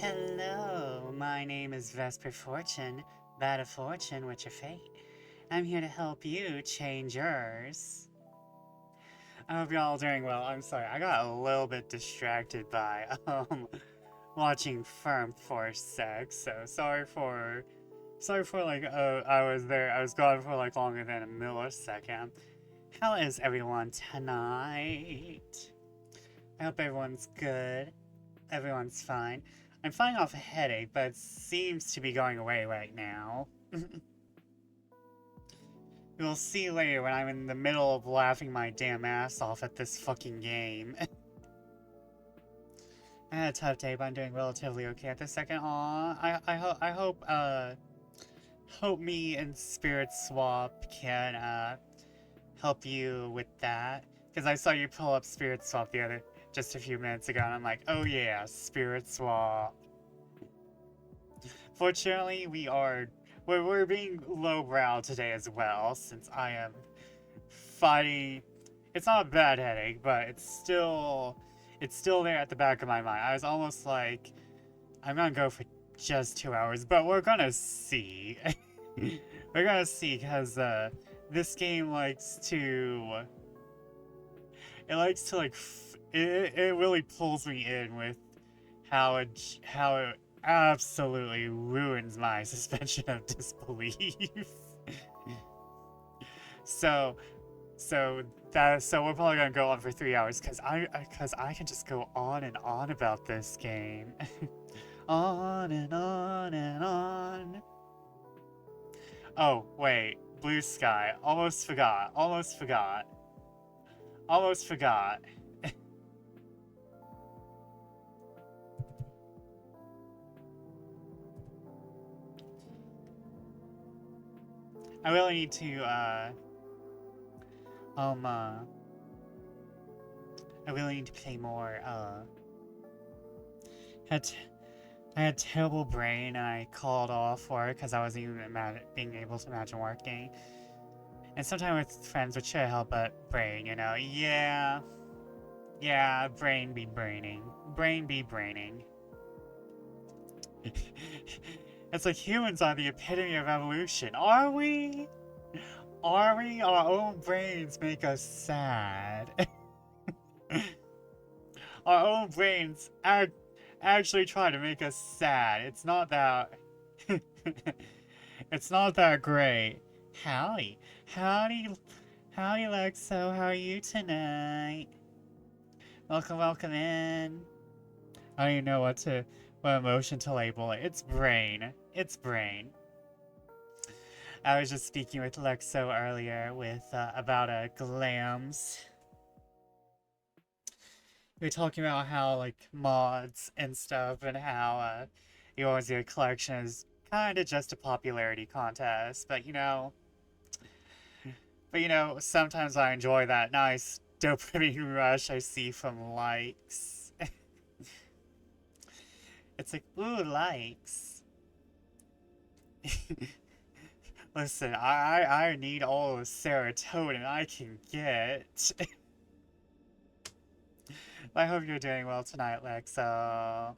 Hello, my name is Vesper Fortune, bad of fortune, witch of fate. I'm here to help you change yours. I hope you're all doing well. I'm sorry, I got a little bit distracted by watching Firm for a sec, so sorry for like I was gone for like longer than a millisecond. How is everyone tonight? I hope everyone's good. Everyone's fine. I'm fighting off a headache, but it seems to be going away right now. You'll see later when I'm in the middle of laughing my damn ass off at this fucking game. I had a tough day, but I'm doing relatively okay at this second. Aw, hope me and Spirit Swap can, help you with that. Because I saw you pull up Spirit Swap just a few minutes ago, and I'm like, oh yeah, Spirit Swap. Fortunately, we're being lowbrow today as well, since I am fighting. It's not a bad headache, but it's still there at the back of my mind. I was almost like, I'm gonna go for just 2 hours, but we're gonna see. We're gonna see, because this game likes to it really pulls me in with how it absolutely ruins my suspension of disbelief. so we're probably gonna go on for 3 hours, because I can just go on and on about this game. On and on and on. Oh wait, Blue Sky. Almost forgot. I really need to, I really need to play more, I had terrible brain, and I called off work because I wasn't even being able to imagine working. And sometimes with friends, which should help, but brain, you know? Yeah, brain be braining. It's like humans are the epitome of evolution. Are we? Are we? Our own brains make us sad. Our own brains actually try to make us sad. It's not that... it's not that great. Howdy, Lexo. How are you tonight? Welcome in. I don't even know what emotion to label it. It's brain. I was just speaking with Lexo earlier about glams. We were talking about how like mods and stuff, and how you always get a collection is kind of just a popularity contest. But you know, sometimes I enjoy that nice dopamine rush I see from likes. It's like, ooh, likes. Listen, I need all the serotonin I can get. I hope you're doing well tonight, Lex. No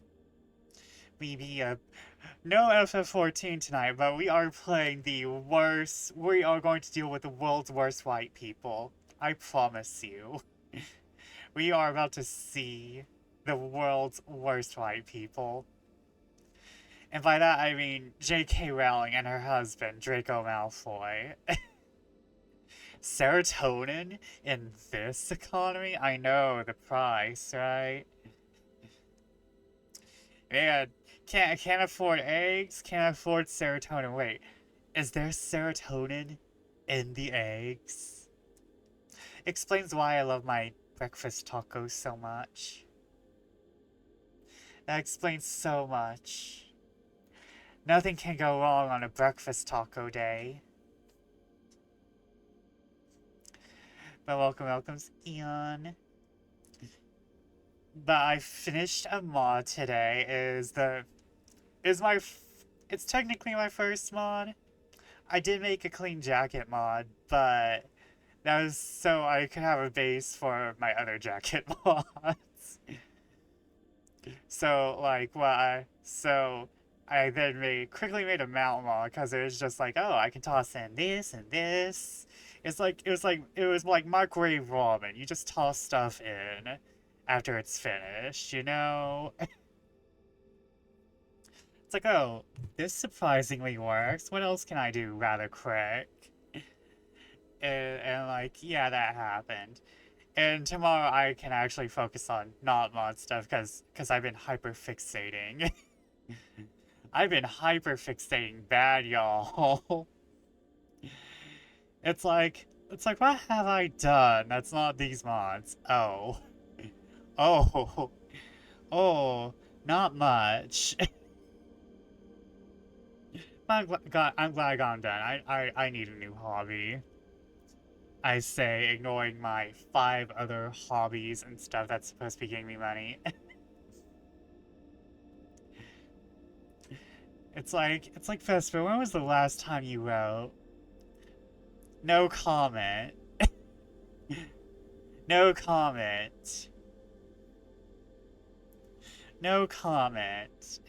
FF14 tonight, but we are playing the worst. We are going to deal with the world's worst white people. I promise you. We are about to see the world's worst white people. And by that I mean J.K. Rowling and her husband, Draco Malfoy. Serotonin in this economy? I know, the price, right? Man, can't afford eggs, can't afford serotonin. Wait, is there serotonin in the eggs? Explains why I love my breakfast tacos so much. That explains so much. Nothing can go wrong on a breakfast taco day. But welcome, Eon. But I finished a mod today. It's technically my first mod. I did make a clean jacket mod, but that was so I could have a base for my other jacket mods. So like I then quickly made a mountain wall because it was just like, oh, I can toss in this and this. It was like microwave ramen. You just toss stuff in after it's finished, you know? It's like, oh, this surprisingly works. What else can I do rather quick? And like, yeah, that happened. And tomorrow I can actually focus on not mod stuff because I've been hyper fixating. I've been hyper fixating bad, y'all. It's like what have I done that's not these mods? Oh. Oh. Oh, not much. I'm glad I got them done. I need a new hobby. I say, ignoring my 5 other hobbies and stuff that's supposed to be giving me money. It's like Vesper, when was the last time you wrote? No comment. No comment. No comment.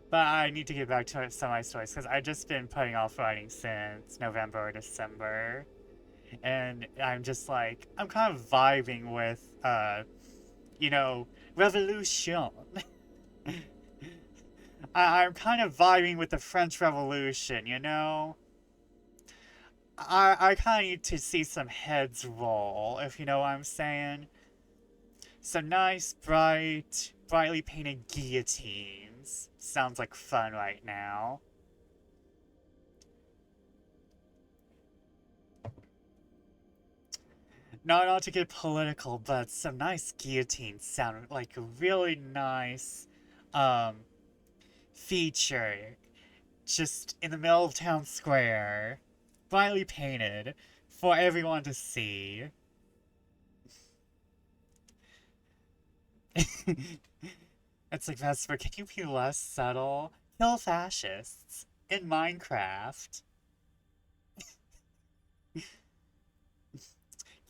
But I need to get back to some of my stories because I've just been putting off writing since November or December. And I'm just like, I'm kind of vibing with, you know, revolution. I'm kind of vibing with the French Revolution, you know? I kind of need to see some heads roll, if you know what I'm saying. Some nice, brightly painted guillotines. Sounds like fun right now. Not to get political, but some nice guillotines sound like a really nice, um, feature just in the middle of town square, brightly painted, for everyone to see. It's like, Vesper, can you be less subtle? Kill fascists in Minecraft.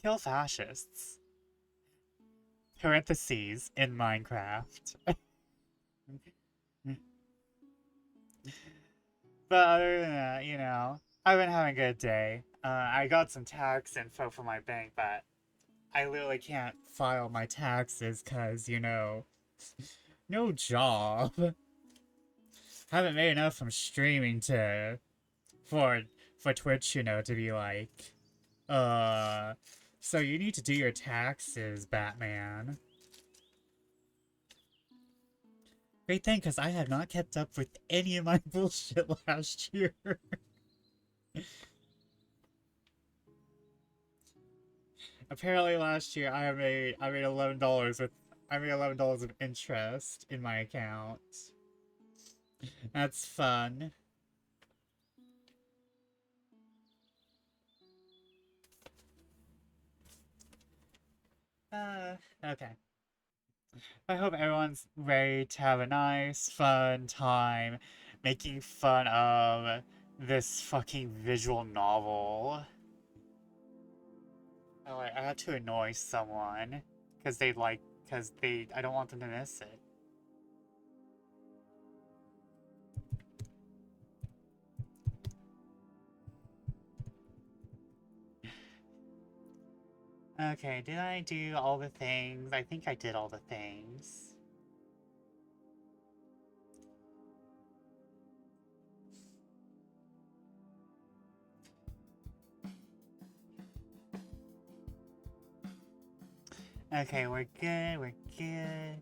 Kill fascists. Parentheses in Minecraft. But other than that, you know, I've been having a good day. I got some tax info from my bank, but I literally can't file my taxes because, you know, no job. Haven't made enough from streaming to for for Twitch, you know, to be like, uh, so you need to do your taxes, Batman. Great thing, because I have not kept up with any of my bullshit last year. Apparently last year I made $11 with I made $11 of interest in my account. That's fun. Okay. I hope everyone's ready to have a nice, fun time making fun of this fucking visual novel. Oh, I had to annoy someone I don't want them to miss it. Okay, did I do all the things? I think I did all the things. Okay, we're good, we're good.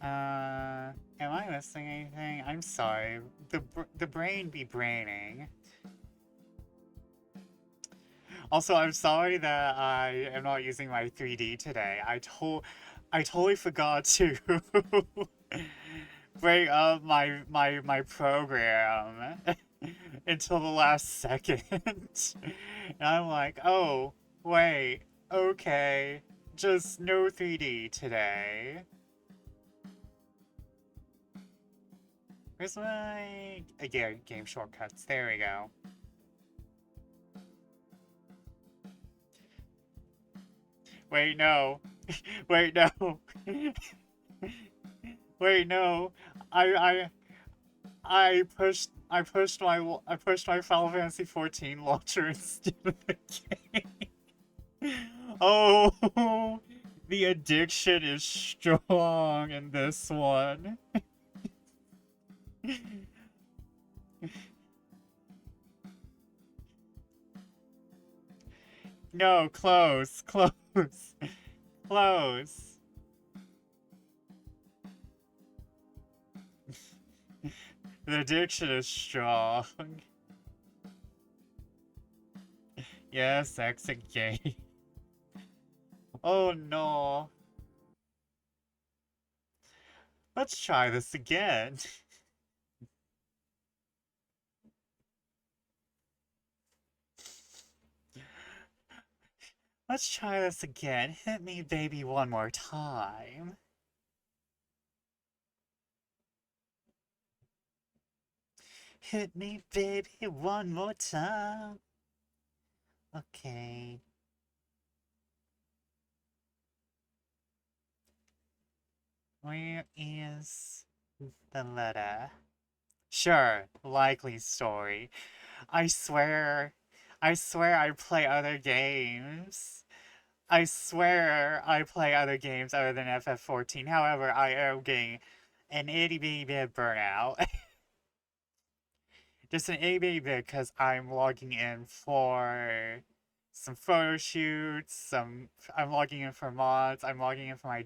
Am I missing anything? I'm sorry. The brain be braining. Also, I'm sorry that I am not using my 3D today. I totally forgot to bring up my program until the last second. And I'm like, oh, wait, okay, just no 3D today. Where's my game shortcuts? There we go. Wait, no. Wait, no. Wait, no. I I pushed my Final Fantasy 14 launcher instead of the game. Oh, the addiction is strong in this one. No, close, close, close. The addiction is strong. Yes, exit gay. Oh no. Let's try this again. Let's try this again. Hit me, baby, one more time. Hit me, baby, one more time. Okay. Where is the letter? Sure, likely story. I swear, I swear I play other games. I swear I play other games other than FF14. However, I am getting an itty bitty bit burnout. Just an itty bitty bit because I'm logging in for some photo shoots, I'm logging in for mods, I'm logging in for my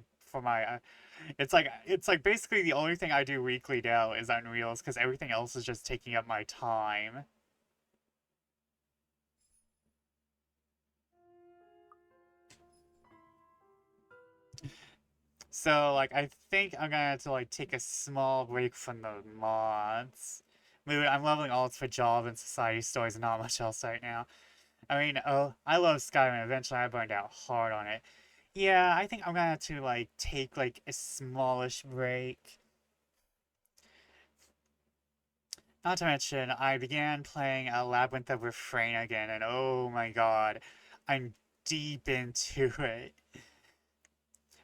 it's like basically the only thing I do weekly now is Unreals because everything else is just taking up my time. So like I think I'm gonna have to like take a small break from the mods. I'm leveling alts for job and society stories and not much else right now. I mean, oh, I love Skyrim. Eventually, I burned out hard on it. Yeah, I think I'm gonna have to like take like a smallish break. Not to mention, I began playing a Labyrinth of Refrain again, and oh my god, I'm deep into it.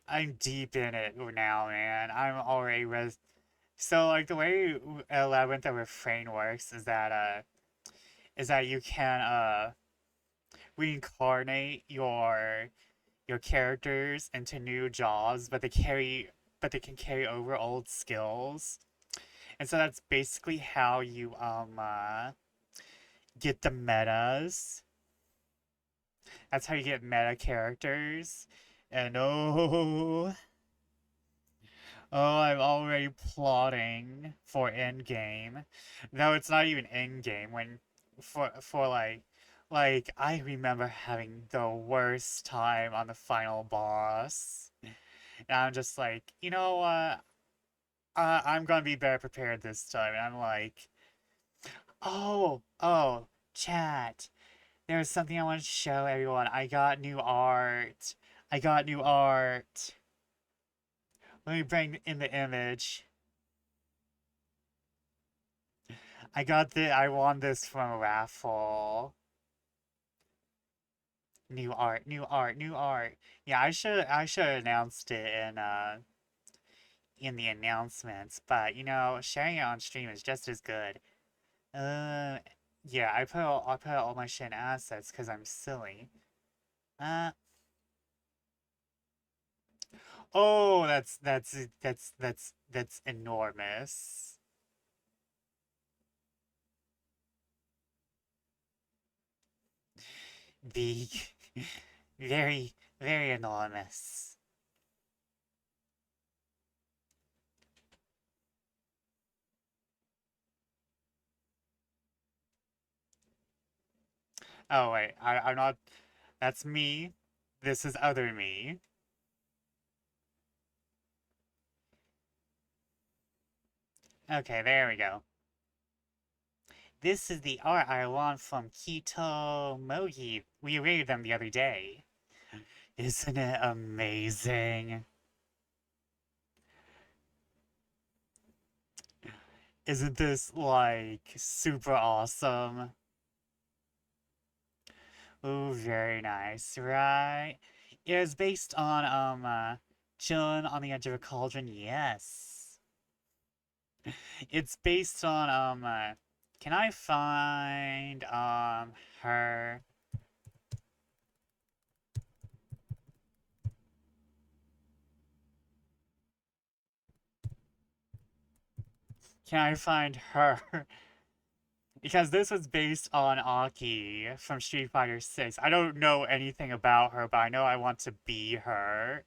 I'm deep in it now, man. I'm already So like the way Labyrinth of Refrain works is that you can reincarnate your characters into new jobs, but they can carry over old skills. And so that's basically how you get the metas. That's how you get meta characters. And I'm already plotting for endgame. Though it's not even endgame when for like I remember having the worst time on the final boss. And I'm just like, you know what? I'm gonna be better prepared this time. And I'm like, oh, chat. There's something I want to show everyone. I got new art. I got new art. Let me bring in the image. I won this from a raffle. New art, new art, new art. Yeah, I should have announced it in the announcements, but you know, sharing it on stream is just as good. Uh, yeah, I put all my shit in assets because I'm silly. Uh, oh, that's enormous. Big, very enormous. Oh wait, I'm not. That's me. This is other me. Okay, there we go. This is the art I want from Kito Mogi. We rated them the other day. Isn't it amazing? Isn't this like super awesome? Ooh, very nice, right? It is based on, chilling on the edge of a cauldron, yes. It's based on, can I find, her... Can I find her? Because this was based on Aki from Street Fighter 6. I don't know anything about her, but I know I want to be her.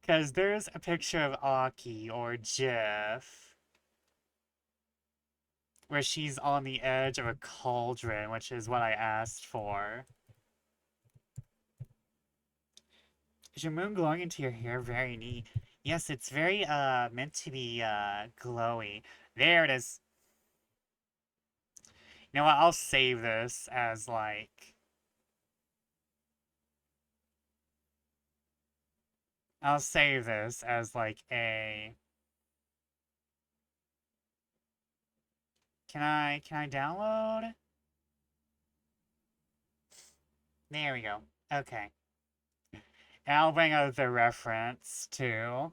Because there's a picture of Aki or GIF where she's on the edge of a cauldron, which is what I asked for. Is your moon glowing into your hair? Very neat. Yes, it's very, meant to be, glowy. There it is. You know what? I'll save this as, like... I'll save this as, like, a... Can I download? There we go. Okay. And I'll bring out the reference, too.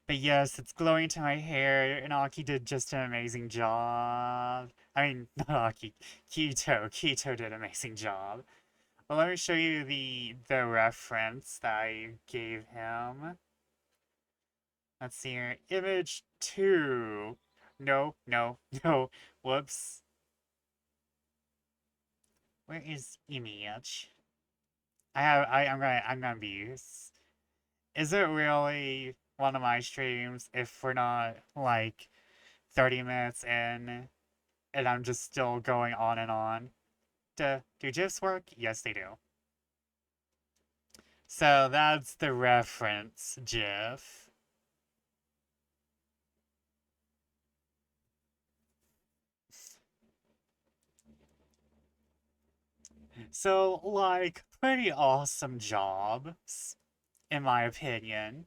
But yes, it's glowing to my hair, and Aki did just an amazing job. I mean, not Aki, Keto. Keto did an amazing job. Well, let me show you the reference that I gave him. Let's see here. Image 2. No, no, no. Whoops. Where is image? I'm gonna be... Is it really one of my streams if we're not, like, 30 minutes in, and I'm just still going on and on? Do GIFs work? Yes, they do. So that's the reference GIF. So, like, pretty awesome jobs, in my opinion.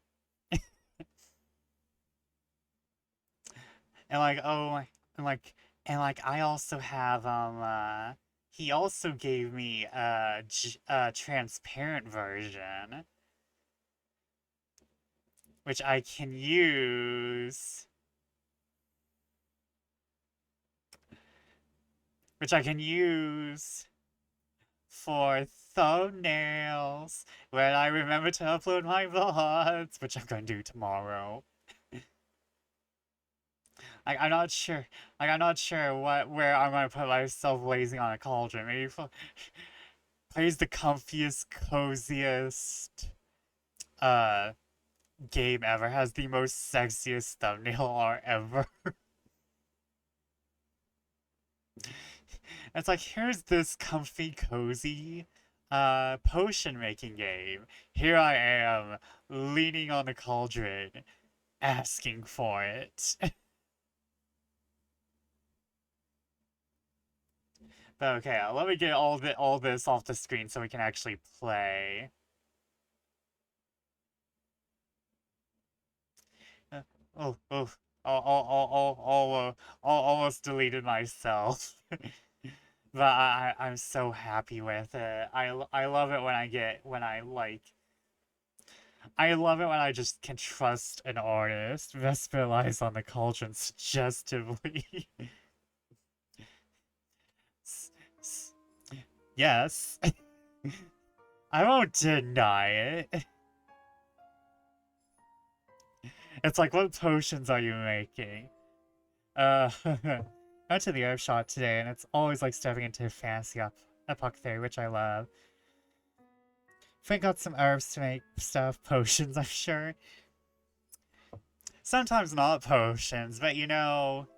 And like, oh, and like, I also have, he also gave me a transparent version, which I can use, for thumbnails when I remember to upload my vlogs, which I'm gonna do tomorrow. Like, I'm not sure. Like, I'm not sure where I'm gonna put myself blazing on a cauldron. Maybe plays the comfiest, coziest, uh, game ever. Has the most sexiest thumbnail art ever. It's like, here's this comfy, cozy, potion making game. Here I am, leaning on the cauldron, asking for it. But okay, let me get all this off the screen so we can actually play. Oh, oh, almost deleted myself. But I'm so happy with it. I love it when I love it when I just can trust an artist. Vesper lies on the cauldron suggestively. Yes. I won't deny it. It's like, what potions are you making? Went to the herb shop today, and it's always like stepping into a fancy apothecary, which I love. Frank got some herbs to make stuff, potions, I'm sure. Sometimes not potions, but you know,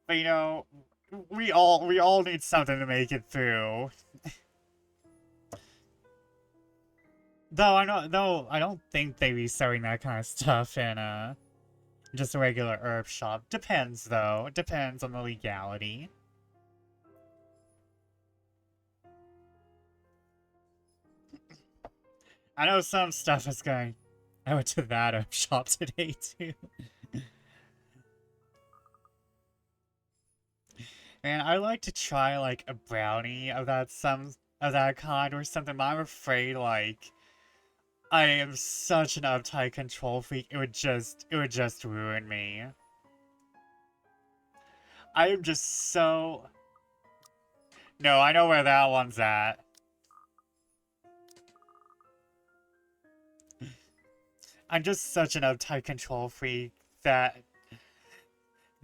we all need something to make it through. Though I don't think they be selling that kind of stuff in just a regular herb shop. Depends though. It depends on the legality. I know some stuff is going. I went to that herb shop today too. Man, I like to try like a brownie of that kind or something, but I'm afraid like I am such an uptight control freak, it would just ruin me. I am just so... No, I know where that one's at. I'm just such an uptight control freak that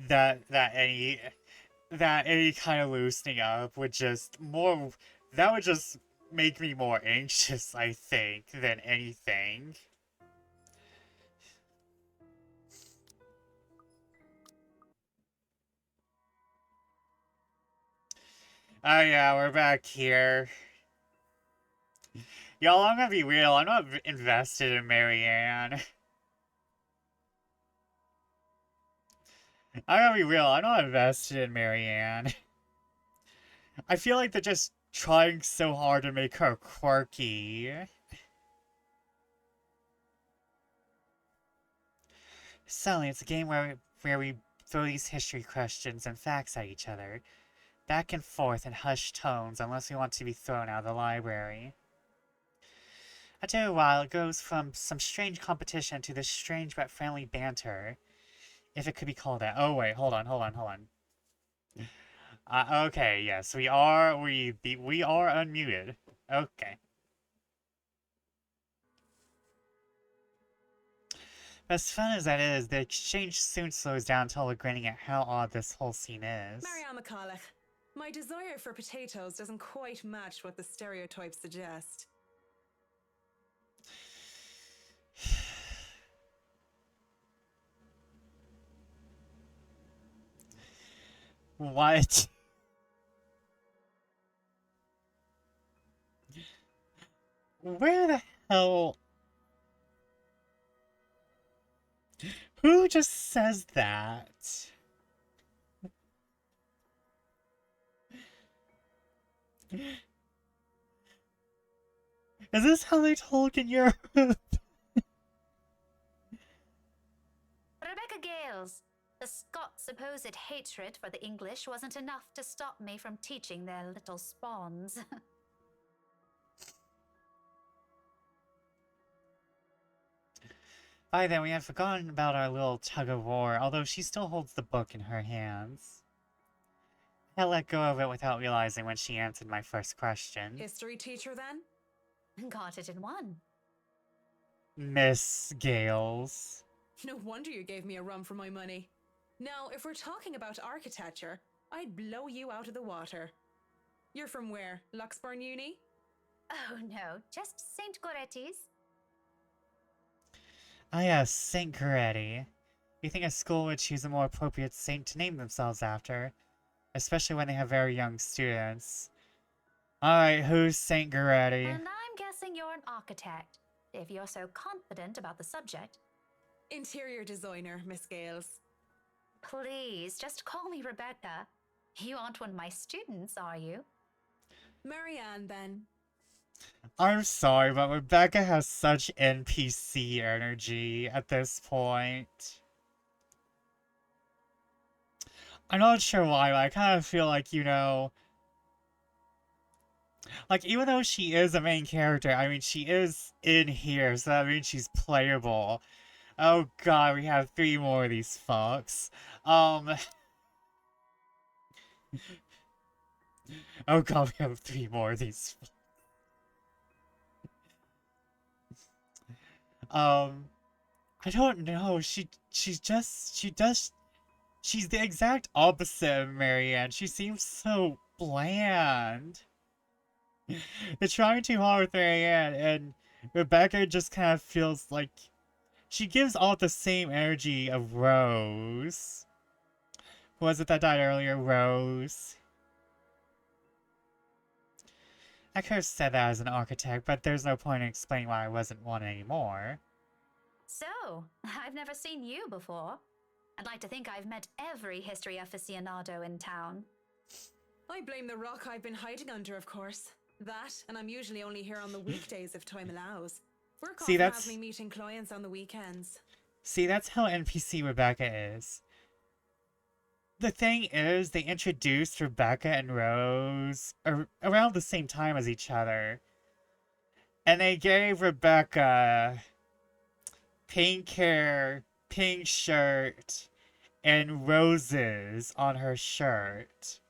that any that any kind of loosening up would just more that would just make me more anxious, I think, than anything. Oh yeah, we're back here. Y'all, I'm gonna be real, I'm not invested in Marianne. I'm gonna be real, I'm not invested in Marianne. I feel like they're just trying so hard to make her quirky. Suddenly, it's a game where we throw these history questions and facts at each other, back and forth in hushed tones unless we want to be thrown out of the library. After a while, it goes from some strange competition to this strange but friendly banter, if it could be called that. Oh wait, hold on. Okay, yes, we are unmuted. Okay. As fun as that is, the exchange soon slows down until we're grinning at how odd this whole scene is. Marianne, my desire for potatoes doesn't quite match what the stereotypes suggest. What? Where the hell? Who just says that? Is this how they talk in Europe? Rebecca Gales, the Scots' supposed hatred for the English wasn't enough to stop me from teaching their little spawns. By then, we had forgotten about our little tug-of-war, although she still holds the book in her hands. I let go of it without realizing when she answered my first question. History teacher, then? Got it in one. Miss Gales. No wonder you gave me a run for my money. Now, if we're talking about architecture, I'd blow you out of the water. You're from where? Luxburn Uni? Oh no, just St. Goretti's. Ah yes, Saint Coretti. You think a school would choose a more appropriate saint to name themselves after, especially when they have very young students. Alright, who's Saint Coretti? And I'm guessing you're an architect, if you're so confident about the subject. Interior designer, Miss Gales. Please, just call me Rebecca. You aren't one of my students, are you? Marianne, then. I'm sorry, but Rebecca has such NPC energy at this point. I'm not sure why, but I kind of feel like, you know... Like, even though she is a main character, I mean, she is in here, so that means she's playable. Oh god, we have 3 more of these fucks. Oh god, we have 3 more of these. I don't know. She's the exact opposite of Marianne. She seems so bland. They're trying too hard with Marianne, and Rebecca just kind of feels like she gives all the same energy of Rose. Who was it that died earlier? Rose. I could have said that as an architect, but there's no point in explaining why I wasn't one anymore. So, I've never seen you before. I'd like to think I've met every history aficionado in town. I blame the rock I've been hiding under, of course. That, and I'm usually only here on the weekdays if time allows. Work often has me meeting clients on the weekends. See, that's how NPC Rebecca is. the thing is, they introduced Rebecca and Rose around the same time as each other. And they gave Rebecca pink hair, pink shirt, and roses on her shirt.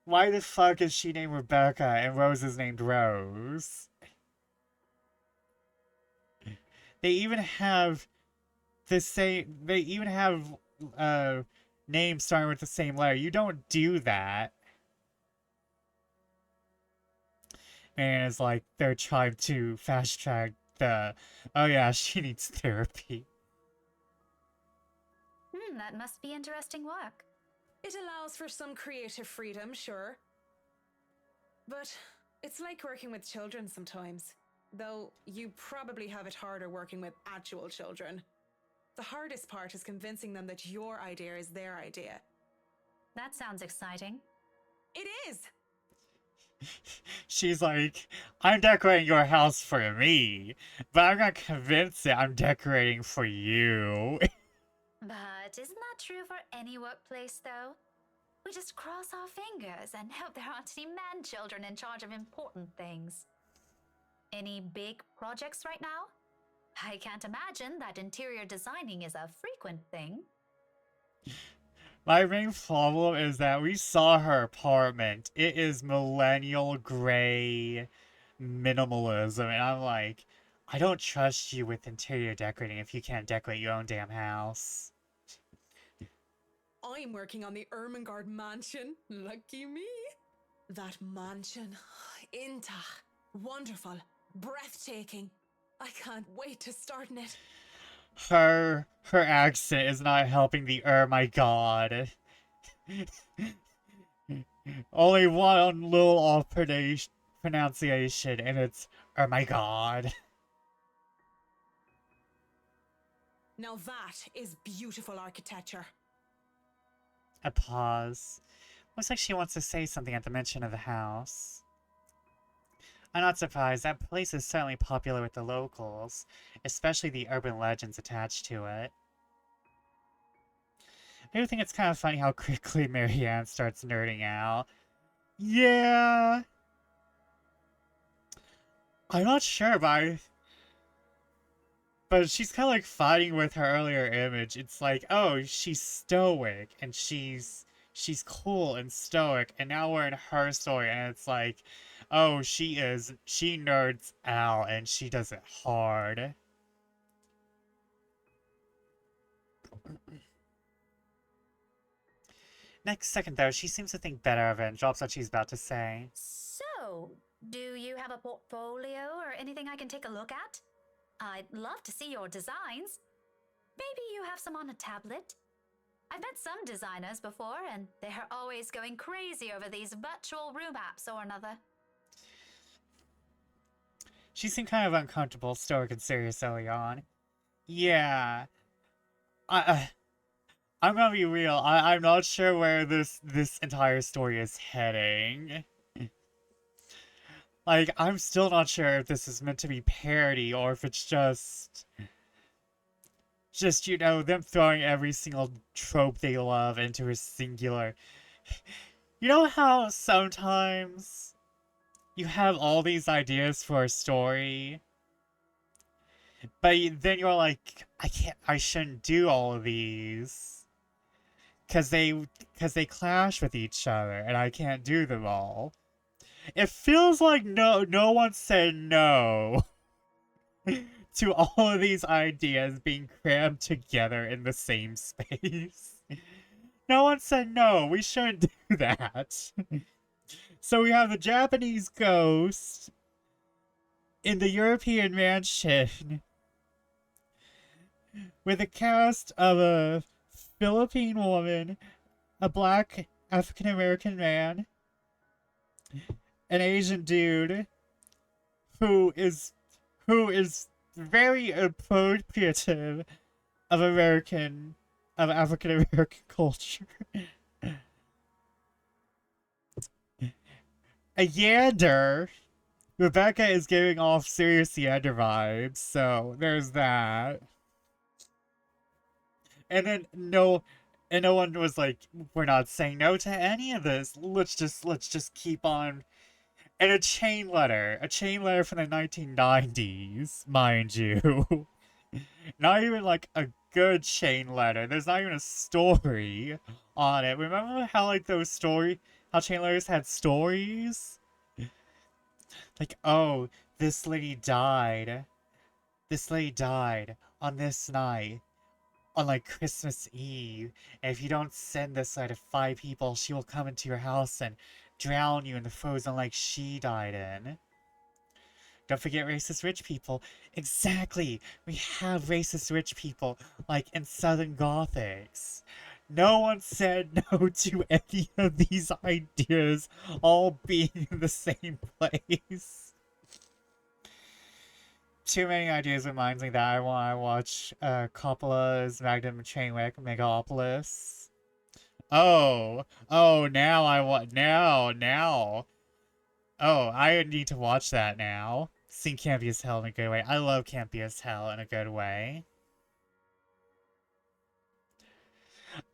Why the fuck is she named Rebecca and Rose is named Rose? They even have names starting with the same letter. You don't do that. And it's like they're trying to fast track the, oh yeah, she needs therapy. That must be interesting work. It allows for some creative freedom, sure. But it's like working with children sometimes. Though you probably have it harder working with actual children. The hardest part is convincing them that your idea is their idea. That sounds exciting. It is! She's like, I'm decorating your house for me, but I'm not convinced that I'm decorating for you. But isn't that true for any workplace, though? We just cross our fingers and hope there aren't any man-children in charge of important things. Any big projects right now? I can't imagine that interior designing is a frequent thing. My main problem is that we saw her apartment. It is millennial gray minimalism, and I'm like, I don't trust you with interior decorating if you can't decorate your own damn house. I'm working on the Ermengarde mansion. Lucky me. That mansion. Intach. Wonderful. Breathtaking. I can't wait to start in it. Her accent is not helping the my god. Only one little off pronunciation, and it's my god. Now that is beautiful architecture. A pause. Looks like she wants to say something at the mention of the house. I'm not surprised. That place is certainly popular with the locals, especially the urban legends attached to it. I do think it's kind of funny how quickly Marianne starts nerding out. Yeah! I'm not sure, but she's kind of like fighting with her earlier image. It's like, oh, she's stoic, and she's cool and stoic, and now we're in her story, and it's like, oh, she nerds out, and she does it hard. Next second, though, she seems to think better of it and drops what she's about to say. So, do you have a portfolio or anything I can take a look at? I'd love to see your designs. Maybe you have some on a tablet? I've met some designers before, and they're always going crazy over these virtual room apps or another. She seemed kind of uncomfortable, stoic and serious early on. Yeah. I'm gonna be real. I'm not sure where this entire story is heading. Like, I'm still not sure if this is meant to be parody or if it's just, you know, them throwing every single trope they love into a singular. You know how sometimes you have all these ideas for a story, but then you're like, I shouldn't do all of these because they clash with each other and I can't do them all. It feels like no one said no to all of these ideas being crammed together in the same space. No one said no, we shouldn't do that. So we have the Japanese ghost in the European mansion with a cast of a Philippine woman, a black African American man, an Asian dude who is very appropriative of African American culture. A Yander. Rebecca is giving off serious Yander vibes, so there's that. And then And no one was like, we're not saying no to any of this. Let's just keep on. And a chain letter from the 1990s, mind you. Not even like a good chain letter. There's not even a story on it. Remember how like how chain letters had stories? Like, oh, this lady died. This lady died on this night, on like Christmas Eve. And if you don't send this letter to 5 people, she will come into your house and drown you in the frozen lake she died in. Don't forget racist rich people. Exactly! We have racist rich people, like in Southern Gothics. No one said no to any of these ideas all being in the same place. Too many ideas reminds me that I want to watch Coppola's Magnum Trainwreck Megalopolis. Oh, now I want, now. Oh, I need to watch that now. Seeing campy as hell in a good way. I love campy as hell in a good way.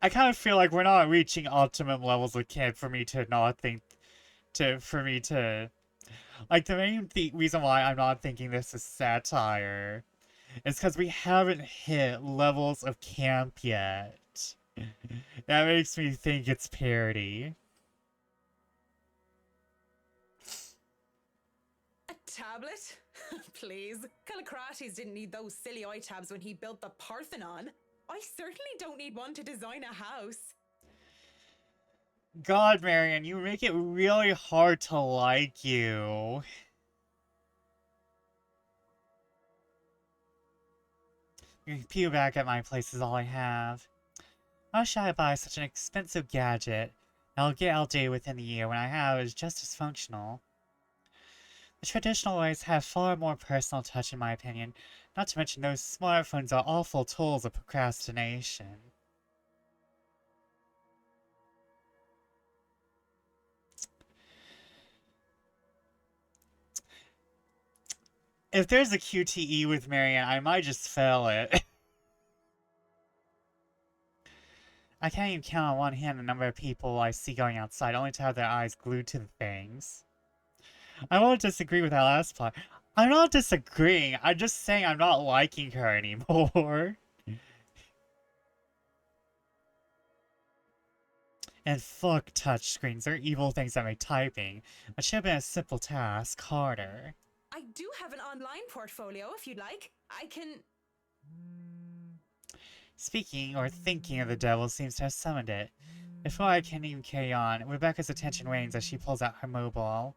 I kind of feel like we're not reaching optimum levels of camp for me to not think, for me to, like, the main reason why I'm not thinking this is satire is because we haven't hit levels of camp yet. That makes me think it's parody. A tablet? Please. Callicrates didn't need those silly eye tabs when he built the Parthenon. I certainly don't need one to design a house. God, Marianne, you make it really hard to like you. Your computer back at my place is all I have. Why should I buy such an expensive gadget that'll get outdated within the year when I have is just as functional? The traditional ways have far more personal touch in my opinion, not to mention those smartphones are awful tools of procrastination. If there's a QTE with Marianne, I might just fail it. I can't even count on one hand the number of people I see going outside, only to have their eyes glued to the things. I won't disagree with that last part. I'm not disagreeing, I'm just saying I'm not liking her anymore. And fuck touchscreens, they're evil things that make typing. It should have been a simple task, harder. I do have an online portfolio if you'd like. I can... Speaking or thinking of the devil seems to have summoned it. Before I can even carry on, Rebecca's attention wanes as she pulls out her mobile.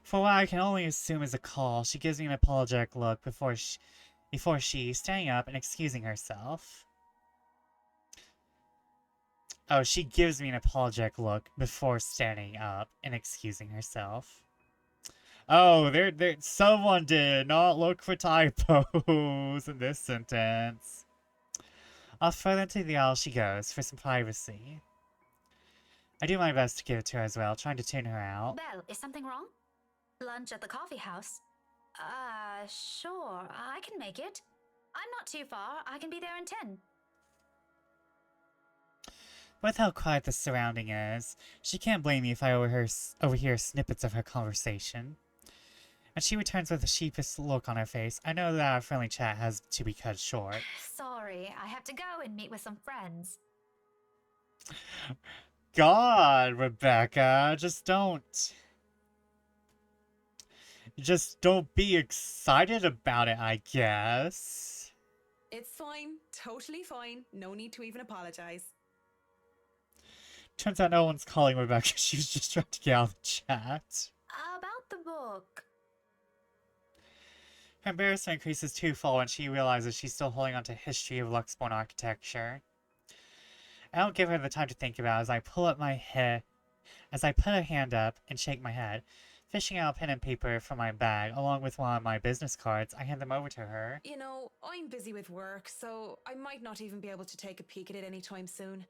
For what I can only assume is a call, she gives me an apologetic look before she, standing up and excusing herself. Oh, she gives me an apologetic look before standing up and excusing herself. Oh, someone did not look for typos in this sentence. Off further into the aisle she goes, for some privacy. I do my best to give it to her as well, trying to tune her out. Belle, is something wrong? Lunch at the coffee house? Sure, I can make it. I'm not too far. I can be there in 10. With how quiet the surrounding is, she can't blame me if I overhear snippets of her conversation. And she returns with a sheepish look on her face. I know that our friendly chat has to be cut short. Sorry, I have to go and meet with some friends. God, Rebecca, just don't be excited about it, I guess. It's fine. Totally fine. No need to even apologize. Turns out no one's calling Rebecca. She was just trying to get out of the chat. About the book. Her embarrassment increases twofold when she realizes she's still holding on to history of Luxborn architecture. I don't give her the time to think about it as I put a hand up and shake my head. Fishing out a pen and paper from my bag, along with one of my business cards, I hand them over to her. You know, I'm busy with work, so I might not even be able to take a peek at it anytime soon.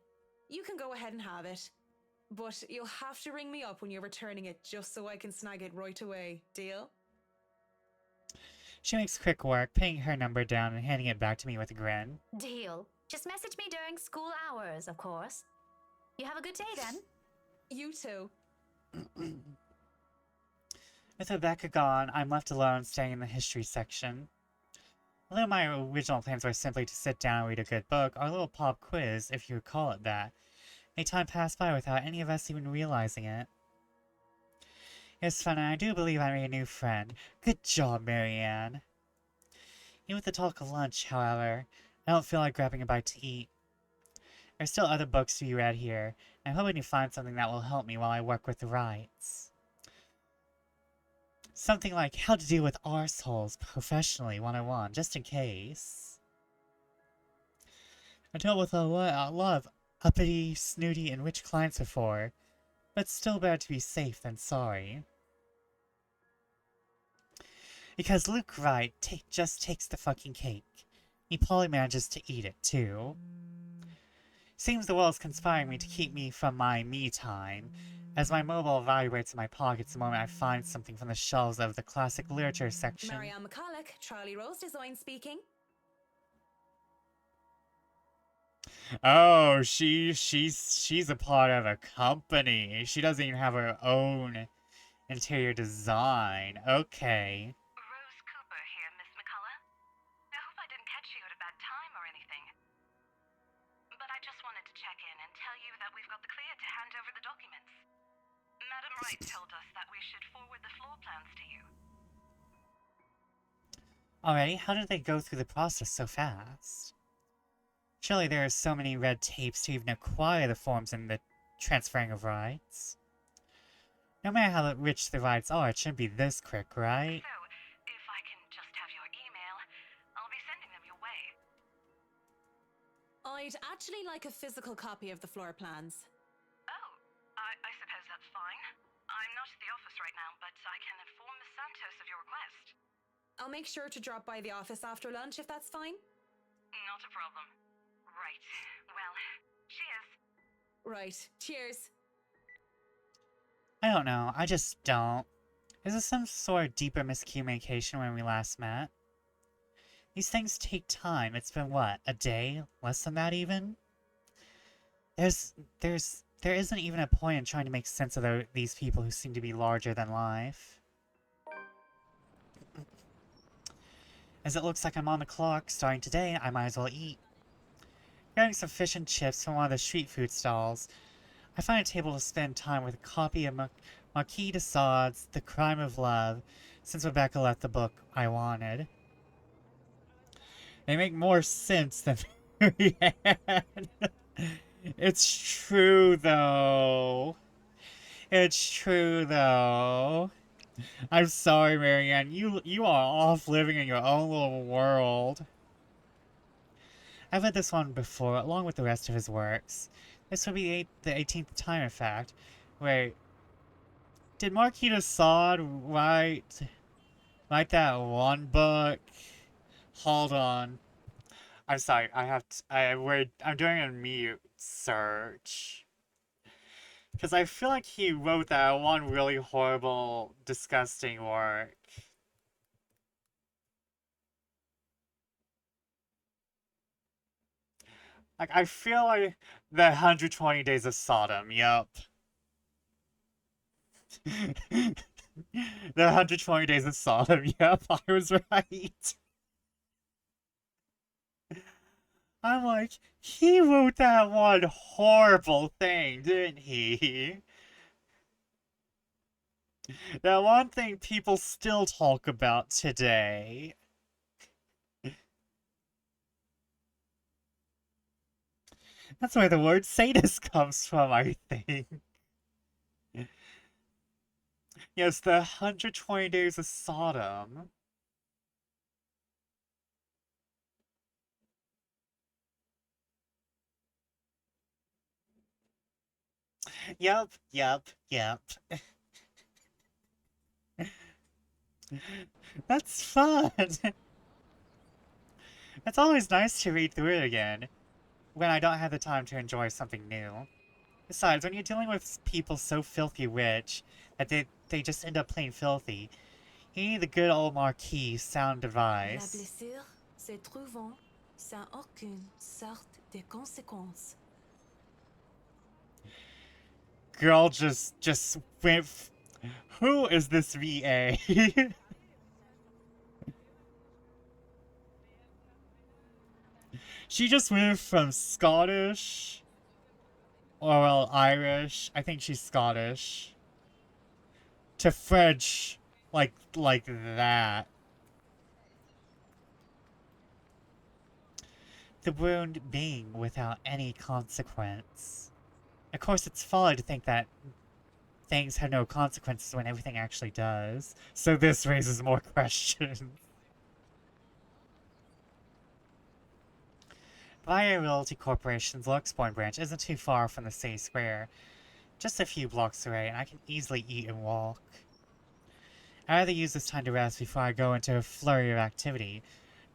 You can go ahead and have it. But you'll have to ring me up when you're returning it just so I can snag it right away. Deal? She makes quick work, putting her number down and handing it back to me with a grin. Deal. Just message me during school hours, of course. You have a good day then. You too. With Rebecca gone, I'm left alone staying in the history section. Although my original plans were simply to sit down and read a good book, our little pop quiz, if you would call it that, made time pass by without any of us even realizing it. It was fun, and I do believe I made a new friend. Good job, Marianne. Even with the talk of lunch, however, I don't feel like grabbing a bite to eat. There's still other books to be read here, and I'm hoping to find something that will help me while I work with the rights. Something like How to Deal with Arseholes Professionally 101, just in case. I dealt with a lot of uppity, snooty, and rich clients before, but it's still better to be safe than sorry. Because Luke Wright just takes the fucking cake. He probably manages to eat it, too. Seems the world's conspiring me to keep me from my me time, as my mobile vibrates in my pockets the moment I find something from the shelves of the classic literature section. Marianne McCulloch, Charlie Rose Design speaking. Oh, she's a part of a company. She doesn't even have her own interior design. Okay. Rose Cooper here, Miss McCullough. I hope I didn't catch you at a bad time or anything. But I just wanted to check in and tell you that we've got the clear to hand over the documents. Madam Wright told us that we should forward the floor plans to you. Already? How did they go through the process so fast? Surely there are so many red tapes to even acquire the forms and the transferring of rights. No matter how rich the rights are, it shouldn't be this quick, right? So, if I can just have your email, I'll be sending them your way. I'd actually like a physical copy of the floor plans. Oh, I suppose that's fine. I'm not at the office right now, but I can inform Miss Santos of your request. I'll make sure to drop by the office after lunch if that's fine. Not a problem. Right. Well, cheers. Right. Cheers. I don't know. I just don't. Is this some sort of deeper miscommunication when we last met? These things take time. It's been, what, a day? Less than that, even? There isn't even a point in trying to make sense of these people who seem to be larger than life. As it looks like I'm on the clock, starting today, I might as well eat. Grabbing some fish and chips from one of the street food stalls, I find a table to spend time with a copy of Marquis de Sade's The Crime of Love, since Rebecca left the book I wanted. They make more sense than Marianne. It's true, though. It's true, though. I'm sorry, Marianne. You are off living in your own little world. I've read this one before, along with the rest of his works. This would be the 18th time, in fact. Wait. Did Marquis de Sade write that one book? Hold on. I'm sorry, I'm doing a mute search. Because I feel like he wrote that one really horrible, disgusting work. Like, I feel like the 120 Days of Sodom, yup. The 120 Days of Sodom, yep, I was right. I'm like, he wrote that one horrible thing, didn't he? That one thing people still talk about today. That's where the word sadist comes from, I think. Yes, the 120 Days of Sodom. Yep. That's fun. It's always nice to read through it again, when I don't have the time to enjoy something new. Besides, when you're dealing with people so filthy rich that they just end up plain filthy, The good old Marquis sound La device. blessure se trouvant sans aucune sorte de conséquence. Girl just went. Who is this VA? She just went from Scottish, or well, Irish. I think she's Scottish. To French, like that. The wound being without any consequence. Of course, it's folly to think that things have no consequences when everything actually does. So this raises more questions. Via Realty Corporation's Luxborn branch isn't too far from the city square. Just a few blocks away, and I can easily eat and walk. I'd rather use this time to rest before I go into a flurry of activity.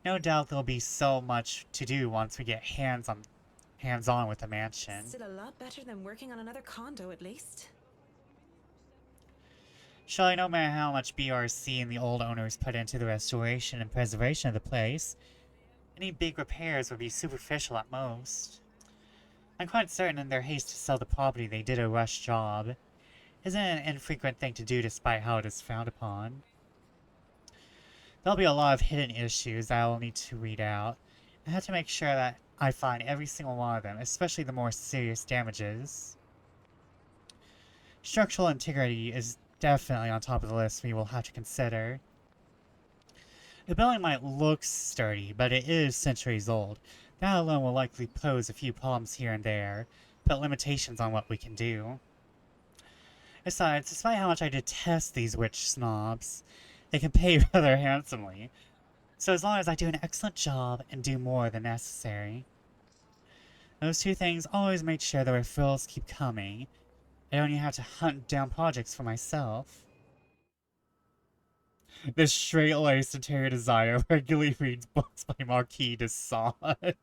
No doubt there'll be so much to do once we get hands-on with the mansion. Still a lot better than working on another condo, at least. Surely no matter how much BRC and the old owners put into the restoration and preservation of the place, any big repairs would be superficial at most. I'm quite certain in their haste to sell the property they did a rush job. Isn't an infrequent thing to do despite how it is frowned upon. There'll be a lot of hidden issues that I'll need to weed out. I have to make sure that I find every single one of them, especially the more serious damages. Structural integrity is definitely on top of the list we will have to consider. The building might look sturdy, but it is centuries old. That alone will likely pose a few problems here and there, put limitations on what we can do. Besides, despite how much I detest these witch snobs, they can pay rather handsomely. So as long as I do an excellent job and do more than necessary. Those two things always make sure the referrals keep coming. I don't even have to hunt down projects for myself. This straight-laced interior designer regularly reads books by Marquis de Sade.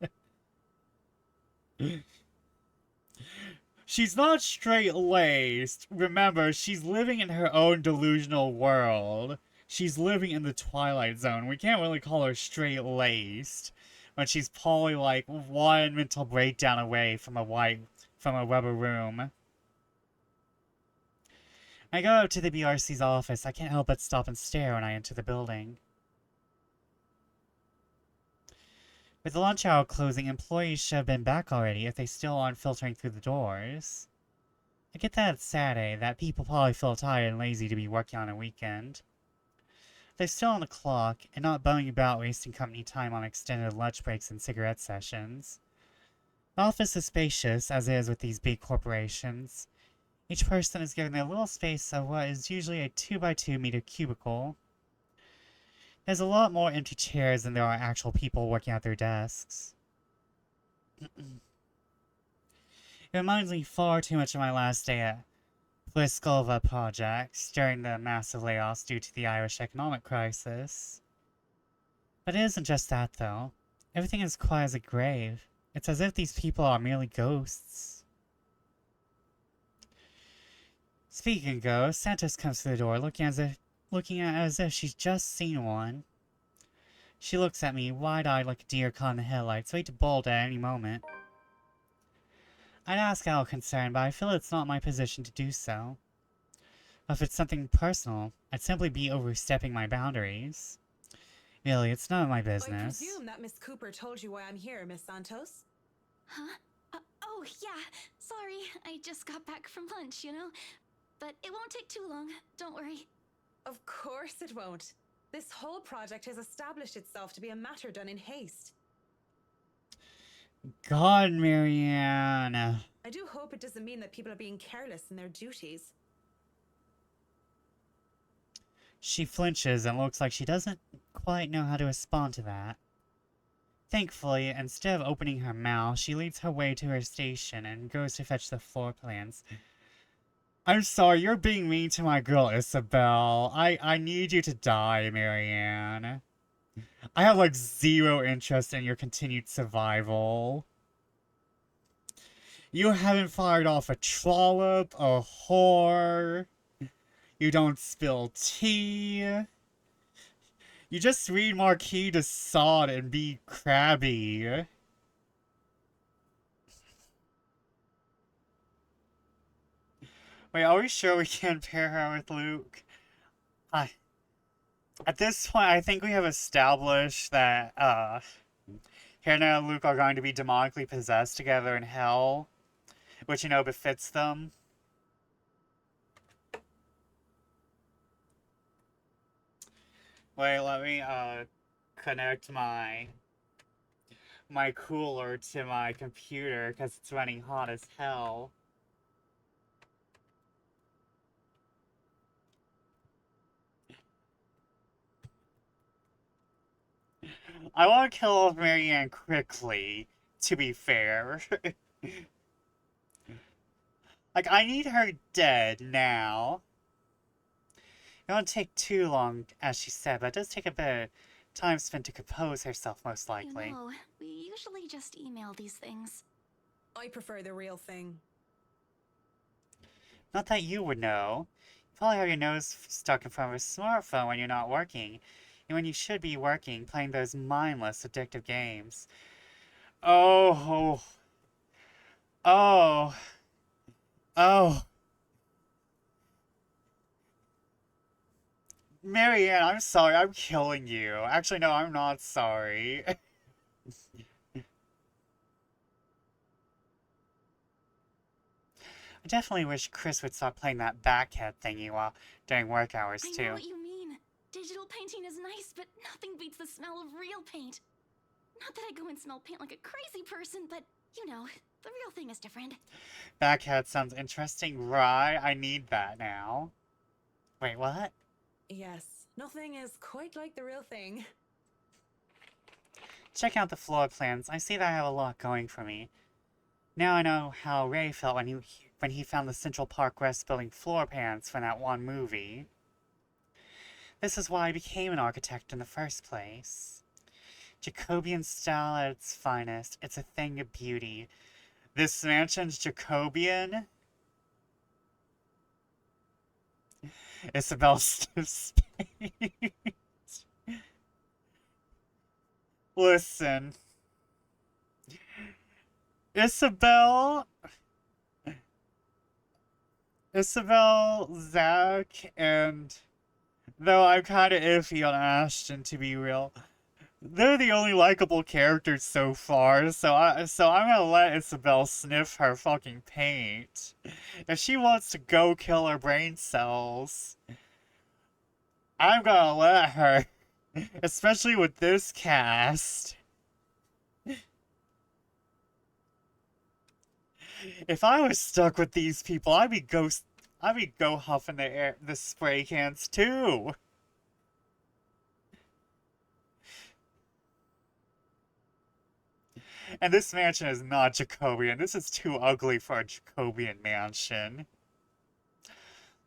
She's not straight-laced. Remember, she's living in her own delusional world. She's living in the Twilight Zone. We can't really call her straight-laced when she's probably like one mental breakdown away from a rubber room. I go up to the BRC's office. I can't help but stop and stare when I enter the building. With the lunch hour closing, employees should have been back already if they still aren't filtering through the doors. I get that it's Saturday, that people probably feel tired and lazy to be working on a weekend. They're still on the clock, and not bumming about wasting company time on extended lunch breaks and cigarette sessions. The office is spacious, as it is with these big corporations. Each person is given their little space of what is usually a 2x2 meter cubicle. There's a lot more empty chairs than there are actual people working at their desks. It reminds me far too much of my last day at Pliskova Projects during the massive layoffs due to the Irish economic crisis. But it isn't just that, though. Everything is quiet as a grave. It's as if these people are merely ghosts. Speaking of ghosts, Santos comes through the door, looking as if she's just seen one. She looks at me, wide-eyed like a deer caught in the headlights, ready to bolt at any moment. I'd ask out of concern, but I feel it's not my position to do so. If it's something personal, I'd simply be overstepping my boundaries. Really, it's none of my business. I presume that Miss Cooper told you why I'm here, Miss Santos? Huh? Oh, yeah. Sorry, I just got back from lunch, you know? But it won't take too long. Don't worry. Of course it won't. This whole project has established itself to be a matter done in haste. God, Marianne. I do hope it doesn't mean that people are being careless in their duties. She flinches and looks like she doesn't quite know how to respond to that. Thankfully, instead of opening her mouth, she leads her way to her station and goes to fetch the floor plans. I'm sorry, you're being mean to my girl, Isabel. I need you to die, Marianne. I have, like, zero interest in your continued survival. You haven't fired off a trollop, a whore. You don't spill tea. You just read Marquis de Sade and be crabby. Wait, are we sure we can't pair her with Luke? I At this point, I think we have established that, Hannah and Luke are going to be demonically possessed together in hell, which, you know, befits them. Wait, let me, connect my cooler to my computer, because it's running hot as hell. I want to kill off Marianne quickly, to be fair. Like, I need her dead now. It won't take too long, as she said, but it does take a bit of time spent to compose herself, most likely. You know, we usually just email these things. I prefer the real thing. Not that you would know. You probably have your nose stuck in front of a smartphone when you're not working, and when you should be working, playing those mindless, addictive games. Oh. Oh. Oh. Marianne, I'm sorry, I'm killing you. Actually, no, I'm not sorry. I definitely wish Chris would stop playing that backhead thingy while during work hours, I too. know what you mean. Digital painting is nice, but nothing beats the smell of real paint. Not that I go and smell paint like a crazy person, but, you know, the real thing is different. Backhead sounds interesting, right? I need that now. Wait, what? Yes, nothing is quite like the real thing. Check out the floor plans. I see that I have a lot going for me. Now I know how Ray felt when he found the Central Park West building floor plans from that one movie. This is why I became an architect in the first place. Jacobean style at its finest. It's a thing of beauty. This mansion's Jacobean? Isabel sniffs space. Listen. Isabel, Zach, and though I'm kind of iffy on Ashton, to be real, they're the only likable characters so far. So I'm gonna let Isabel sniff her fucking paint. If she wants to go kill her brain cells, I'm gonna let her. Especially with this cast. If I was stuck with these people, I'd be go huffing the spray cans too. And this mansion is not Jacobean. This is too ugly for a Jacobean mansion.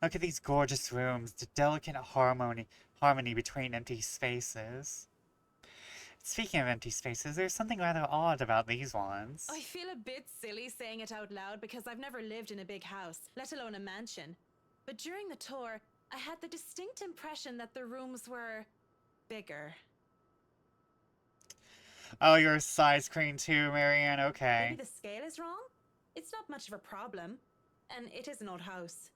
Look at these gorgeous rooms, the delicate harmony between empty spaces. Speaking of empty spaces, there's something rather odd about these ones. I feel a bit silly saying it out loud because I've never lived in a big house, let alone a mansion. But during the tour, I had the distinct impression that the rooms were bigger. Oh, you're a size queen too, Marianne? Okay. Maybe the scale is wrong? It's not much of a problem. And it is an old house.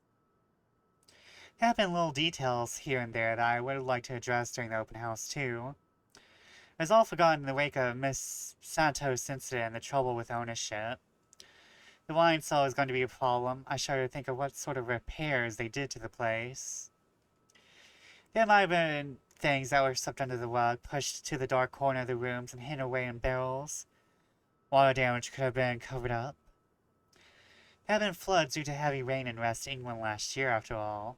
There have been little details here and there that I would have liked to address during the open house too. It was all forgotten in the wake of Miss Santos' incident and the trouble with ownership. The wine cellar is going to be a problem. I started to think of what sort of repairs they did to the place. There might have been things that were swept under the rug, pushed to the dark corner of the rooms, and hidden away in barrels. Water damage could have been covered up. There have been floods due to heavy rain in West England last year, after all.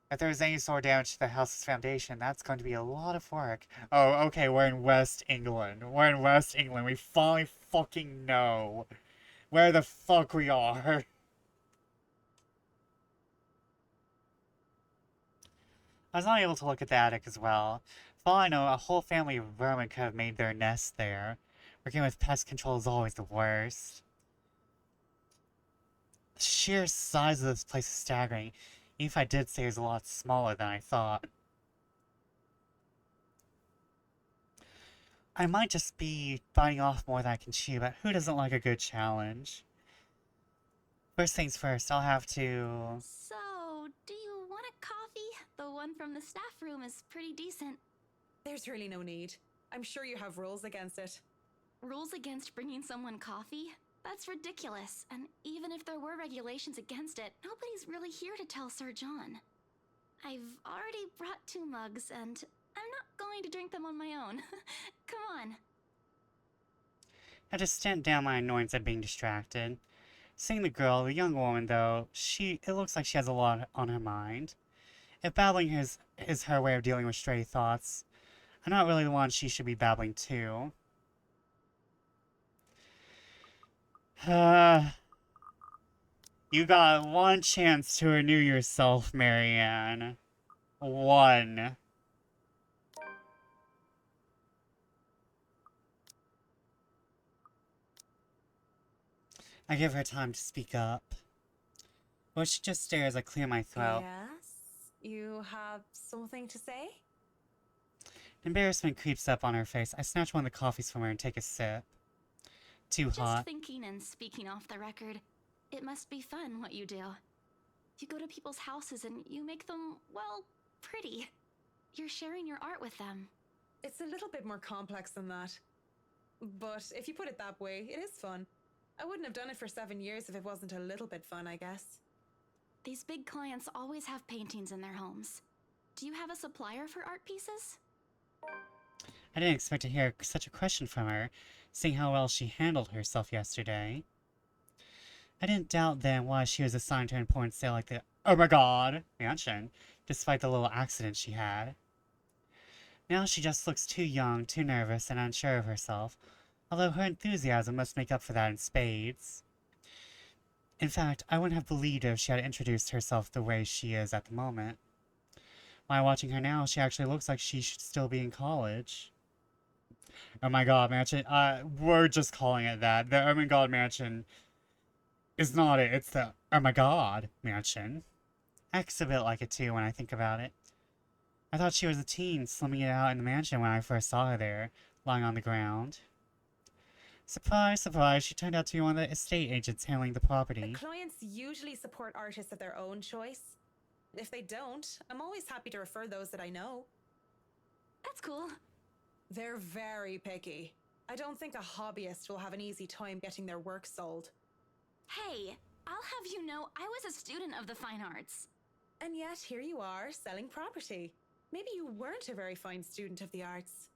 If there was any sort of damage to the house's foundation, that's going to be a lot of work. Oh, okay, we're in West England. We're in West England. We finally fucking know where the fuck we are. I was not able to look at the attic as well. For all I know, a whole family of vermin could have made their nest there. Working with pest control is always the worst. The sheer size of this place is staggering. Even if I did say it was a lot smaller than I thought. I might just be biting off more than I can chew, but who doesn't like a good challenge? First things first, I'll have to... So, do you want a coffee? The one from the staff room is pretty decent. There's really no need. I'm sure you have rules against it. Rules against bringing someone coffee? That's ridiculous. And even if there were regulations against it, nobody's really here to tell Sir John. I've already brought 2 mugs, and I'm not going to drink them on my own. Come on. I just stamp down my annoyance at being distracted. Seeing the girl, the young woman, though, it looks like she has a lot on her mind. If babbling is her way of dealing with stray thoughts, I'm not really the one she should be babbling to. You got one chance to renew yourself, Marianne. One. I give her time to speak up. But she just stares as I clear my throat. Yes? You have something to say? Embarrassment creeps up on her face. I snatch one of the coffees from her and take a sip. Too hot. Just thinking and speaking off the record, it must be fun what you do. You go to people's houses and you make them, well, pretty. You're sharing your art with them. It's a little bit more complex than that. But if you put it that way, it is fun. I wouldn't have done it for 7 years if it wasn't a little bit fun, I guess. These big clients always have paintings in their homes. Do you have a supplier for art pieces? I didn't expect to hear such a question from her, seeing how well she handled herself yesterday. I didn't doubt then why she was assigned to an important sale like the oh my god mansion, despite the little accident she had. Now she just looks too young, too nervous, and unsure of herself, although her enthusiasm must make up for that in spades. In fact, I wouldn't have believed it if she had introduced herself the way she is at the moment. While watching her now, she actually looks like she should still be in college. Oh my god, mansion. We're just calling it that. The oh my god mansion is not it. It's the oh my god mansion. Acts a bit like it too when I think about it. I thought she was a teen slumming it out in the mansion when I first saw her there, lying on the ground. Surprise, surprise, she turned out to be one of the estate agents handling the property. The clients usually support artists of their own choice. If they don't, I'm always happy to refer those that I know. That's cool. They're very picky. I don't think a hobbyist will have an easy time getting their work sold. Hey, I'll have you know I was a student of the fine arts. And yet here you are, selling property. Maybe you weren't a very fine student of the arts.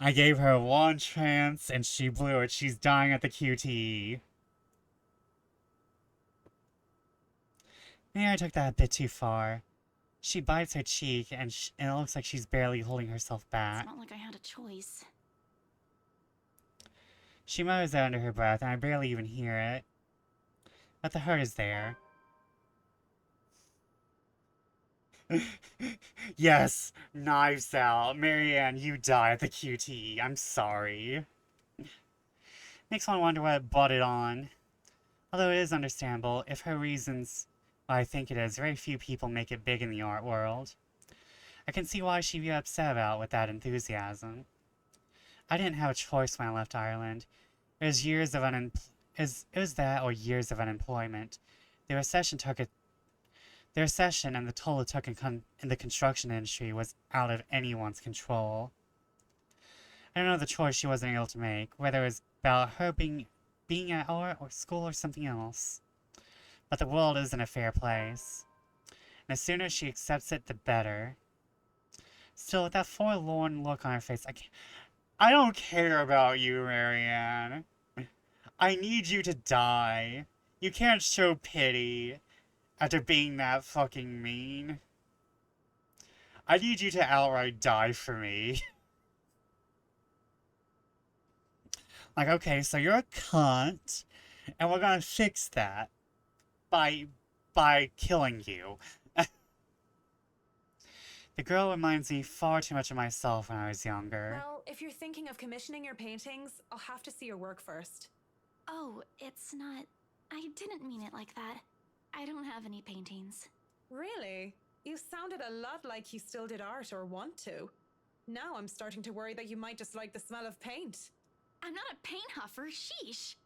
I gave her one chance and she blew it. She's dying at the QT. Maybe I took that a bit too far. She bites her cheek and it looks like she's barely holding herself back. It's not like I had a choice. She mutters that under her breath and I barely even hear it. But the hurt is there. Yes, knives out. Marianne, you die at the QT. I'm sorry. Makes one wonder what brought it on. Although it is understandable, if her reasons why I think it is, very few people make it big in the art world. I can see why she'd be upset about with that enthusiasm. I didn't have a choice when I left Ireland. It was years of it was that or years of unemployment. The recession and the toll it took in the construction industry was out of anyone's control. I don't know the choice she wasn't able to make, whether it was about her being at art or school or something else. But the world isn't a fair place. And the sooner she accepts it, the better. Still, with that forlorn look on her face, I don't care about you, Marianne. I need you to die. You can't show pity after being that fucking mean. I need you to outright die for me. Like, okay, so you're a cunt, and we're gonna fix that by killing you. The girl reminds me far too much of myself when I was younger. Well, if you're thinking of commissioning your paintings, I'll have to see your work first. Oh, it's not... I didn't mean it like that. I don't have any paintings. Really? You sounded a lot like you still did art or want to. Now I'm starting to worry that you might just like the smell of paint. I'm not a paint huffer, sheesh.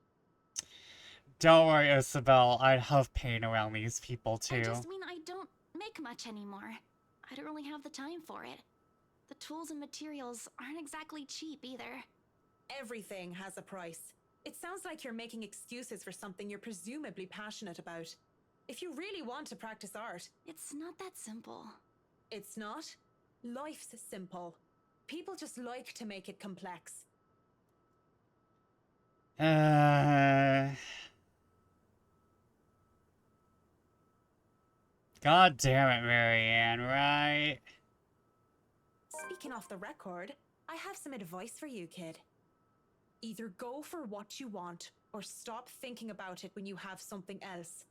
Don't worry, Isabel. I'd huff paint around these people, too. I just mean I don't make much anymore. I don't really have the time for it. The tools and materials aren't exactly cheap either. Everything has a price. It sounds like you're making excuses for something you're presumably passionate about. If you really want to practice art, It's not that simple. it's not. Life's simple. People just like to make it complex. God damn it, Marianne, right? Speaking off the record, I have some advice for you, kid. Either go for what you want, or stop thinking about it when you have something else.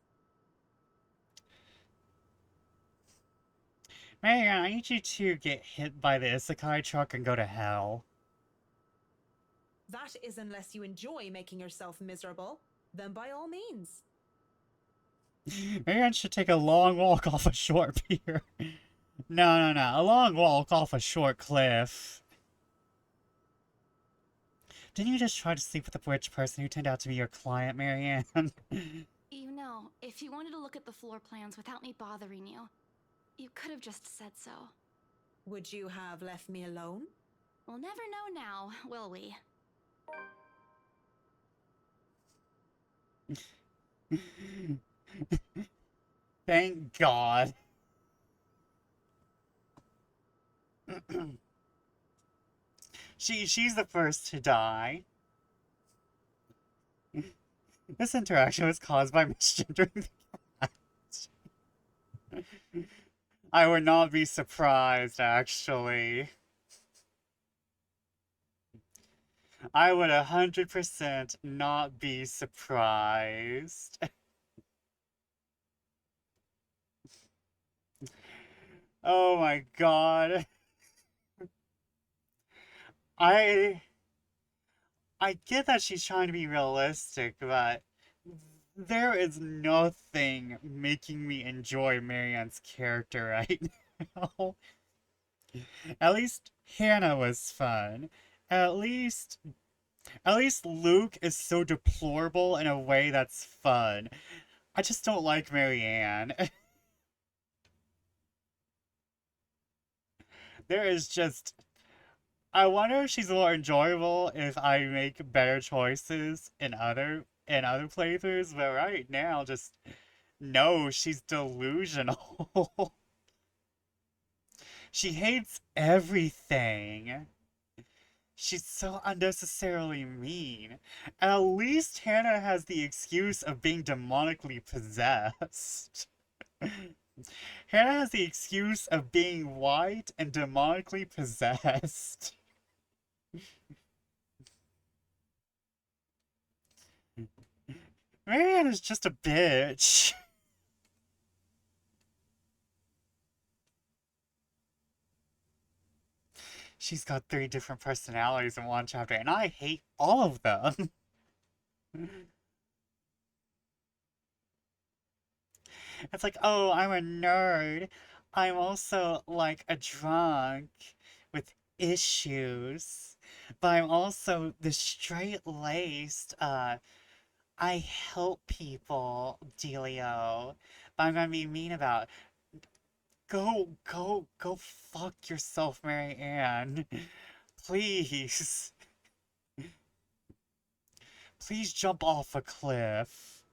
Marianne, I need you to get hit by the isekai truck and go to hell. That is unless you enjoy making yourself miserable, then by all means. Marianne should take a long walk off a short pier. No. A long walk off a short cliff. Didn't you just try to sleep with a rich person who turned out to be your client, Marianne? You know, if you wanted to look at the floor plans without me bothering you, you could have just said so. Would you have left me alone? We'll never know now, will we? Thank God. She's the first to die. This interaction was caused by misgendering the cat. I would not be surprised, actually. I would 100% not be surprised. Oh my god. I get that she's trying to be realistic, but there is nothing making me enjoy Marianne's character right now. At least Hannah was fun. At least Luke is so deplorable in a way that's fun. I just don't like Marianne. There is just... I wonder if she's more enjoyable if I make better choices in other playthroughs, but right now, just... No, she's delusional. She hates everything. She's so unnecessarily mean. At least Hannah has the excuse of being demonically possessed. Hannah has the excuse of being white and demonically possessed. Marianne is just a bitch. She's got 3 different personalities in one chapter, and I hate all of them. It's like, oh, I'm a nerd. I'm also, like, a drunk with issues. But I'm also the straight-laced, I help people, Delio. But I'm gonna be mean about it. Go fuck yourself, Marianne. Please. Please jump off a cliff.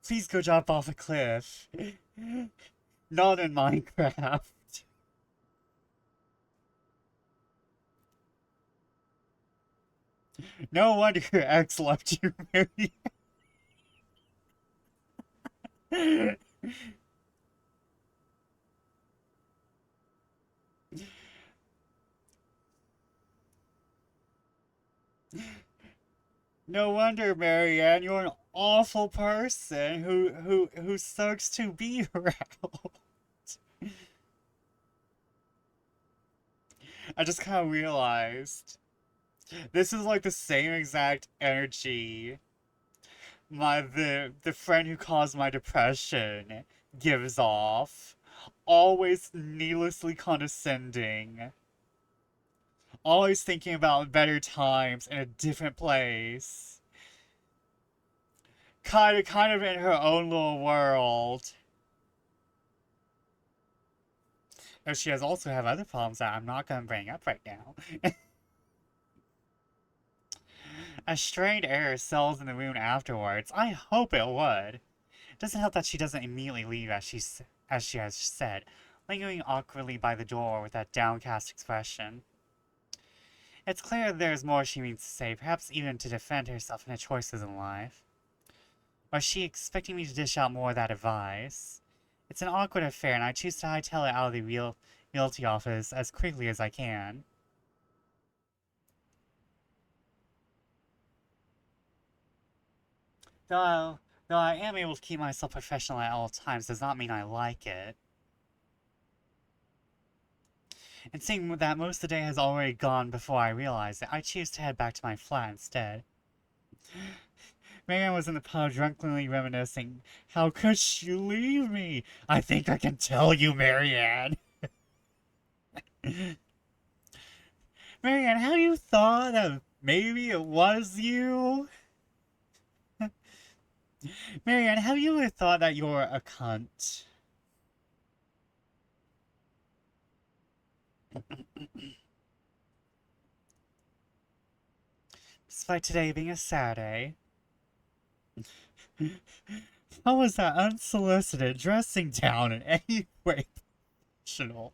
Please go jump off a cliff. Not in Minecraft. No wonder your ex left you, Marianne. No wonder, Marianne, you're an awful person who sucks to be around. I just kind of realized this is like the same exact energy the friend who caused my depression gives off. Always needlessly condescending. Always thinking about better times in a different place. Kind of in her own little world. Though she has also have other problems that I'm not going to bring up right now. A strained air settles in the room afterwards. I hope it would. It doesn't help that she doesn't immediately leave as she has said, lingering awkwardly by the door with that downcast expression. It's clear there's more she means to say, perhaps even to defend herself in her choices in life. Or is she expecting me to dish out more of that advice? It's an awkward affair, and I choose to hightail it out of the realty office as quickly as I can. Though I am able to keep myself professional at all times does not mean I like it. And seeing that most of the day has already gone before I realize it, I choose to head back to my flat instead. Marianne was in the pub drunkenly reminiscing. How could she leave me? I think I can tell you, Marianne. Marianne, have you thought that maybe it was you? Marianne, have you ever thought that you're a cunt? Despite today being a Saturday. How was that unsolicited dressing down in any way professional?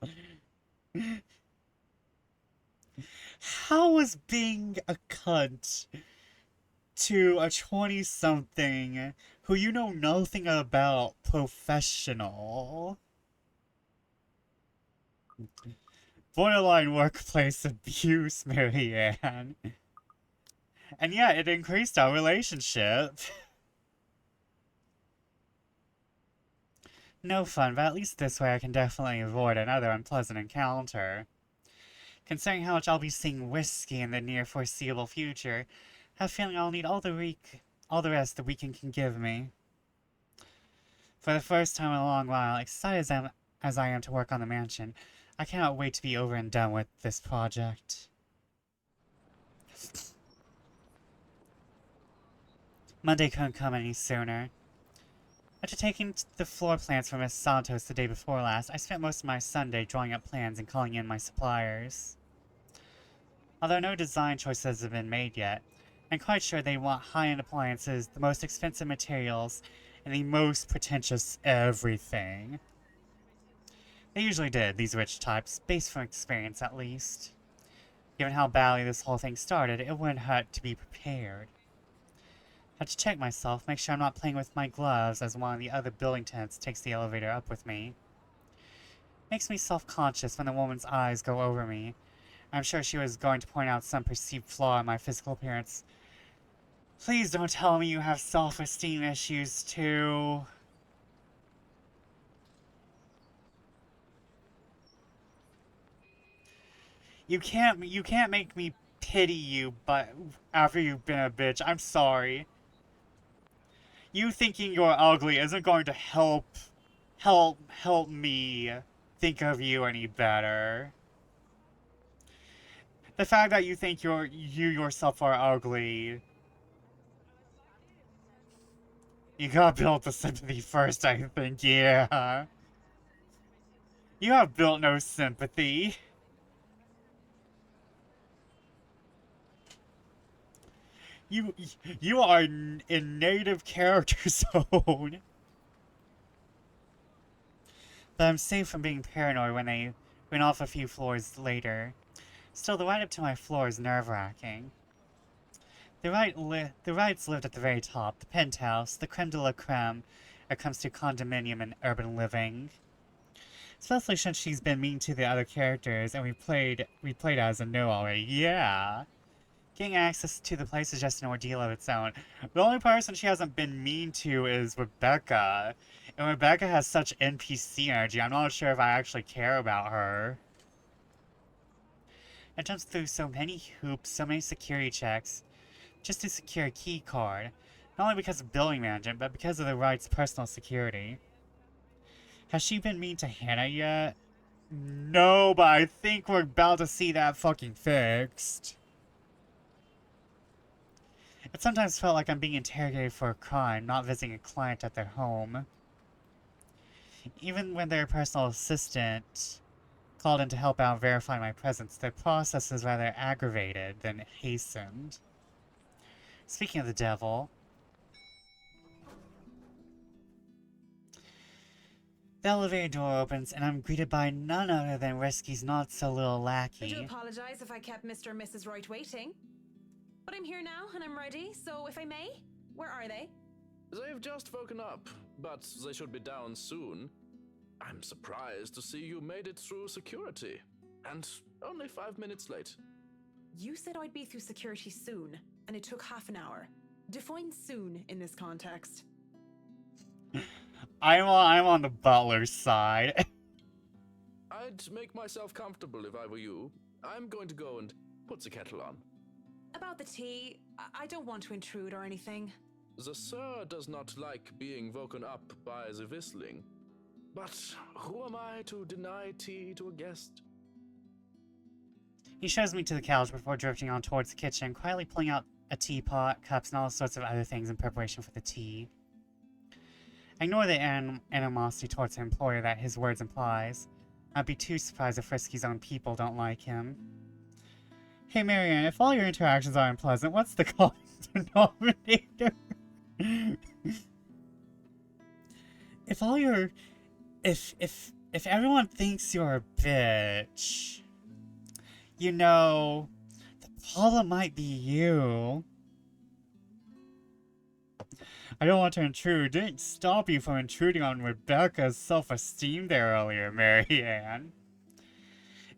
How was being a cunt to a 20-something who you know nothing about professional? Borderline workplace abuse, Marianne. And yet, it increased our relationship. No fun, but at least this way I can definitely avoid another unpleasant encounter. Considering how much I'll be seeing whiskey in the near foreseeable future, I have a feeling I'll need all the rest the weekend can give me. For the first time in a long while, excited as I am to work on the mansion, I cannot wait to be over and done with this project. Monday couldn't come any sooner. After taking the floor plans from Miss Santos the day before last, I spent most of my Sunday drawing up plans and calling in my suppliers. Although no design choices have been made yet, I'm quite sure they want high-end appliances, the most expensive materials, and the most pretentious everything. They usually did, these rich types, based from experience at least. Given how badly this whole thing started, it wouldn't hurt to be prepared. I have to check myself, make sure I'm not playing with my gloves as one of the other building tenants takes the elevator up with me. Makes me self-conscious when the woman's eyes go over me. I'm sure she was going to point out some perceived flaw in my physical appearance. Please don't tell me you have self-esteem issues too. You can't make me pity you, but after you've been a bitch, I'm sorry. You thinking you're ugly isn't going to help me think of you any better. The fact that you think you yourself are ugly, you gotta build the sympathy first, I think, yeah. You have built no sympathy. You are in native character zone. But I'm safe from being paranoid when they went off a few floors later. Still, the ride up to my floor is nerve-wracking. The rides lived at the very top, the penthouse, the creme de la creme when it comes to condominium and urban living. Especially since she's been mean to the other characters and we played as a no already. Yeah. Getting access to the place is just an ordeal of its own. The only person she hasn't been mean to is Rebecca. And Rebecca has such NPC energy, I'm not sure if I actually care about her. I jumped through so many hoops, so many security checks, just to secure a key card. Not only because of building management, but because of the right's personal security. Has she been mean to Hannah yet? No, but I think we're about to see that fucking fixed. It sometimes felt like I'm being interrogated for a crime, not visiting a client at their home. Even when their personal assistant called in to help out and verify my presence, the process is rather aggravated than hastened. Speaking of the devil, the elevator door opens and I'm greeted by none other than Risky's not-so-little I do lackey. apologize if I kept Mr. and Mrs. Wright waiting. But I'm here now and I'm ready, so if I may, where are they? They've just woken up, but they should be down soon. I'm surprised to see you made it through security. And only 5 minutes late. You said I'd be through security soon, and it took half an hour. Define soon in this context. I'm on the butler's side. I'd make myself comfortable if I were you. I'm going to go and put the kettle on. About the tea, I don't want to intrude or anything. The sir does not like being woken up by the whistling. But who am I to deny tea to a guest? He shows me to the couch before drifting on towards the kitchen, quietly pulling out a teapot, cups, and all sorts of other things in preparation for the tea. I ignore the animosity towards the employer that his words implies. I'd be too surprised if Frisky's own people don't like him. Hey Marianne, if all your interactions are unpleasant, what's the common denominator? If everyone thinks you're a bitch, you know, the problem might be you. I don't want to intrude. Didn't stop you from intruding on Rebecca's self-esteem there earlier, Marianne.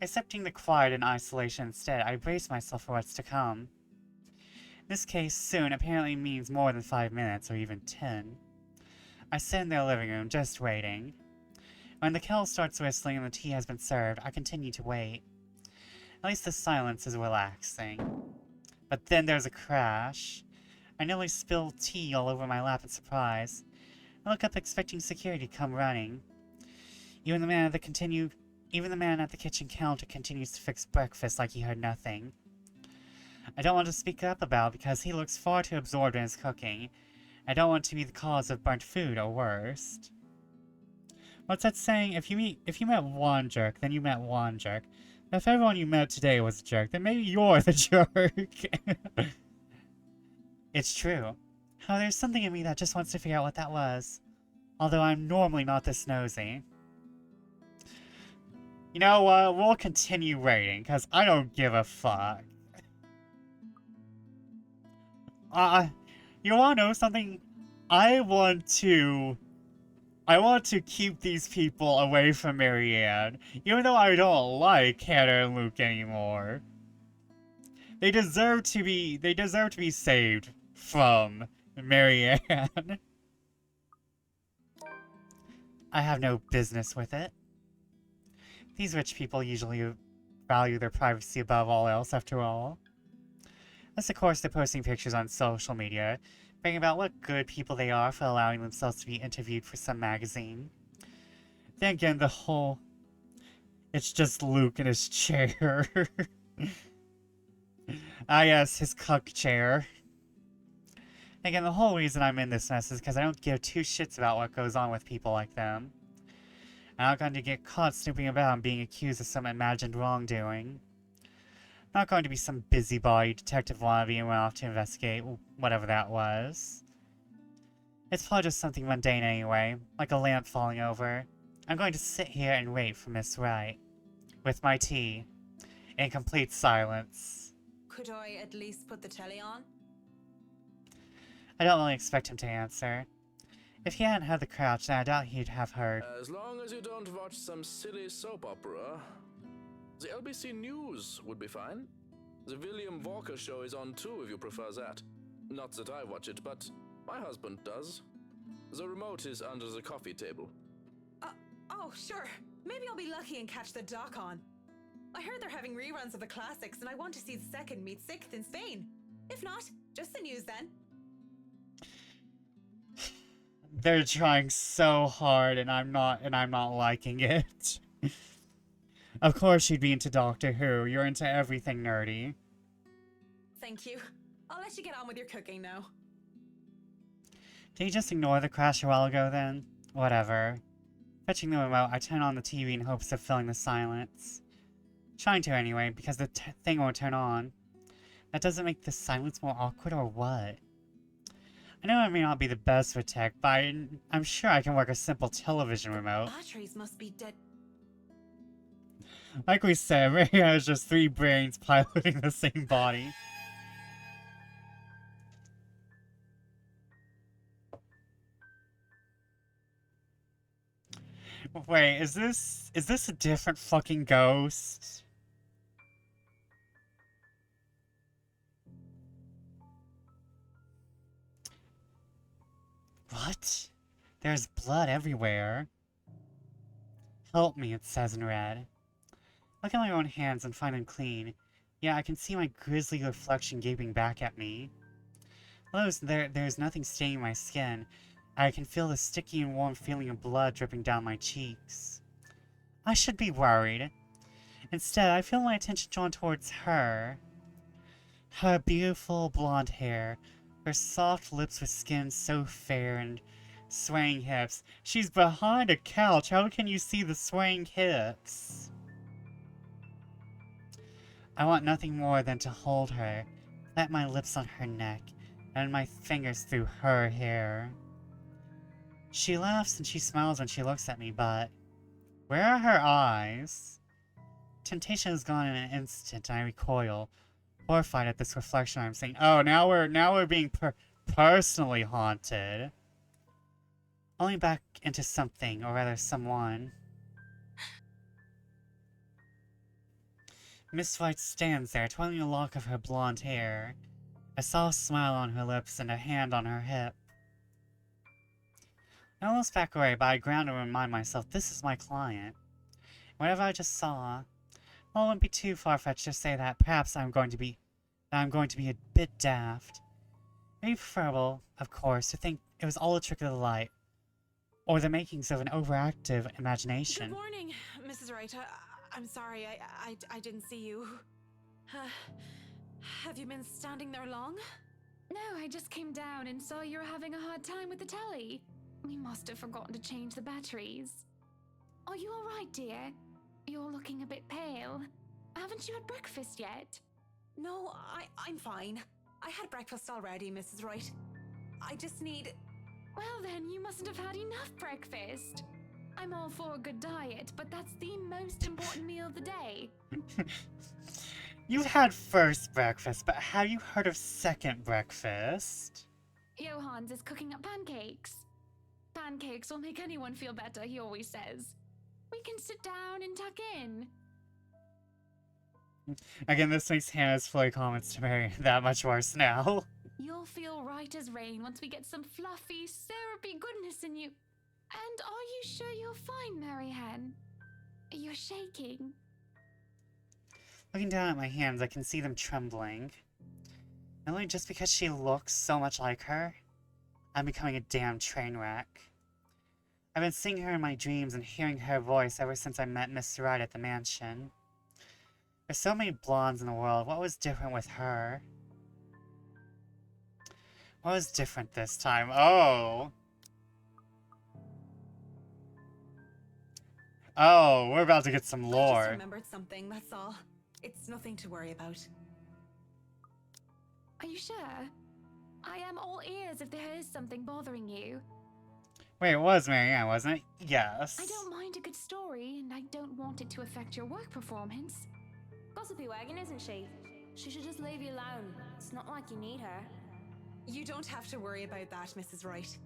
Accepting the quiet and isolation instead, I brace myself for what's to come. In this case, soon apparently means more than 5 minutes, or even 10. I sit in their living room, just waiting. When the kettle starts whistling and the tea has been served, I continue to wait. At least the silence is relaxing. But then there's a crash. I nearly spill tea all over my lap in surprise. I look up expecting security to come running. Even the man at the kitchen counter continues to fix breakfast like he heard nothing. I don't want to speak up about it because he looks far too absorbed in his cooking. I don't want to be the cause of burnt food or worse. What's that saying? If you met one jerk, then you met one jerk. If everyone you met today was a jerk, then maybe you're the jerk. It's true. However, there's something in me that just wants to figure out what that was. Although I'm normally not this nosy. You know what? We'll continue waiting, because I don't give a fuck. You wanna know something? I want to keep these people away from Marianne, even though I don't like Hannah and Luke anymore. They deserve to be saved from Marianne. I have no business with it. These rich people usually value their privacy above all else, after all. Unless, of course, they're posting pictures on social media, bragging about what good people they are for allowing themselves to be interviewed for some magazine. Then again, it's just Luke in his chair. Ah yes, his cuck chair. Again, the whole reason I'm in this mess is because I don't give two shits about what goes on with people like them. I'm not going to get caught snooping about and being accused of some imagined wrongdoing. I'm not going to be some busybody detective wannabe and went off to investigate whatever that was. It's probably just something mundane anyway, like a lamp falling over. I'm going to sit here and wait for Miss Wright, with my tea, in complete silence. Could I at least put the telly on? I don't really expect him to answer. If he hadn't had the crouch, then I doubt he'd have heard. As long as you don't watch some silly soap opera, the LBC News would be fine. The William Walker show is on too if you prefer that. Not that I watch it, but my husband does. The remote is under the coffee table. Oh, sure. Maybe I'll be lucky and catch the doc on. I heard they're having reruns of the classics and I want to see the second meet sixth in Spain. If not, just the news then. They're trying so hard and I'm not liking it. Of course you'd be into Doctor Who. You're into everything nerdy. Thank you. I'll let you get on with your cooking now. Did you just ignore the crash a while ago then? Whatever. Fetching the remote, I turn on the TV in hopes of filling the silence. Trying to anyway, because the thing won't turn on. That doesn't make the silence more awkward or what? I know I may not be the best with tech, but I'm sure I can work a simple television remote. Batteries must be dead. Like we said, Marianne has just 3 brains piloting the same body. Wait, is this a different fucking ghost? What? There's blood everywhere. Help me, it says in red. Look at my own hands and find them clean. Yeah, I can see my grisly reflection gaping back at me. Although there's nothing staining my skin, I can feel the sticky and warm feeling of blood dripping down my cheeks. I should be worried. Instead, I feel my attention drawn towards her. Her beautiful blonde hair, her soft lips with skin so fair and swaying hips. She's behind a couch. How can you see the swaying hips? I want nothing more than to hold her, let my lips on her neck, and my fingers through her hair. She laughs and she smiles when she looks at me, but where are her eyes? Temptation is gone in an instant, and I recoil, horrified at this reflection I'm seeing. Oh, now we're being personally haunted. Only back into something, or rather someone. Miss White stands there, twirling a lock of her blonde hair, a soft smile on her lips and a hand on her hip. I almost back away, but I ground and remind myself this is my client. Whatever I just saw, well, it wouldn't be too far-fetched to say that perhaps I'm going to be a bit daft. Maybe preferable, of course, to think it was all a trick of the light, or the makings of an overactive imagination. Good morning, Mrs. Wright. I'm sorry, I didn't see you. Have you been standing there long? No, I just came down and saw you were having a hard time with the telly. We must have forgotten to change the batteries. Are you alright, dear? You're looking a bit pale. Haven't you had breakfast yet? No, I'm fine. I had breakfast already, Mrs. Wright. I just need... Well then, you mustn't have had enough breakfast. I'm all for a good diet, but that's the most important meal of the day. You've had first breakfast, but have you heard of second breakfast? Johans is cooking up pancakes. Pancakes will make anyone feel better, he always says. We can sit down and tuck in. Again, this makes Hannah's flowy comments to Mary that much worse now. You'll feel right as rain once we get some fluffy, syrupy goodness in you. And are you sure you're fine, Marianne? You're shaking. Looking down at my hands, I can see them trembling. And only just because she looks so much like her, I'm becoming a damn train wreck. I've been seeing her in my dreams and hearing her voice ever since I met Miss Wright at the mansion. There's so many blondes in the world. What was different with her? What was different this time? Oh! Oh, we're about to get some I lore. just remembered something, that's all. It's nothing to worry about. Are you sure? I am all ears if there is something bothering you. Wait, it was Marianne, wasn't it? Yes. I don't mind a good story, and I don't want it to affect your work performance. Gossipy wagon, isn't she? She should just leave you alone. It's not like you need her. You don't have to worry about that, Mrs. Wright.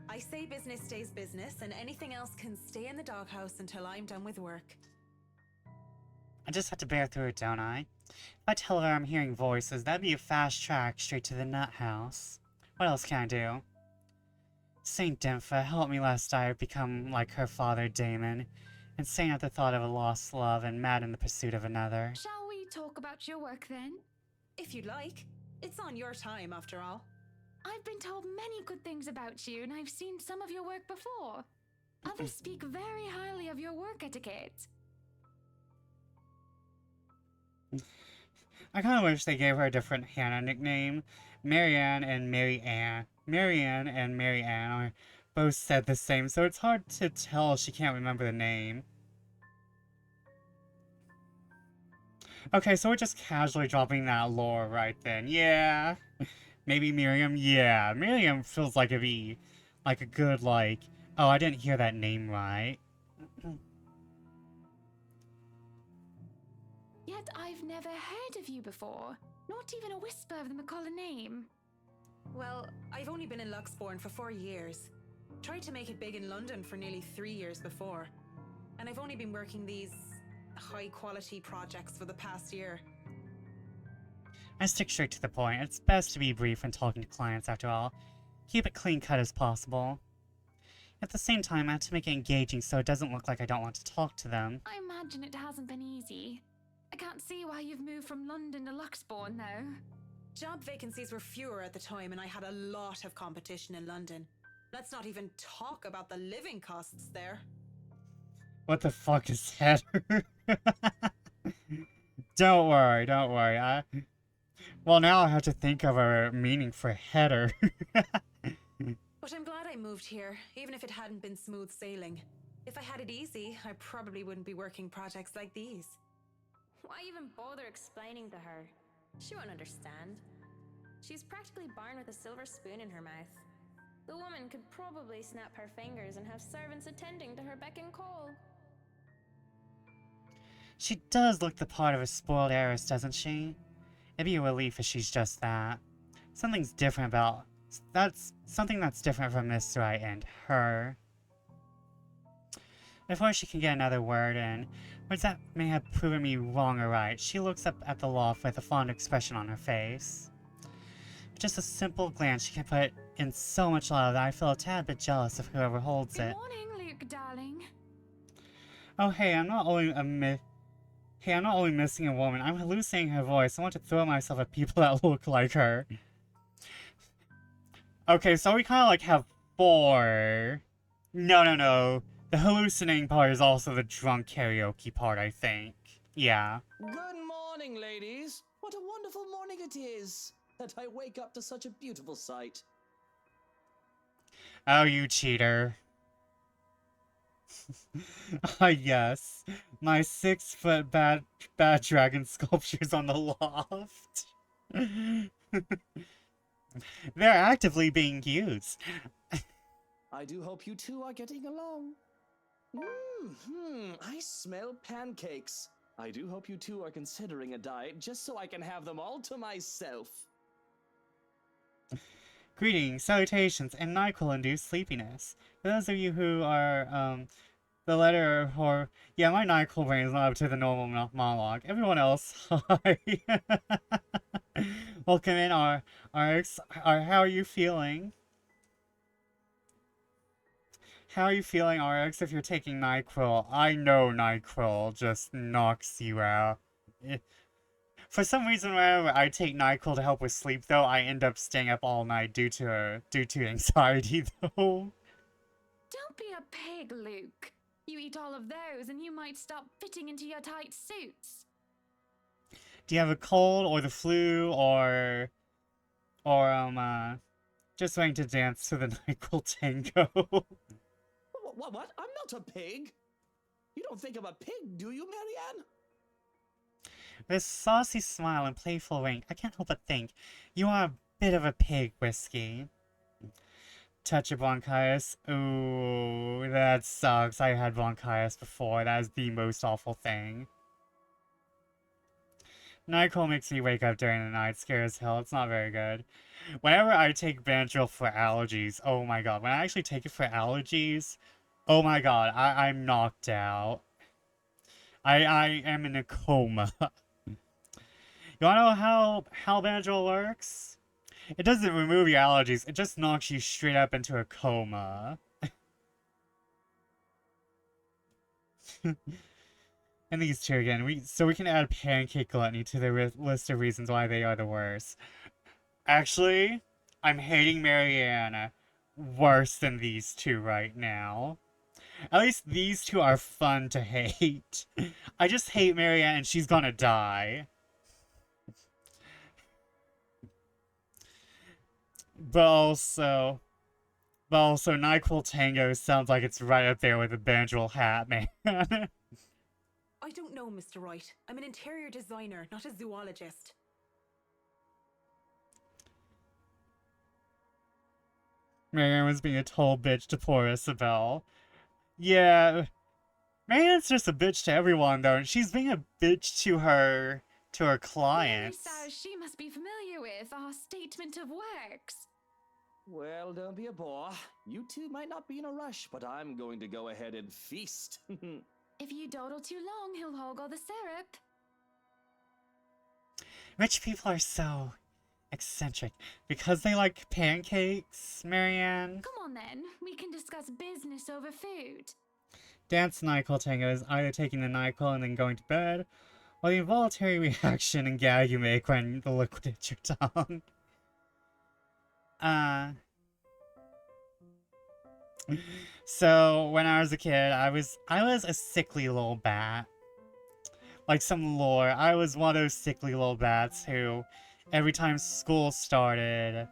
I say business stays business, and anything else can stay in the doghouse until I'm done with work. I just have to bear through it, don't I? If I tell her I'm hearing voices, that'd be a fast track straight to the nut house. What else can I do? Saint Dympha, help me lest I become like her father Damon, insane at the thought of a lost love and mad in the pursuit of another. Shall we talk about your work then? If you'd like. It's on your time, after all. I've been told many good things about you, and I've seen some of your work before. Others speak very highly of your work etiquette. I kind of wish they gave her a different Hannah nickname. Marianne and Marianne. Marianne and Marianne are both said the same, so it's hard to tell she can't remember the name. Okay, so we're just casually dropping that lore right then. Yeah. Maybe Miriam? Yeah. Miriam feels like it'd be like a good, like, oh, I didn't hear that name right. Yet I've never heard of you before. Not even a whisper of the McCullough name. Well, I've only been in Luxbourne for 4 years. Tried to make it big in London for nearly 3 years before. And I've only been working these high-quality projects for the past year. I stick straight to the point. It's best to be brief when talking to clients, after all. Keep it clean-cut as possible. At the same time, I have to make it engaging so it doesn't look like I don't want to talk to them. I imagine it hasn't been easy. I can't see why you've moved from London to Luxbourne, though. Job vacancies were fewer at the time, and I had a lot of competition in London. Let's not even talk about the living costs there. What the fuck is header? Don't worry, don't worry. Well, now I have to think of a meaning for header. But I'm glad I moved here, even if it hadn't been smooth sailing. If I had it easy, I probably wouldn't be working projects like these. Why even bother explaining to her? She won't understand. She's practically born with a silver spoon in her mouth. The woman could probably snap her fingers and have servants attending to her beck and call. She does look the part of a spoiled heiress, doesn't she? It'd be a relief if she's just that. Something that's different from Mr. Right and her. Before she can get another word in, words that may have proven me wrong or right, she looks up at the loft with a fond expression on her face. With just a simple glance, she can put in so much love that I feel a tad bit jealous of whoever holds Good it. morning, Luke, darling. Oh hey, I'm not only missing a woman, I'm hallucinating her voice. I want to throw myself at people that look like her. Okay, so we kind of like have 4. No. The hallucinating part is also the drunk karaoke part, I think. Yeah. Good morning, ladies. What a wonderful morning it is that I wake up to such a beautiful sight. Oh, you cheater. Yes. My 6-foot bad dragon sculptures on the loft. They're actively being used. I do hope you two are getting along. I smell pancakes. I do hope you two are considering a diet just so I can have them all to myself. Greetings, salutations, and NyQuil-induced sleepiness. For those of you who are, the letter or... Yeah, my NyQuil brain is not up to the normal monologue. Everyone else, hi. Welcome in, how are you feeling? How are you feeling, RX, if you're taking NyQuil? I know NyQuil just knocks you out. For some reason, whenever I take NyQuil to help with sleep, though, I end up staying up all night due to anxiety, though. Don't be a pig, Luke. You eat all of those and you might stop fitting into your tight suits. Do you have a cold, or the flu, or just waiting to dance to the NyQuil tango? What? I'm not a pig. You don't think I'm a pig, do you, Marianne? With saucy smile and playful wink, I can't help but think you are a bit of a pig, Whiskey. Touch of bronchitis. Ooh, that sucks. I had bronchitis before. That is the most awful thing. NyQuil makes me wake up during the night. Scary as hell. It's not very good. Whenever I take Benadryl for allergies, oh my god. When I actually take it for allergies, oh my god, I'm knocked out. I am in a coma. You wanna know how Benadryl works? It doesn't remove your allergies, it just knocks you straight up into a coma. And these two again, so we can add pancake gluttony to the list of reasons why they are the worst. Actually, I'm hating Marianne worse than these two right now. At least these two are fun to hate. I just hate Marianne and she's gonna die. But also, NyQuil Tango sounds like it's right up there with the Benadryl hat, man. I don't know, Mr. Wright. I'm an interior designer, not a zoologist. Marianne was being a total bitch to poor Isabel. Yeah, Marianne's just a bitch to everyone, though, and she's being a bitch to her clients. So she must be familiar with our statement of works. Well, don't be a bore. You two might not be in a rush, but I'm going to go ahead and feast. If you dawdle too long, he'll hog all the syrup. Rich people are so eccentric because they like pancakes, Marianne. Come on then, we can discuss business over food. Dance NyQuil Tango is either taking the NyQuil and then going to bed, or the involuntary reaction and gag you make when the liquid hits your tongue. So when I was a kid, I was a sickly little bat. Like some lore, I was one of those sickly little bats who, every time school started,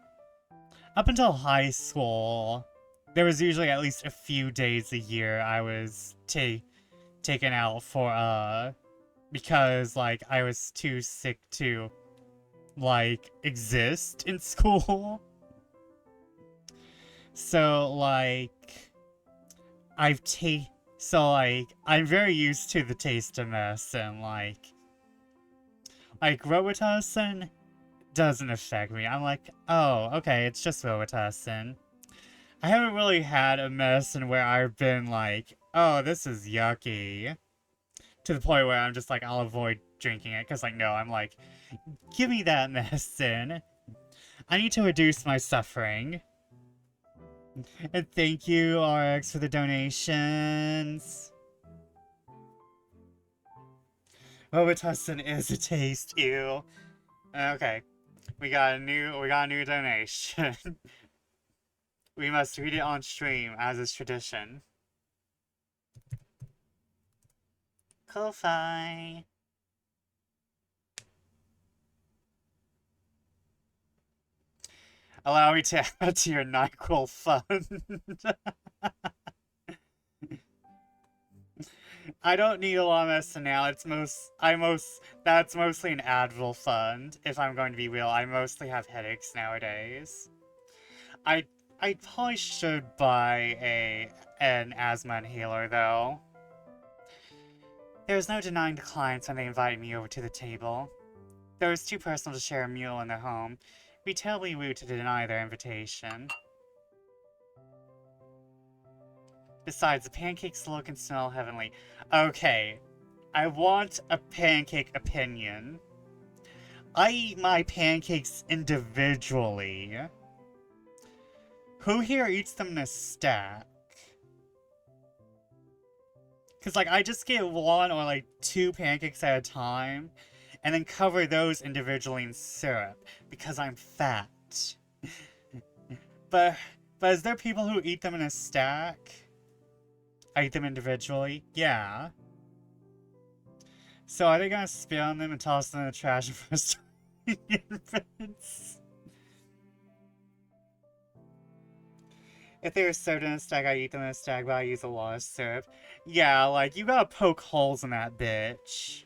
up until high school, there was usually at least a few days a year I was taken out for, because, like, I was too sick to, like, exist in school. So, like, I'm very used to the taste of medicine, like Robitussin doesn't affect me. I'm like, oh, okay, it's just Robitussin. I haven't really had a medicine where I've been like, oh, this is yucky. To the point where I'm just like, I'll avoid drinking it, because, like, no, I'm like, give me that medicine. I need to reduce my suffering. And thank you, RX, for the donations. Robitussin is a taste, ew. Okay. We got a new donation. We must read it on stream, as is tradition. Ko-fi. Allow me to add to your NyQuil fund. I don't need a lot of medicine now. That's mostly an Advil fund. If I'm going to be real, I mostly have headaches nowadays. I probably should buy an asthma inhaler though. There was no denying the clients when they invited me over to the table. Though it was too personal to share a meal in their home, it'd be terribly rude to deny their invitation. Besides, the pancakes look and smell heavenly. Okay, I want a pancake opinion. I eat my pancakes individually. Who here eats them in a stack? Because, like, I just get one or, like, 2 pancakes at a time, and then cover those individually in syrup, because I'm fat. But is there people who eat them in a stack? I eat them individually? Yeah. So are they gonna spit on them and toss them in the trash for infants? If they were served in a stack, I eat them in a stack, but I use a lot of syrup. Yeah, like, you gotta poke holes in that bitch.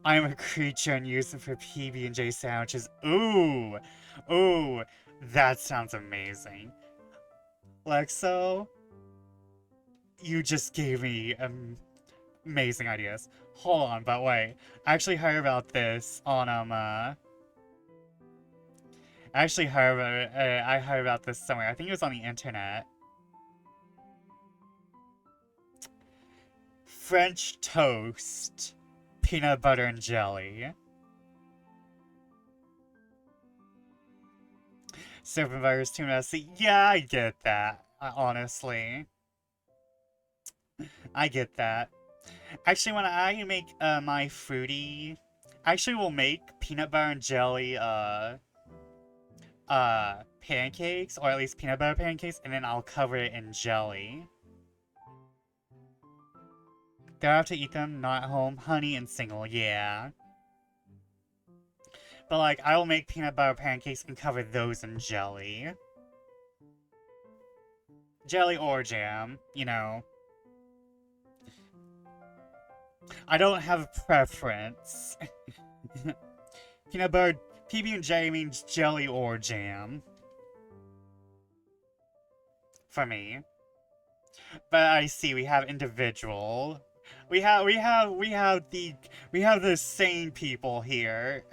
I'm a creature and use them for PB&J sandwiches. Ooh! Ooh! That sounds amazing. Lexo, you just gave me amazing ideas. Hold on, but wait. I actually heard about this on, I heard about this somewhere. I think it was on the internet. French toast. Peanut butter and jelly. Serpent virus too messy. Yeah, I get that. Honestly. I get that. Actually, when I make my fruity Actually, we'll make peanut butter and jelly, pancakes, or at least peanut butter pancakes, and then I'll cover it in jelly. They'll have to eat them, not at home, honey and single, yeah. But, like, I will make peanut butter pancakes and cover those in jelly. Jelly or jam, you know. I don't have a preference. Peanut butter, PB&J means jelly or jam. For me. But I see we have individual. We have the sane people here.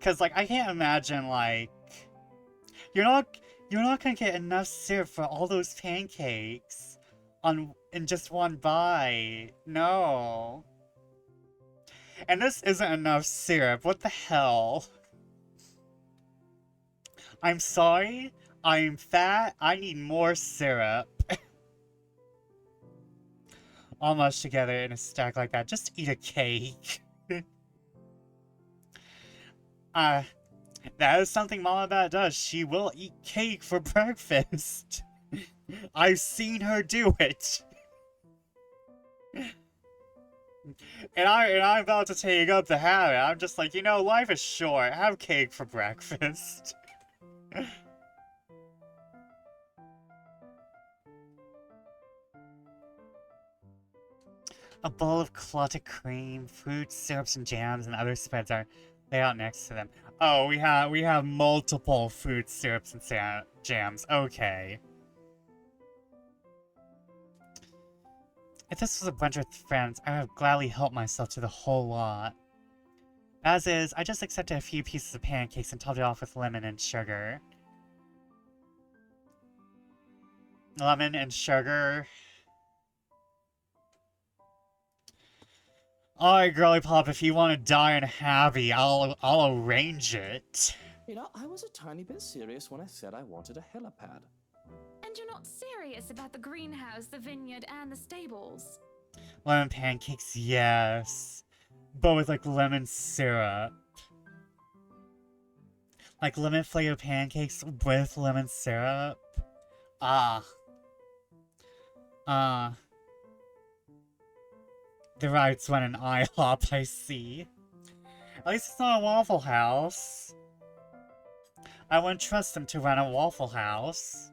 Cause like I can't imagine like you're not gonna get enough syrup for all those pancakes in just one bite. No. And this isn't enough syrup. What the hell? I'm sorry. I'm fat. I need more syrup. All mushed together in a stack like that. Just eat a cake. That is something Mama Bat does. She will eat cake for breakfast. I've seen her do it. And I'm about to take up the habit. I'm just like, you know, life is short. Have cake for breakfast. A bowl of clotted cream, fruits, syrups, and jams, and other spreads are laid out next to them. Oh, we have multiple fruits, syrups, and jams. Okay. If this was a bunch of friends, I would have gladly helped myself to the whole lot. As is, I just accepted a few pieces of pancakes and topped it off with lemon and sugar. Lemon and sugar. Alright, girly pop, if you want to die unhappy, I'll arrange it. You know, I was a tiny bit serious when I said I wanted a helipad. And you're not serious about the greenhouse, the vineyard, and the stables? Lemon pancakes, yes. But with, like, lemon syrup. Like, lemon flavored pancakes with lemon syrup. The rights went an IHOP, I see. At least it's not a Waffle House. I wouldn't trust them to run a Waffle House.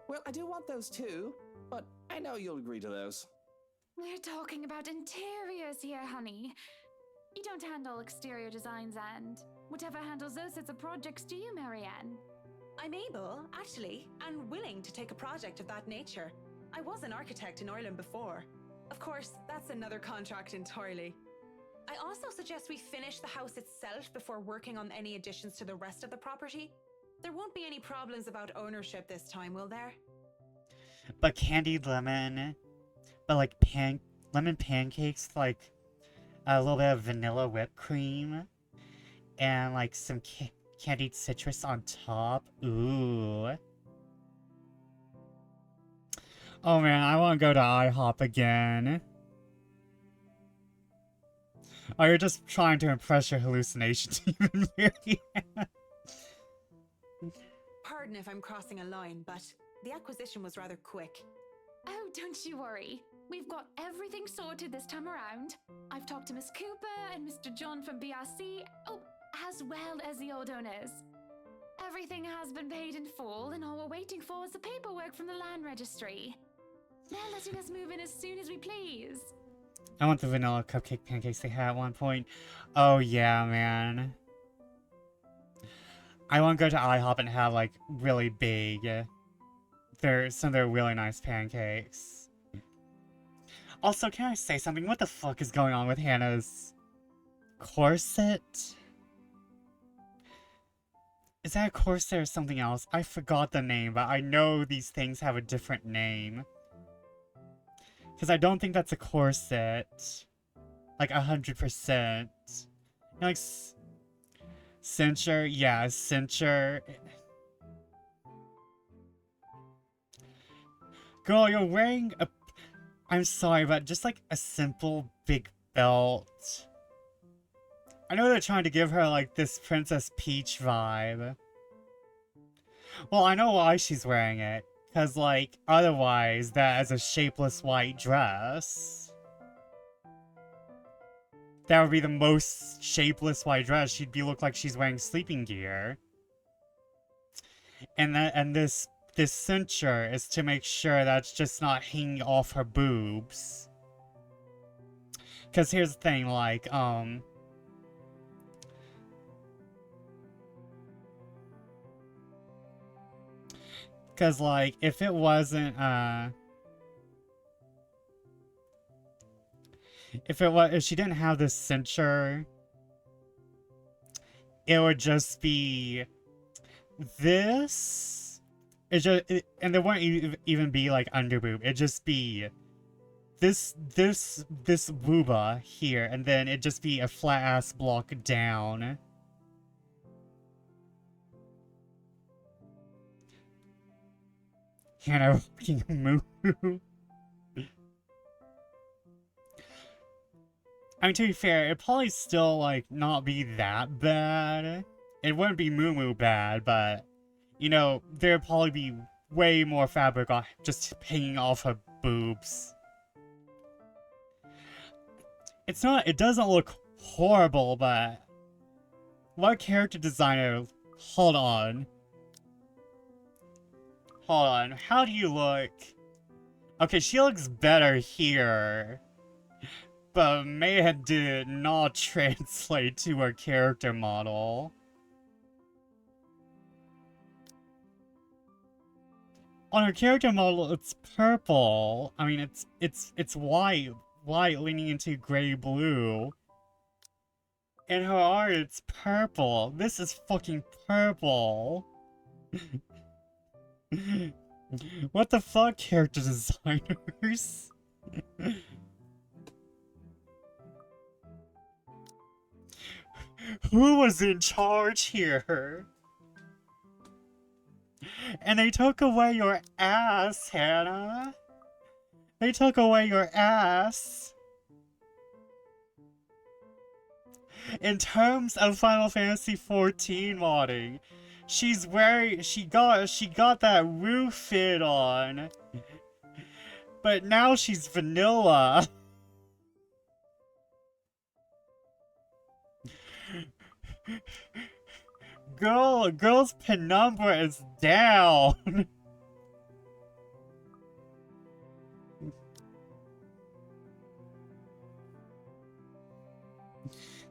Well, I do want those too, but I know you'll agree to those. We're talking about interiors here, honey. You don't handle exterior designs and whatever handles those sorts of projects do you, Marianne? I'm able, actually, and willing to take a project of that nature. I was an architect in Ireland before. Of course, that's another contract entirely. I also suggest we finish the house itself before working on any additions to the rest of the property. There won't be any problems about ownership this time, will there? But candied lemon, but like lemon pancakes, like a little bit of vanilla whipped cream, and like some candied citrus on top. Ooh. Oh man, I want to go to IHOP again. Oh, you're just trying to impress your hallucinations, even Marianne. Pardon if I'm crossing a line, but the acquisition was rather quick. Oh, don't you worry. We've got everything sorted this time around. I've talked to Miss Cooper and Mr. John from BRC, as well as the old owners. Everything has been paid in full, and all we're waiting for is the paperwork from the land registry. They're letting us move in as soon as we please. I want the vanilla cupcake pancakes they had at one point. Oh yeah, man. I want to go to IHOP and have like really big. Some of their really nice pancakes. Also, can I say something? What the fuck is going on with Hannah's corset? Is that a corset or something else? I forgot the name, but I know these things have a different name. Because I don't think that's a corset. Like 100%. Like cincher? Yeah, cincher. Girl, you're wearing a I'm sorry, but just like a simple big belt. I know they're trying to give her like this Princess Peach vibe. Well, I know why she's wearing it. Because, like, otherwise, that is a shapeless white dress. That would be the most shapeless white dress. She'd look like she's wearing sleeping gear. And this cincher is to make sure that's just not hanging off her boobs. Because here's the thing, like, because, like, if it wasn't, if she didn't have this cincher, it would just be this. And there wouldn't even be, like, underboob. It'd just be this booba here, and then it'd just be a flat-ass block down. You know, fucking move. I mean, to be fair, it'd probably still, like, not be that bad. It wouldn't be moo bad, but, you know, there'd probably be way more fabric just hanging off her boobs. It doesn't look horrible, but what character designer, hold on, how do you look? Okay, she looks better here, but man did not translate to her character model. On her character model, it's purple. I mean, it's white leaning into gray blue. In her art, it's purple. This is fucking purple. What the fuck, character designers? Who was in charge here? And they took away your ass, Hannah. They took away your ass. In terms of Final Fantasy XIV modding, she got that roof fit on. But now she's vanilla. Girl's penumbra is down.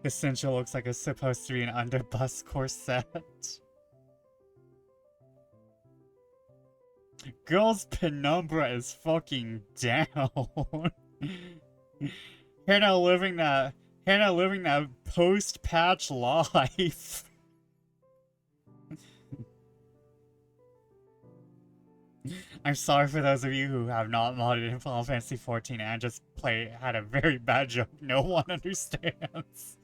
Essential looks like it's supposed to be an underbust corset. Girl's penumbra is fucking down. Hannah living that post-patch life. I'm sorry for those of you who have not modded in Final Fantasy XIV and just had a very bad joke no one understands.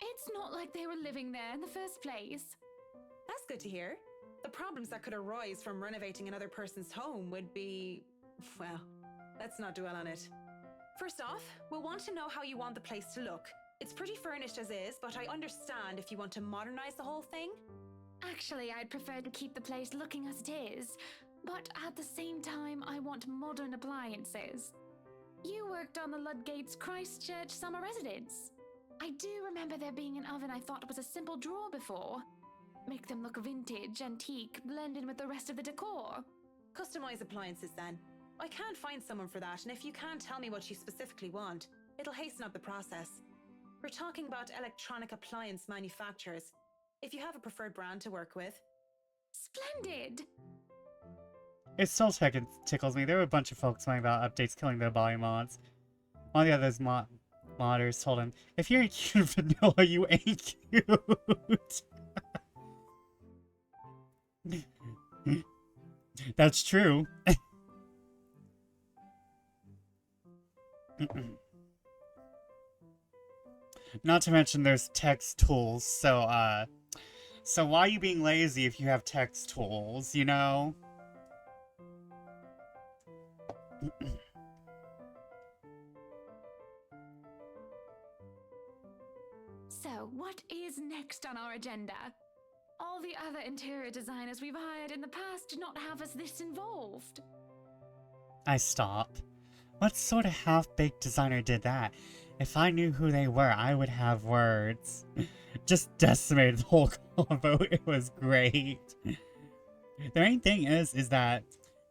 It's not like they were living there in the first place. That's good to hear. The problems that could arise from renovating another person's home would be... well, let's not dwell on it. First off, we'll want to know how you want the place to look. It's pretty furnished as is, but I understand if you want to modernize the whole thing. Actually, I'd prefer to keep the place looking as it is, but at the same time, I want modern appliances. You worked on the Ludgate's Christchurch summer residence. I do remember there being an oven I thought was a simple drawer before. Make them look vintage, antique, blend in with the rest of the decor. Customize appliances then. I can't find someone for that, and if you can't tell me what you specifically want, it'll hasten up the process. We're talking about electronic appliance manufacturers. If you have a preferred brand to work with. Splendid! It still tickles me. There were a bunch of folks talking about updates killing their body mods. One of the others modders told him, if you ain't cute vanilla, you ain't cute. That's true. Not to mention there's text tools, so So why are you being lazy if you have text tools, you know? So, what is next on our agenda? All the other interior designers we've hired in the past did not have us this involved. I stop. What sort of half-baked designer did that? If I knew who they were, I would have words. Just decimated the whole combo. It was great. The main thing is that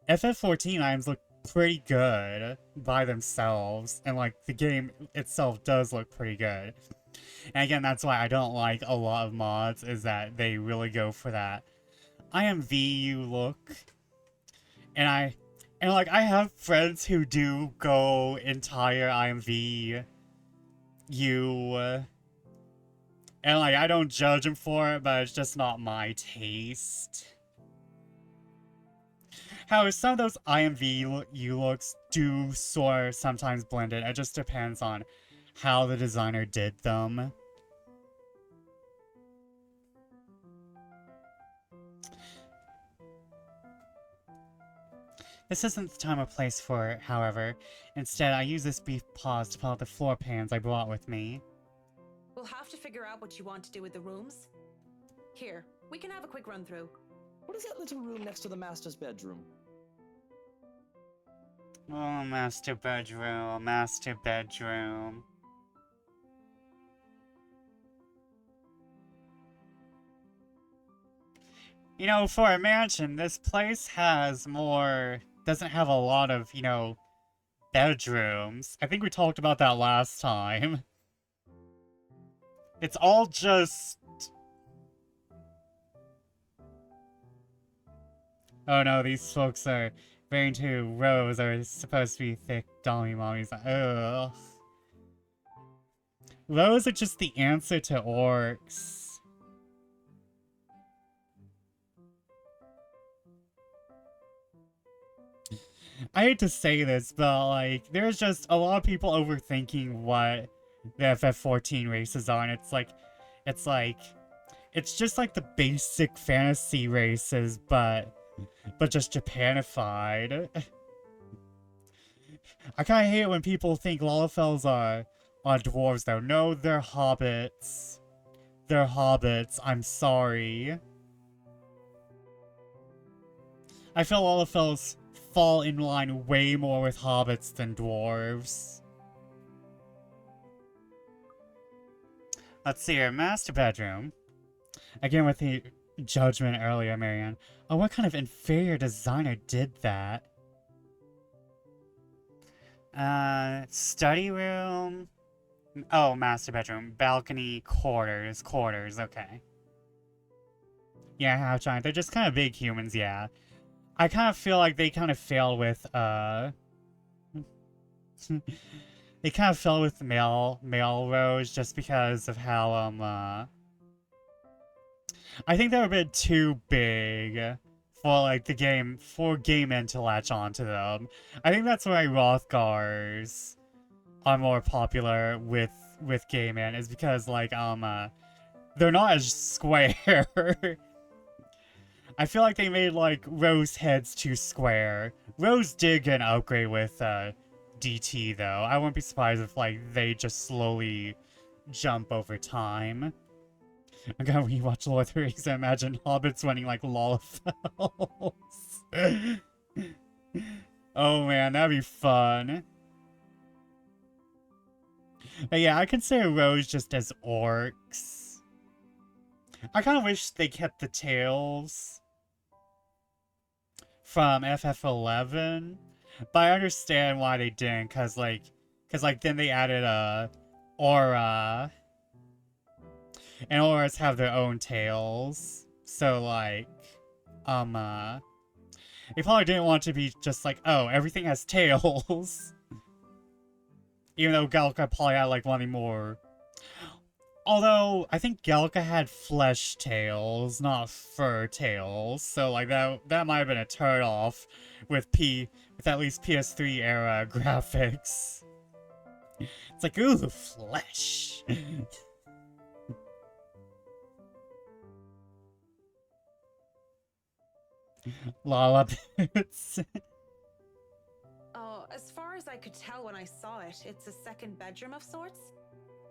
FF14 items look pretty good by themselves, and like the game itself does look pretty good. And again, that's why I don't like a lot of mods, is that they really go for that IMVU look. And I have friends who do go entire IMVU, and like I don't judge them for it, but it's just not my taste. However, some of those IMVU looks do sort of sometimes blend in. It just depends on how the designer did them. This isn't the time or place for it, however. Instead, I use this brief pause to pull out the floor pans I brought with me. We'll have to figure out what you want to do with the rooms. Here, we can have a quick run through. What is that little room next to the master's bedroom? Oh, master bedroom, master bedroom. You know, for a mansion, this place doesn't have a lot of, you know, bedrooms. I think we talked about that last time. It's all just... Oh no, these folks are very into Rose, are supposed to be thick dummy mommies. Ugh. Rose are just the answer to orcs. I hate to say this, but like, there's just a lot of people overthinking what the FF14 races are, and it's just like the basic fantasy races, but just Japanified. I kinda hate it when people think Lalafels are dwarves though. No, they're hobbits. They're hobbits, I'm sorry. I feel Lalafels fall in line way more with hobbits than dwarves. Let's see here, master bedroom. Again with the judgment earlier, Marianne. Oh, what kind of inferior designer did that? Study room. Oh, master bedroom. Balcony, quarters, okay. Yeah, half giant. They're just kind of big humans, yeah. I kind of feel like they kind of failed with, they kind of failed with male Rose just because of how, I think they're a bit too big for, like, for Game Men to latch onto them. I think that's why Rothgars are more popular with Game Men, is because, like, they're not as square. I feel like they made, like, Rose heads too square. Rose did get an upgrade with, DT, though. I wouldn't be surprised if, like, they just slowly jump over time. I'm gonna rewatch Lord of the Rings and imagine hobbits running like Lalafels. Oh man, that'd be fun. But yeah, I consider Rose just as orcs. I kind of wish they kept the tails from FF11, but I understand why they didn't, cause then they added Aura, and auras have their own tails, so like, they probably didn't want to be just like, oh, everything has tails. Even though Galka probably had like one of the more... Although, I think Galka had flesh tails, not fur tails, so like that might have been a turn-off with at least PS3 era graphics. It's like, ooh, flesh. Lala boots. Oh, as far as I could tell when I saw it, it's a second bedroom of sorts.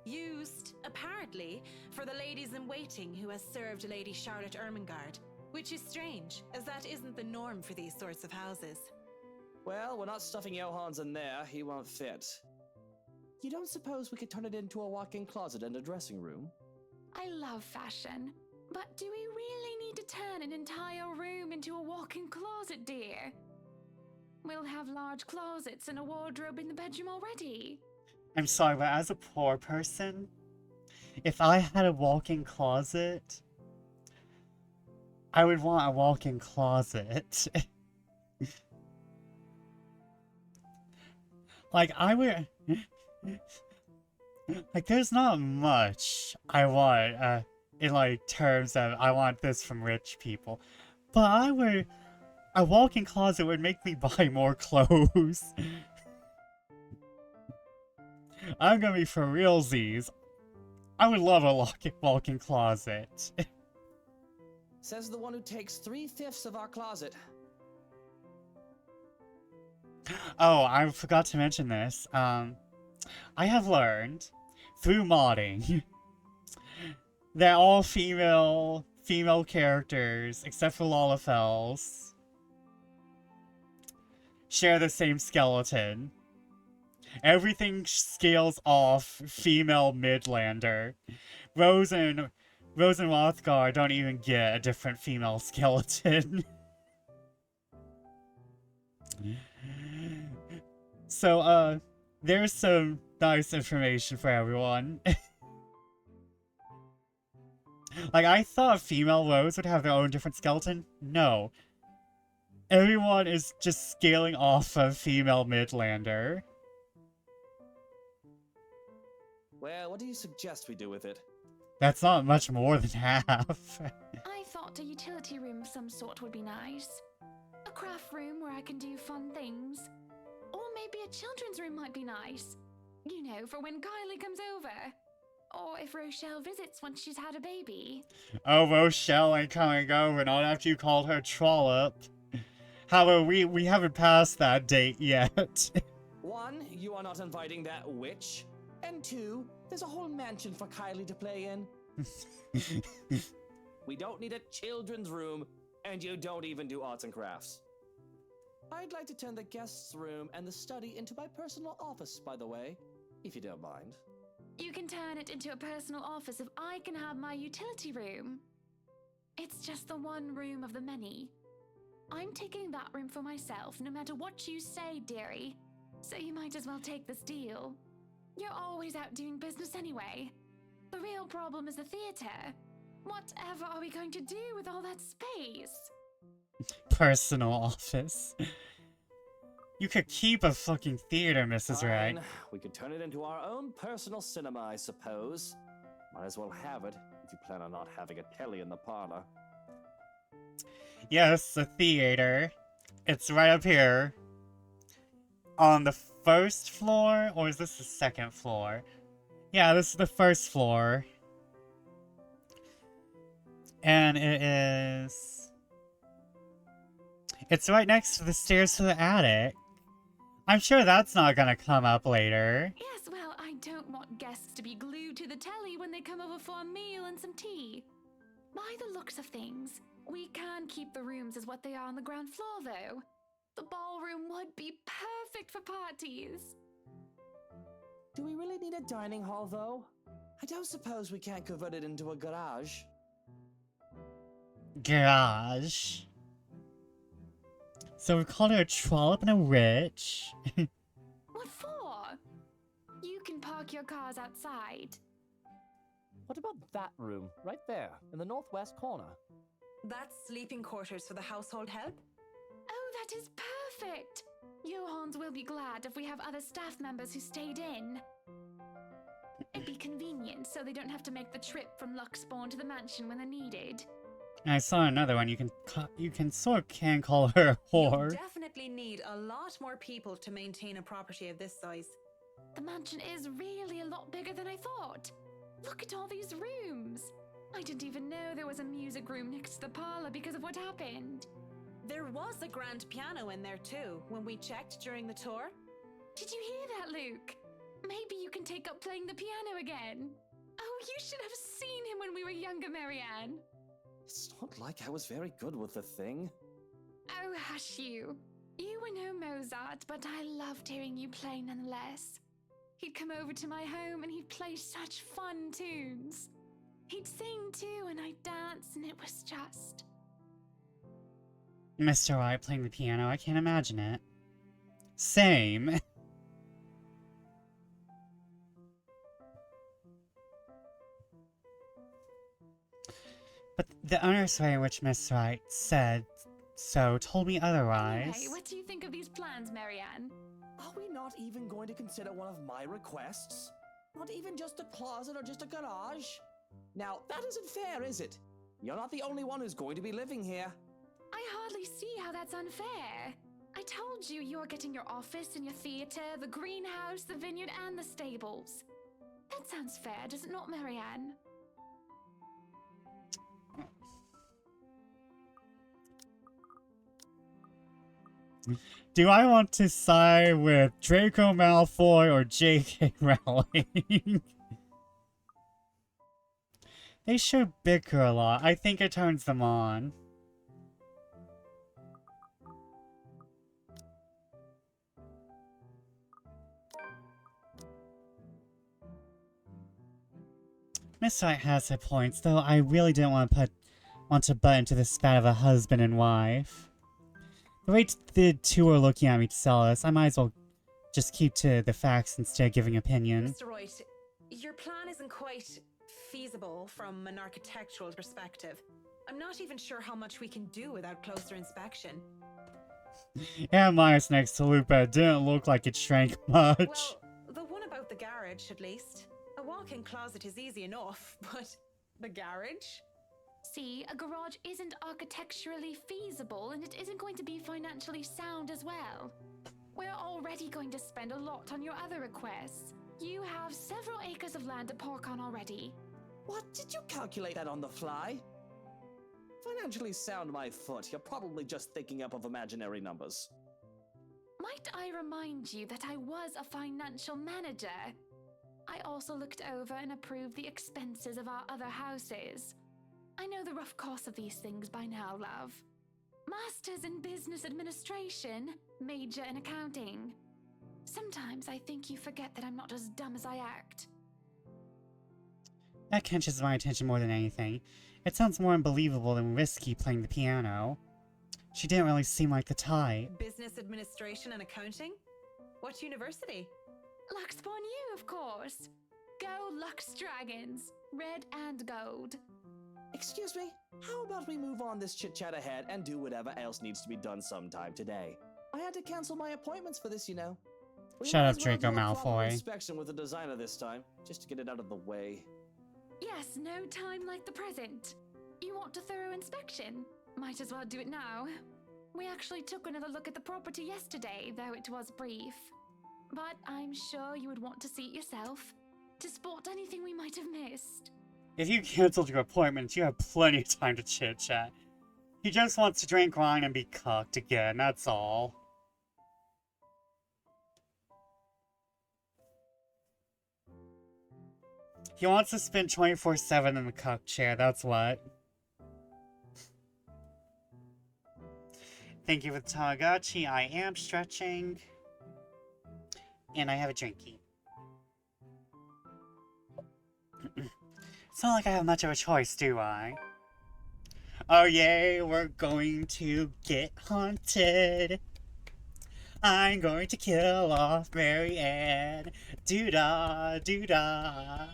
Used, apparently, for the ladies in waiting who has served Lady Charlotte Ermengarde, which is strange, as that isn't the norm for these sorts of houses. Well, we're not stuffing Johans in there. He won't fit. You don't suppose we could turn it into a walk-in closet and a dressing room? I love fashion, but do we really need to turn an entire room into a walk-in closet, dear? We'll have large closets and a wardrobe in the bedroom already. I'm sorry, but as a poor person, if I had a walk-in closet, I would want a walk-in closet. Like, I would... Like, there's not much I want, in, like, terms of, I want this from rich people. But I would... A walk-in closet would make me buy more clothes. I'm gonna be for realsies. I would love a walk-in closet. Says the one who takes 3/5 of our closet. Oh, I forgot to mention this. I have learned through modding that all female characters, except for Lalafels, share the same skeleton. Everything scales off female Midlander. Rose and Rothgar don't even get a different female skeleton. So, there's some nice information for everyone. Like, I thought female Rose would have their own different skeleton. No. Everyone is just scaling off of female Midlander. Well, what do you suggest we do with it? That's not much more than half. I thought a utility room of some sort would be nice. A craft room where I can do fun things. Or maybe a children's room might be nice. You know, for when Kylie comes over. Or if Rochelle visits once she's had a baby. Oh, Rochelle ain't coming over, not after you called her Trollop. However, we haven't passed that date yet. 1, you are not inviting that witch. And 2, there's a whole mansion for Kylie to play in. We don't need a children's room, and you don't even do arts and crafts. I'd like to turn the guest's room and the study into my personal office, by the way, if you don't mind. You can turn it into a personal office if I can have my utility room. It's just the one room of the many. I'm taking that room for myself, no matter what you say, dearie. So you might as well take this deal. You're always out doing business anyway. The real problem is the theater. Whatever are we going to do with all that space? Personal office. You could keep a fucking theater, Mrs. Wright. Fine. We could turn it into our own personal cinema, I suppose. Might as well have it, if you plan on not having a telly in the parlor. Yes, a theater. It's right up here. On the first floor, or is this the second floor? Yeah, this is the first floor. And it is... It's right next to the stairs to the attic. I'm sure that's not gonna come up later. Yes, well, I don't want guests to be glued to the telly when they come over for a meal and some tea. By the looks of things, we can keep the rooms as what they are on the ground floor, though. The ballroom would be perfect for parties. Do we really need a dining hall, though? I don't suppose we can't convert it into a garage. Garage. So we called her a trollop and a rich. What for? You can park your cars outside. What about that room, right there, in the northwest corner? That's sleeping quarters for the household help? Oh, that is perfect! Johans will be glad if we have other staff members who stayed in. It'd be convenient so they don't have to make the trip from Luxborn to the mansion when they're needed. I saw another one. You can call her a whore. You definitely need a lot more people to maintain a property of this size. The mansion is really a lot bigger than I thought. Look at all these rooms. I didn't even know there was a music room next to the parlor because of what happened. There was a grand piano in there too, when we checked during the tour. Did you hear that, Luke? Maybe you can take up playing the piano again. Oh, you should have seen him when we were younger, Marianne. It's not like I was very good with the thing. Oh, hush you. You were no Mozart, but I loved hearing you play nonetheless. He'd come over to my home and he'd play such fun tunes. He'd sing too, and I'd dance, and it was just... Mr. White playing the piano, I can't imagine it. Same. But the earnest way in which Miss Wright said so told me otherwise. Anyway, what do you think of these plans, Marianne? Are we not even going to consider one of my requests? Not even just a closet or just a garage? Now, that isn't fair, is it? You're not the only one who's going to be living here. I hardly see how that's unfair. I told you you're getting your office and your theater, the greenhouse, the vineyard, and the stables. That sounds fair, does it not, Marianne? Do I want to side with Draco Malfoy or J.K. Rowling? They sure bicker a lot. I think it turns them on. Miss Wright has her points, though I really didn't want to butt into the spat of a husband and wife. The way the two are looking at me to sell us, I might as well just keep to the facts instead of giving opinion. Mr. Wright, your plan isn't quite feasible from an architectural perspective. I'm not even sure how much we can do without closer inspection. Yeah, mine's next to Lupa. It didn't look like it shrank much. Well, the one about the garage, at least. A walk-in closet is easy enough, but the garage? See, a garage isn't architecturally feasible, and it isn't going to be financially sound as well. We're already going to spend a lot on your other requests. You have several acres of land to park on already. What? Did you calculate that on the fly? Financially sound my foot. You're probably just thinking up of imaginary numbers. Might I remind you that I was a financial manager? I also looked over and approved the expenses of our other houses. I know the rough cost of these things by now, love. Masters in Business Administration, major in accounting. Sometimes I think you forget that I'm not as dumb as I act. That catches my attention more than anything. It sounds more unbelievable than risky playing the piano. She didn't really seem like the type. Business Administration and Accounting? What university? Lux upon you, of course. Go Lux Dragons, red and gold. Excuse me, how about we move on this chit-chat ahead and do whatever else needs to be done sometime today? I had to cancel my appointments for this, you know. Shut up, might as well Draco do a proper Malfoy. inspection with the designer this time, just to get it out of the way. Yes, no time like the present. You want a thorough inspection? Might as well do it now. We actually took another look at the property yesterday, though it was brief. But I'm sure you would want to see it yourself, to spot anything we might have missed. If you canceled your appointment, you have plenty of time to chit-chat. He just wants to drink wine and be cucked again, that's all. He wants to spend 24/7 in the cuck chair, that's what. Thank you for the Tamagotchi. I am stretching. And I have a drinky. It's not like I have much of a choice, do I? Oh yay, we're going to get haunted. I'm going to kill off Marianne. Doo-dah, doo-dah.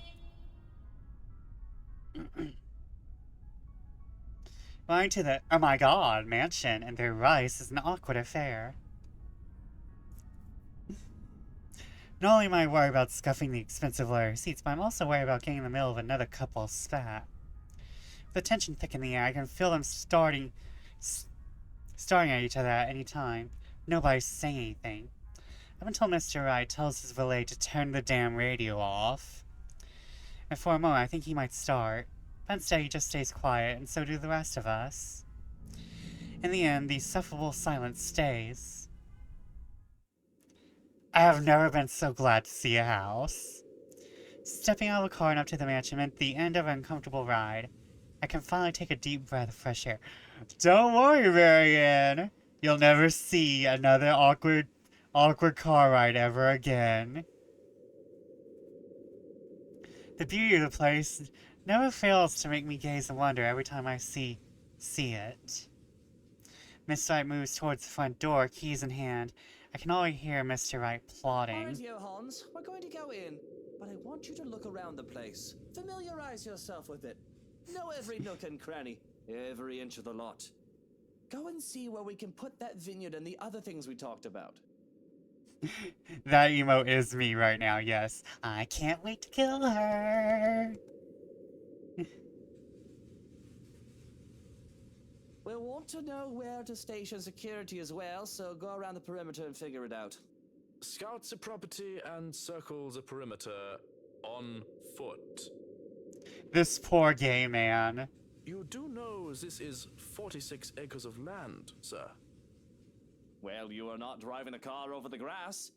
Going to the, oh my god, mansion and their rice is an awkward affair. Not only am I worried about scuffing the expensive leather seats, but I'm also worried about getting in the middle of another couple's spat. With the tension thick in the air, I can feel them starting at each other at any time. Nobody's saying anything. Up until Mr. Wright tells his valet to turn the damn radio off. And for a moment, I think he might start. But instead, he just stays quiet, and so do the rest of us. In the end, the sufferable silence stays. I have never been so glad to see a house. Stepping out of the car and up to the mansion meant the end of an uncomfortable ride. I can finally take a deep breath of fresh air. Don't worry, Marianne. You'll never see another awkward car ride ever again. The beauty of the place never fails to make me gaze and wonder every time I see it. Mr. Wright moves towards the front door, keys in hand. I can already hear Mr. Wright plotting. Alright, Johans, we're going to go in, but I want you to look around the place. Familiarize yourself with it. Know every nook and cranny, every inch of the lot. Go and see where we can put that vineyard and the other things we talked about. That emote is me right now, yes. I can't wait to kill her. We'll want to know where to station security as well, so go around the perimeter and figure it out. Scout the property and circle the perimeter on foot. This poor gay man. You do know this is 46 acres of land, sir. Well, you are not driving a car over the grass.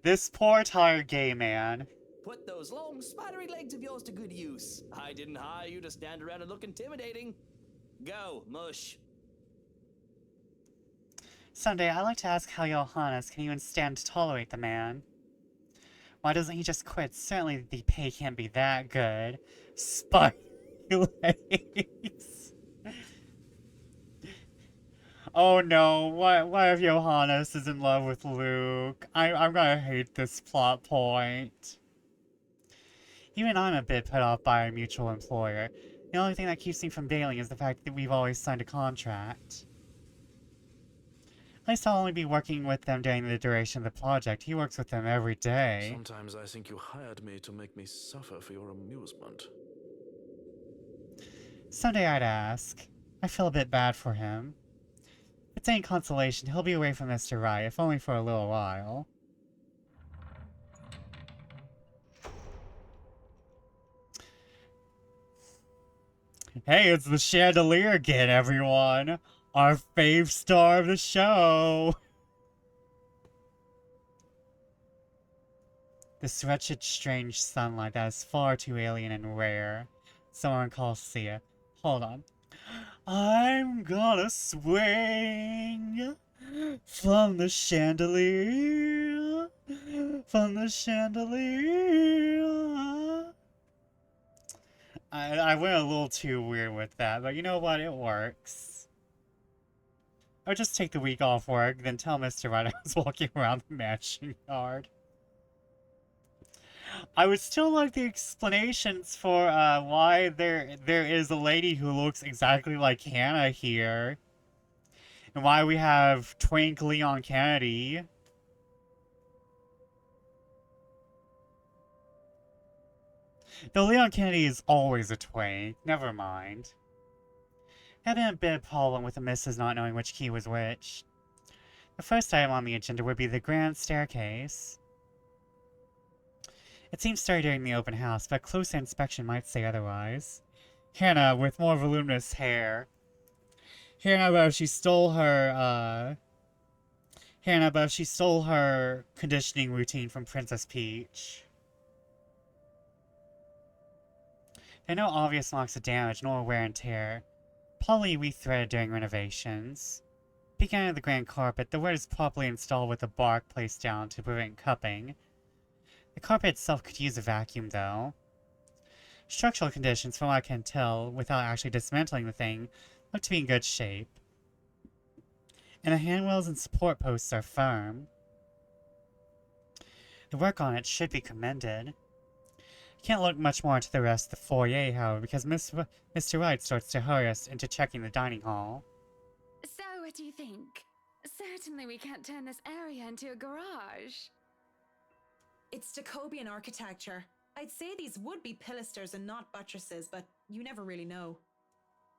This poor tired gay man. Put those long, spidery legs of yours to good use. I didn't hire you to stand around and look intimidating. Go, mush. Someday I'd like to ask how Johannes can even stand to tolerate the man. Why doesn't he just quit? Certainly the pay can't be that good. Spidery legs. Oh no, what if Johannes is in love with Luke? I'm gonna hate this plot point. Even I'm a bit put off by our mutual employer. The only thing that keeps me from bailing is the fact that we've always signed a contract. At least I'll only be working with them during the duration of the project. He works with them every day. Sometimes I think you hired me to make me suffer for your amusement. Someday I'd ask. I feel a bit bad for him. If it's any consolation, he'll be away from Mr. Wright, if only for a little while. Hey, it's the chandelier again, everyone! Our fave star of the show! This wretched, strange sunlight that is far too alien and rare. Someone calls Sia. Hold on. I'm gonna swing from the chandelier, from the chandelier. I went a little too weird with that, but you know what? It works. I'll just take the week off work, then tell Mr. Wright I was walking around the mansion yard. I would still like the explanations for why there is a lady who looks exactly like Hannah here. And why we have Twink Leon Kennedy. Though Leon Kennedy is always a twink, never mind. Had been a bit of problem with the missus not knowing which key was which. The first item on the agenda would be the grand staircase. It seems sturdy during the open house, but closer inspection might say otherwise. Hannah, with more voluminous hair. Hannah, but she stole her conditioning routine from Princess Peach. There are no obvious marks of damage, nor wear and tear. Probably rethreaded during renovations. Peeking under the grand carpet, the wood is properly installed with the bark placed down to prevent cupping. The carpet itself could use a vacuum, though. Structural conditions, from what I can tell, without actually dismantling the thing, look to be in good shape. And the handrails and support posts are firm. The work on it should be commended. Can't look much more into the rest of the foyer, however, because Mr. Wright starts to hurry us into checking the dining hall. So, what do you think? Certainly we can't turn this area into a garage. It's Jacobean architecture. I'd say these would be pilasters and not buttresses, but you never really know.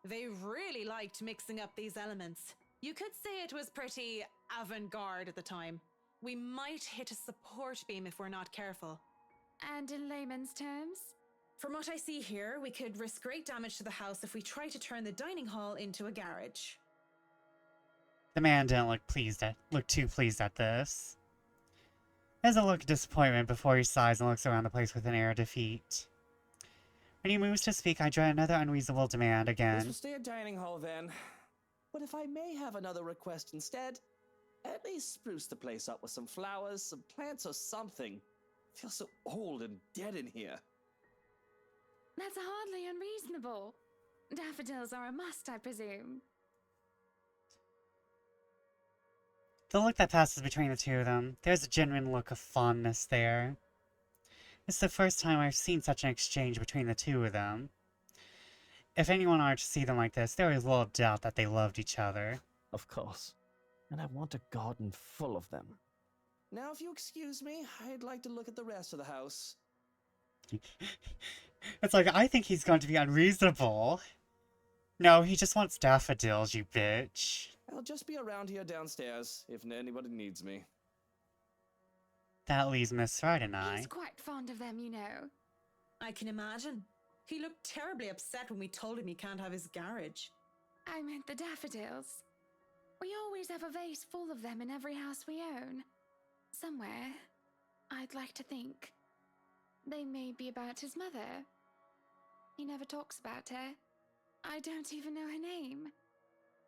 They really liked mixing up these elements. You could say it was pretty avant-garde at the time. We might hit a support beam if we're not careful. And in layman's terms? From what I see here, we could risk great damage to the house if we try to turn the dining hall into a garage. The man didn't look too pleased at this. There's a look of disappointment before he sighs and looks around the place with an air of defeat. When he moves to speak, I dread another unreasonable demand This again. will stay a dining hall then. But if I may have another request instead, at least spruce the place up with some flowers, some plants, or something. Feels so old and dead in here. That's hardly unreasonable. Daffodils are a must, I presume. The look that passes between the two of them, there's a genuine look of fondness there. It's the first time I've seen such an exchange between the two of them. If anyone were to see them like this, there is little doubt that they loved each other. Of course. And I want a garden full of them. Now, if you excuse me, I'd like to look at the rest of the house. It's like, I think he's going to be unreasonable. No, he just wants daffodils, you bitch. I'll just be around here downstairs if anybody needs me. That leaves Miss Wright and I. He's quite fond of them, you know. I can imagine. He looked terribly upset when we told him he can't have his garage. I meant the daffodils. We always have a vase full of them in every house we own. Somewhere, I'd like to think. They may be about his mother. He never talks about her. I don't even know her name.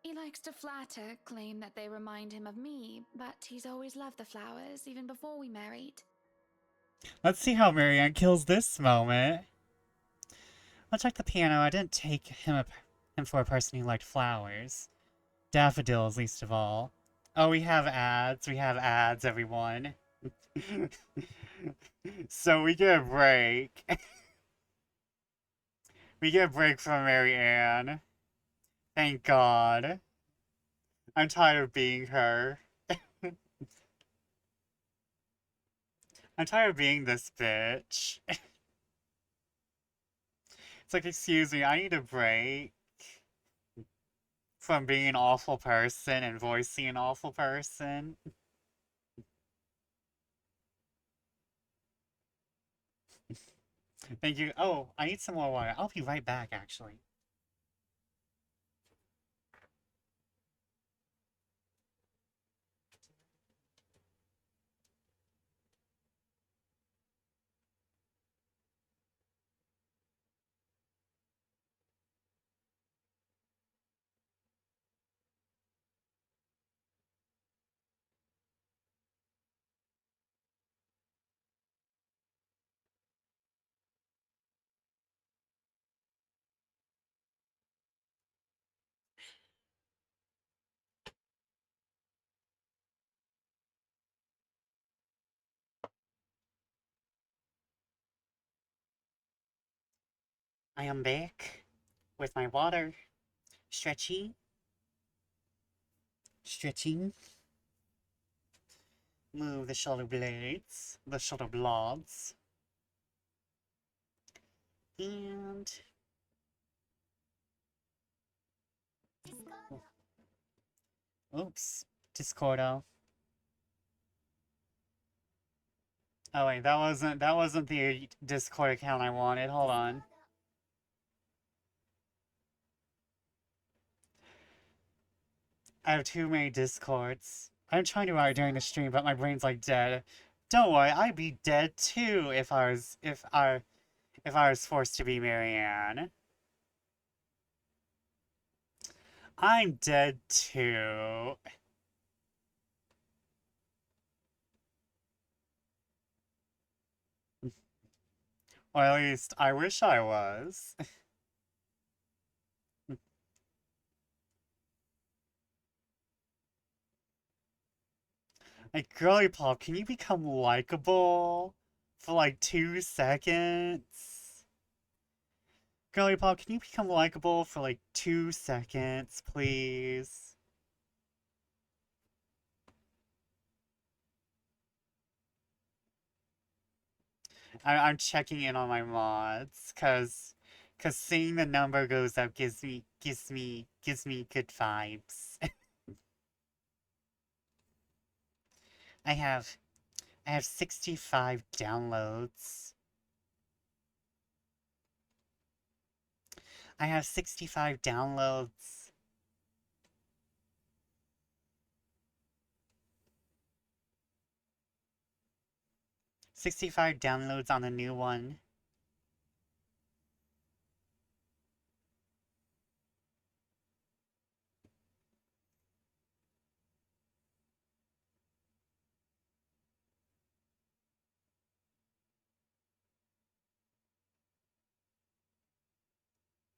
He likes to flatter, claim that they remind him of me, but he's always loved the flowers, even before we married. Let's see how Marianne kills this moment. Much like the piano, I didn't take him for a person who liked flowers. Daffodils, least of all. Oh, we have ads. We have ads, everyone. So we get a break. We get a break from Marianne. Thank God. I'm tired of being her. I'm tired of being this bitch. It's like, excuse me, I need a break from being an awful person and voicing an awful person. Thank you. Oh, I need some more water. I'll be right back, actually. I am back with my water. Stretching. Stretching. Move the shoulder blades. The shoulder blades. And... Oops. Discordo. Oh wait, that wasn't the Discord account I wanted. Hold on. I have too many Discords. I'm trying to write during the stream, but my brain's like dead. Don't worry, I'd be dead too if I was forced to be Marianne. I'm dead too. Or at least I wish I was. Like, Girly Pop, can you become likable for like 2 seconds? Girly Pop, can you become likable for like 2 seconds, please? I'm checking in on my mods, cause seeing the number goes up gives me good vibes. I have 65 downloads. I have 65 downloads. 65 downloads on the new one.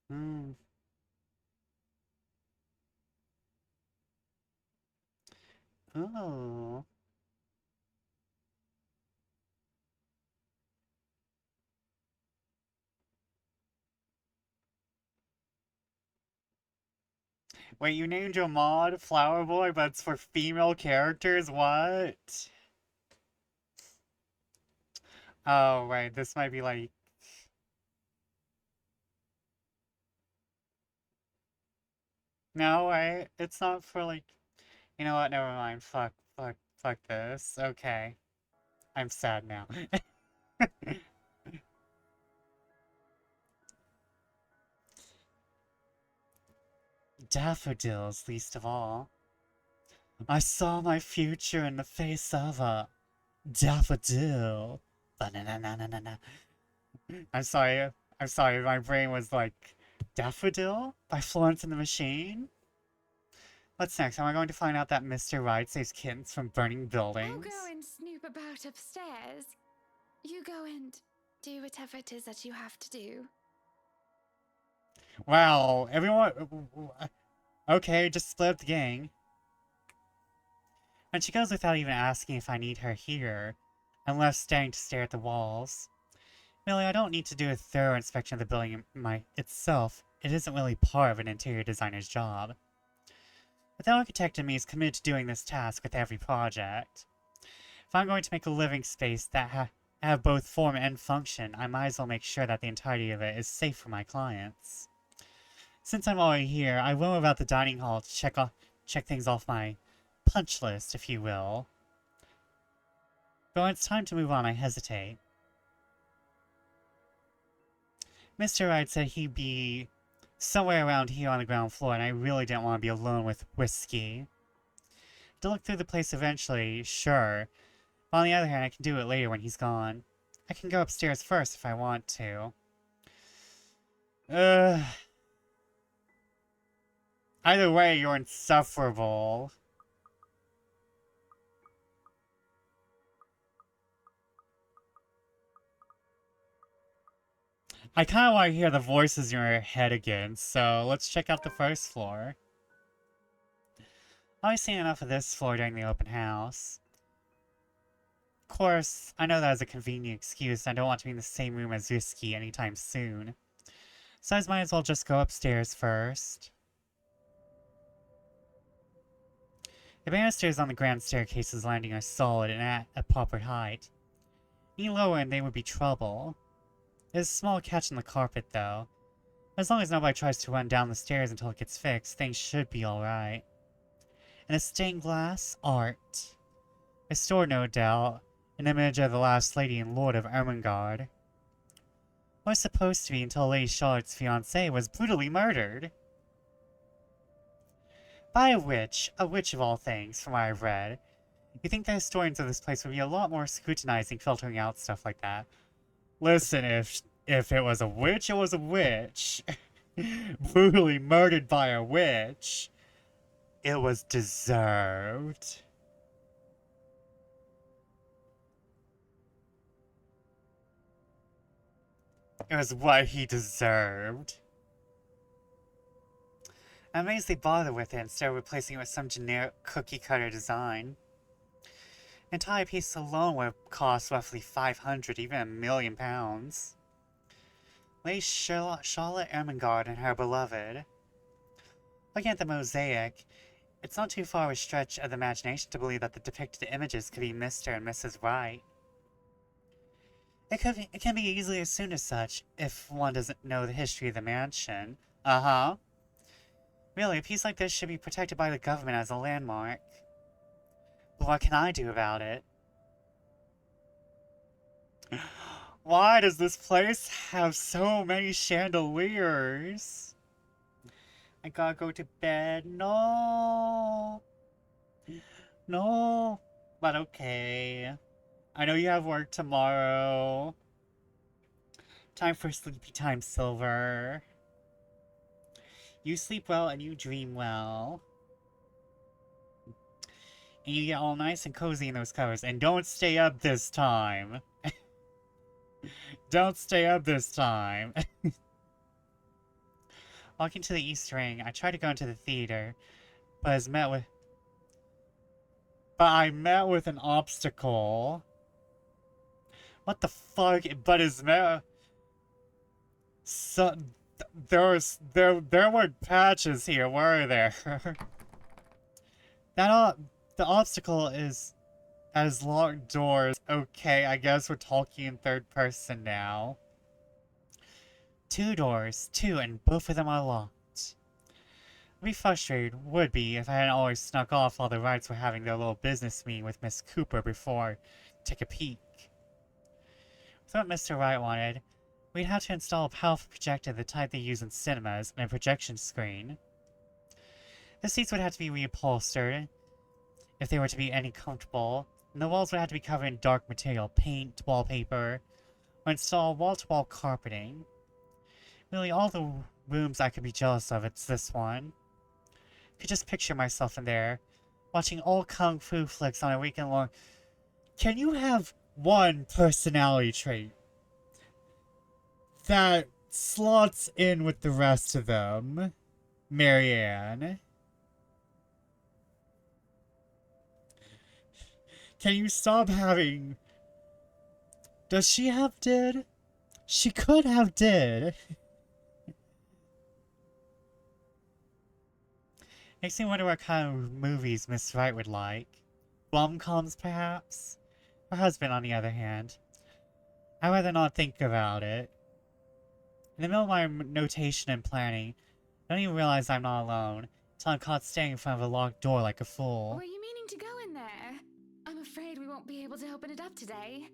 Hmm. Oh. Wait, you named your mod Flower Boy, but it's for female characters? What? Oh, wait, this might be like... No, wait, it's not for like... You know what, never mind. Fuck this. Okay. I'm sad now. Daffodils, least of all. I saw my future in the face of a daffodil. Ba-na-na-na-na-na-na. I'm sorry. I'm sorry. My brain was like, Daffodil by Florence and the Machine. What's next? Am I going to find out that Mr. Right saves kittens from burning buildings? I'll go and snoop about upstairs. You go and do whatever it is that you have to do. Wow, everyone. Okay, just split up the gang. And she goes without even asking if I need her here. I'm left standing to stare at the walls. Really, I don't need to do a thorough inspection of the building itself. It isn't really part of an interior designer's job. But the architect in me is committed to doing this task with every project. If I'm going to make a living space that have both form and function, I might as well make sure that the entirety of it is safe for my clients. Since I'm already here, I will move out the dining hall to check things off my punch list, if you will. But when it's time to move on, I hesitate. Mr. Wright said he'd be somewhere around here on the ground floor, and I really didn't want to be alone with Whiskey. To look through the place eventually, sure. But on the other hand, I can do it later when he's gone. I can go upstairs first if I want to. Either way, you're insufferable. I kind of want to hear the voices in your head again, so let's check out the first floor. I've seen enough of this floor during the open house. Of course, I know that is a convenient excuse, and I don't want to be in the same room as Whiskey anytime soon. So I might as well just go upstairs first. The banisters on the grand staircase's landing are solid and at a proper height. Any lower and they would be trouble. There's a small catch in the carpet, though. As long as nobody tries to run down the stairs until it gets fixed, things should be alright. And a stained glass art. Restored, no doubt. An image of the last lady and lord of Ermengarde. Or supposed to be until Lady Charlotte's fiancé was brutally murdered. By a witch of all things, from what I've read. You think the historians of this place would be a lot more scrutinizing, filtering out stuff like that. Listen, if it was a witch, it was a witch. Brutally murdered by a witch. It was deserved. It was what he deserved. I'm amazed they bother with it instead of replacing it with some generic cookie-cutter design. An entire piece alone would cost roughly 500, even £1,000,000. Lady Charlotte Ermengarde and her beloved. Looking at the mosaic, it's not too far a stretch of the imagination to believe that the depicted images could be Mr. and Mrs. Wright. It can be easily assumed as such, if one doesn't know the history of the mansion. Uh-huh. Really, a piece like this should be protected by the government as a landmark. But what can I do about it? Why does this place have so many chandeliers? I gotta go to bed. No. No. But okay. I know you have work tomorrow. Time for sleepy time, Silver. You sleep well and you dream well. And you get all nice and cozy in those covers. And don't stay up this time. Don't stay up this time. Walking to the East Ring, I tried to go into the theater, but I met with an obstacle. What the fuck? But so there weren't patches here, were there? The obstacle is as locked doors. Okay, I guess we're talking in third person now. 2 doors, and both of them are locked. I'd be frustrated, would be, if I hadn't always snuck off while the Wrights were having their little business meeting with Miss Cooper before I take a peek. With what Mr. Wright wanted, we'd have to install a powerful projector, the type they use in cinemas, and a projection screen. The seats would have to be reupholstered, if they were to be any comfortable, and the walls would have to be covered in dark material, paint, wallpaper, or install wall-to-wall carpeting. Really, all the rooms I could be jealous of, it's this one. I could just picture myself in there, watching old kung fu flicks on a weekend long. Can you have one personality trait that slots in with the rest of them, Marianne? Can you stop having... Does she have did? She could have did. Makes me wonder what kind of movies Miss Wright would like. Rom-coms, perhaps? Her husband, on the other hand. I'd rather not think about it. In the middle of my notation and planning, I don't even realize I'm not alone, until I'm caught standing in front of a locked door like a fool. Were you meaning to go in there? I'm afraid we won't be able to open it up today.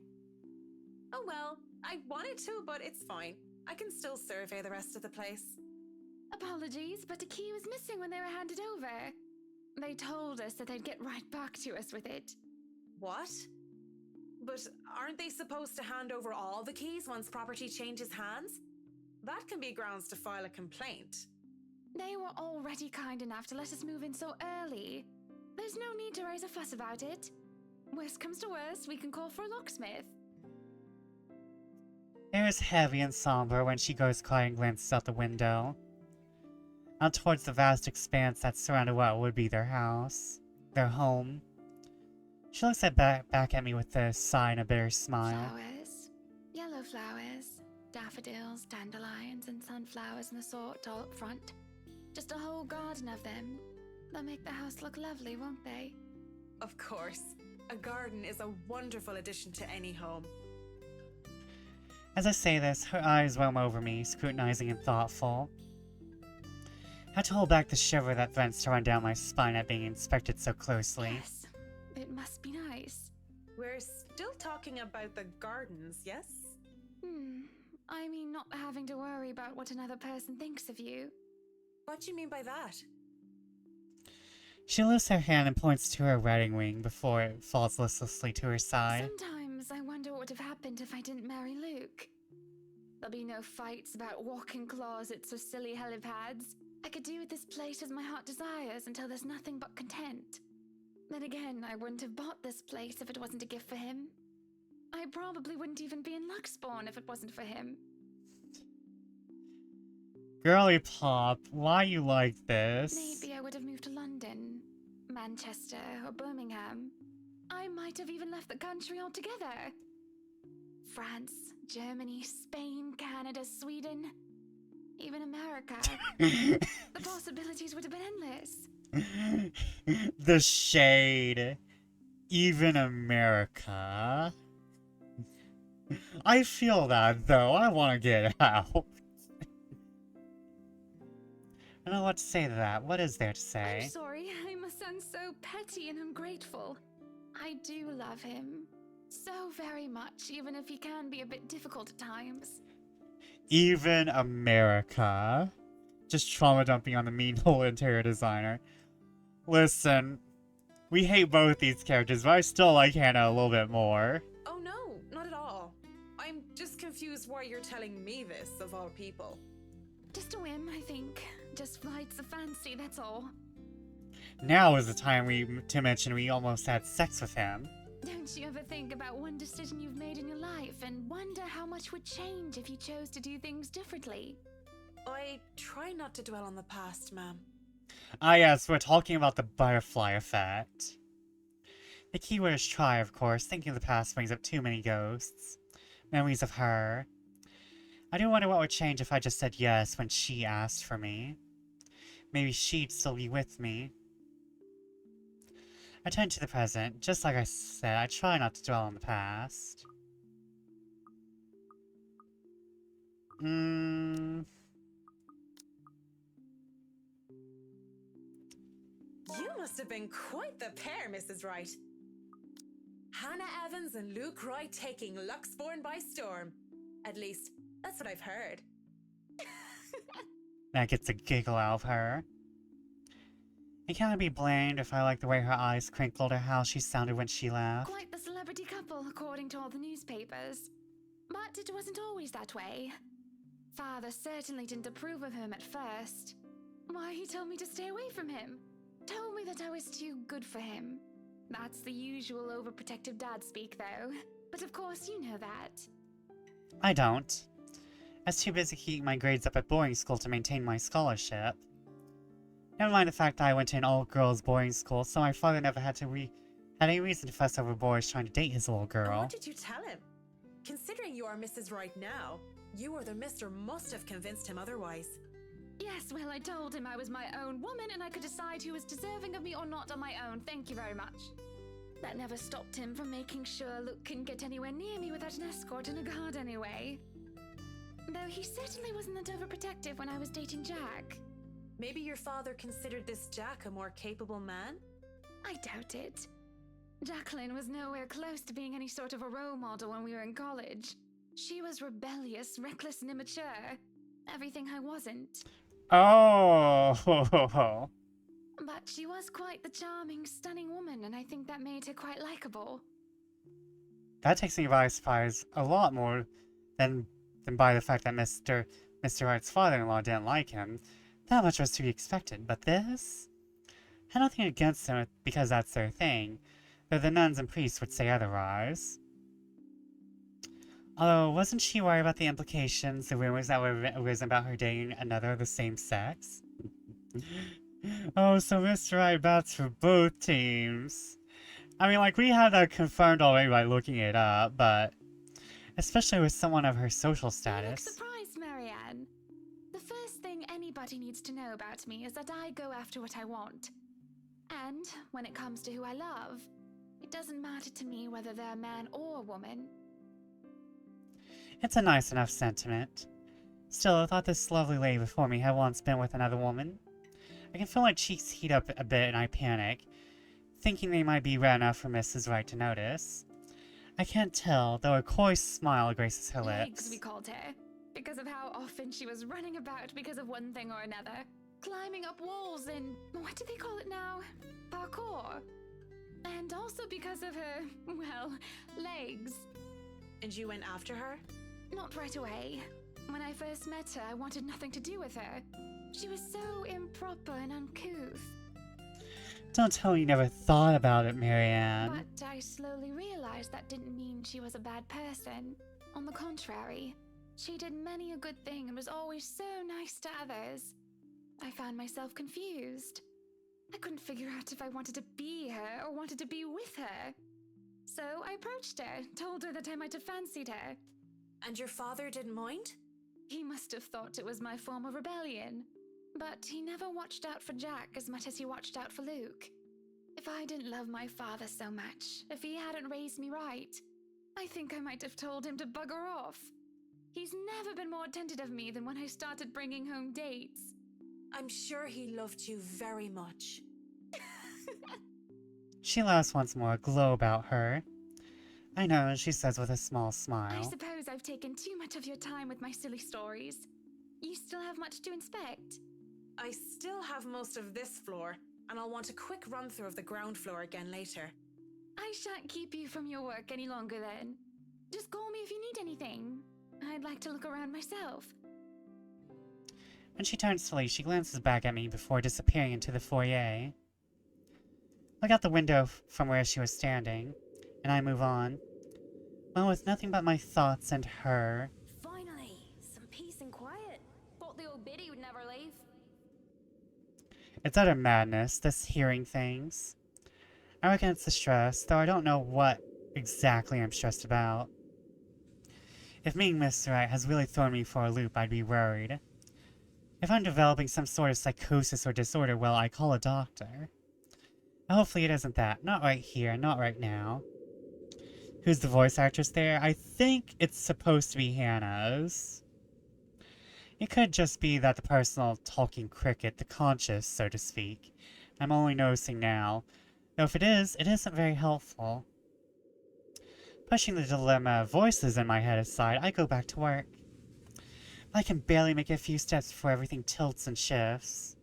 Oh well, I wanted to, but it's fine. I can still survey the rest of the place. Apologies, but the key was missing when they were handed over. They told us that they'd get right back to us with it. What? But aren't they supposed to hand over all the keys once property changes hands? That can be grounds to file a complaint. They were already kind enough to let us move in so early. There's no need to raise a fuss about it. Worst comes to worst, we can call for a locksmith. Air is heavy and somber when she goes quiet and glances out the window. Out towards the vast expanse that surrounded what would be their house. Their home. She looks back at me with a sigh and a bitter smile. Flowers. Yellow flowers. Daffodils, dandelions, and sunflowers and the sort all up front. Just a whole garden of them. They'll make the house look lovely, won't they? Of course. A garden is a wonderful addition to any home. As I say this, her eyes roam over me, scrutinizing and thoughtful. I had to hold back the shiver that threatens to run down my spine at being inspected so closely. Yes. It must be nice. We're still talking about the gardens, yes? I mean, not having to worry about what another person thinks of you. What do you mean by that? She lifts her hand and points to her wedding ring before it falls listlessly to her side. Sometimes I wonder what would have happened if I didn't marry Luke. There'll be no fights about walk-in closets or silly helipads. I could do with this place as my heart desires until there's nothing but content. Then again, I wouldn't have bought this place if it wasn't a gift for him. I probably wouldn't even be in Luxbourne if it wasn't for him. Girly Pop, why you like this? Maybe I would have moved to London, Manchester, or Birmingham. I might have even left the country altogether. France, Germany, Spain, Canada, Sweden, even America. The possibilities would have been endless. The shade. Even America. I feel that, though. I want to get out. I don't know what to say to that. What is there to say? I'm sorry, I must sound so petty and ungrateful. I do love him. So very much, even if he can be a bit difficult at times. Even America. Just trauma dumping on the mean old interior designer. Listen, we hate both these characters, but I still like Hannah a little bit more. Oh why you're telling me this, of all people. Just a whim, I think. Just flights of fancy, that's all. Now is the time to mention we almost had sex with him. Don't you ever think about one decision you've made in your life and wonder how much would change if you chose to do things differently? I try not to dwell on the past, ma'am. Ah yes, we're talking about the butterfly effect. The keyword is try, of course. Thinking of the past brings up too many ghosts. Memories of her. I do wonder what would change if I just said yes when she asked for me. Maybe she'd still be with me. I turn to the present. Just like I said, I try not to dwell on the past. You must have been quite the pair, Mrs. Wright. Hannah Evans and Luke Wright taking Luxbourne by storm. At least, that's what I've heard. That gets a giggle out of her. It cannot be blamed if I like the way her eyes crinkled or how she sounded when she laughed. Quite the celebrity couple, according to all the newspapers. But it wasn't always that way. Father certainly didn't approve of him at first. Why, he told me to stay away from him. Told me that I was too good for him. That's the usual overprotective dad speak, though. But of course you know that. I don't. I was too busy keeping my grades up at boarding school to maintain my scholarship. Never mind the fact that I went to an all-girls boarding school, so my father never had any reason to fuss over boys trying to date his little And girl. what did you tell him? Considering you are Mrs. Wright now, you or the mister must have convinced him otherwise. Yes, well, I told him I was my own woman and I could decide who was deserving of me or not on my own. Thank you very much. That never stopped him from making sure Luke couldn't get anywhere near me without an escort and a guard anyway. Though he certainly wasn't that overprotective when I was dating Jack. Maybe your father considered this Jack a more capable man? I doubt it. Jacqueline was nowhere close to being any sort of a role model when we were in college. She was rebellious, reckless, and immature. Everything I wasn't. Oh! But she was quite the charming, stunning woman, and I think that made her quite likable. That takes me by surprise a lot more than by the fact that Mr. Wright's father-in-law didn't like him. That much was to be expected, but this? I had nothing against them because that's their thing, though the nuns and priests would say otherwise. Although, wasn't she worried about the implications, the rumors that were arisen about her dating another of the same sex? Oh, so Mr. Wright bats for both teams. I mean, like, we had that confirmed already by looking it up, but especially with someone of her social You status. look surprised, Marianne. The first thing anybody needs to know about me is that I go after what I want. And when it comes to who I love, it doesn't matter to me whether they're a man or a woman. It's a nice enough sentiment. Still, I thought this lovely lady before me had once been with another woman. I can feel my cheeks heat up a bit and I panic, thinking they might be red enough for Mrs. Wright to notice. I can't tell, though a coy smile graces her Legs, lips. we called her, because of how often she was running about because of one thing or another. Climbing up walls and, what do they call it now? Parkour. And also because of her, well, legs. And you went after her? Not right away. When I first met her, I wanted nothing to do with her. She was so improper and uncouth. Don't tell me you never thought about it, Marianne. But I slowly realized that didn't mean she was a bad person. On the contrary, she did many a good thing and was always so nice to others. I found myself confused. I couldn't figure out if I wanted to be her or wanted to be with her. So I approached her, told her that I might have fancied her. And your father didn't mind? He must have thought it was my form of rebellion. But he never watched out for Jack as much as he watched out for Luke. If I didn't love my father so much, if he hadn't raised me right, I think I might have told him to bugger off. He's never been more attentive of me than when I started bringing home dates. I'm sure he loved you very much. She laughs once more, a glow about her. I know, she says with a small smile. I suppose I've taken too much of your time with my silly stories. You still have much to inspect. I still have most of this floor, and I'll want a quick run-through of the ground floor again later. I shan't keep you from your work any longer then. Just call me if you need anything. I'd like to look around myself. When she turns to leave, she glances back at me before disappearing into the foyer. Look out the window from where she was standing, and I move on. One with nothing but my thoughts and her. Finally, some peace and quiet. Thought the old biddy would never leave. It's utter madness, this hearing things. I reckon it's the stress, though I don't know what exactly I'm stressed about. If meeting Mr. Right has really thrown me for a loop, I'd be worried. If I'm developing some sort of psychosis or disorder, well, I call a doctor. Hopefully it isn't that. Not right here, not right now. Who's the voice actress there? I think it's supposed to be Hannah's. It could just be that the personal talking cricket, the conscious, so to speak. I'm only noticing now. Though if it isn't very helpful. Pushing the dilemma of voices in my head aside, I go back to work. I can barely make a few steps before everything tilts and shifts.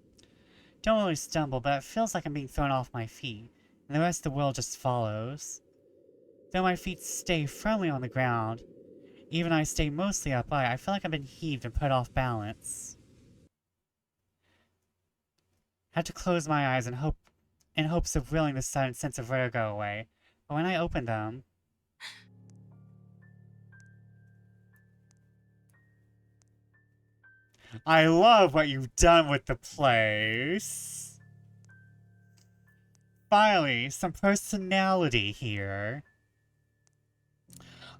Don't really stumble, but it feels like I'm being thrown off my feet, and the rest of the world just follows. Though my feet stay firmly on the ground, even I stay mostly upright, I feel like I've been heaved and put off balance. I have to close my eyes in hopes of reeling the sudden sense of vertigo away, but when I open them, I love what you've done with the place. Finally, some personality here.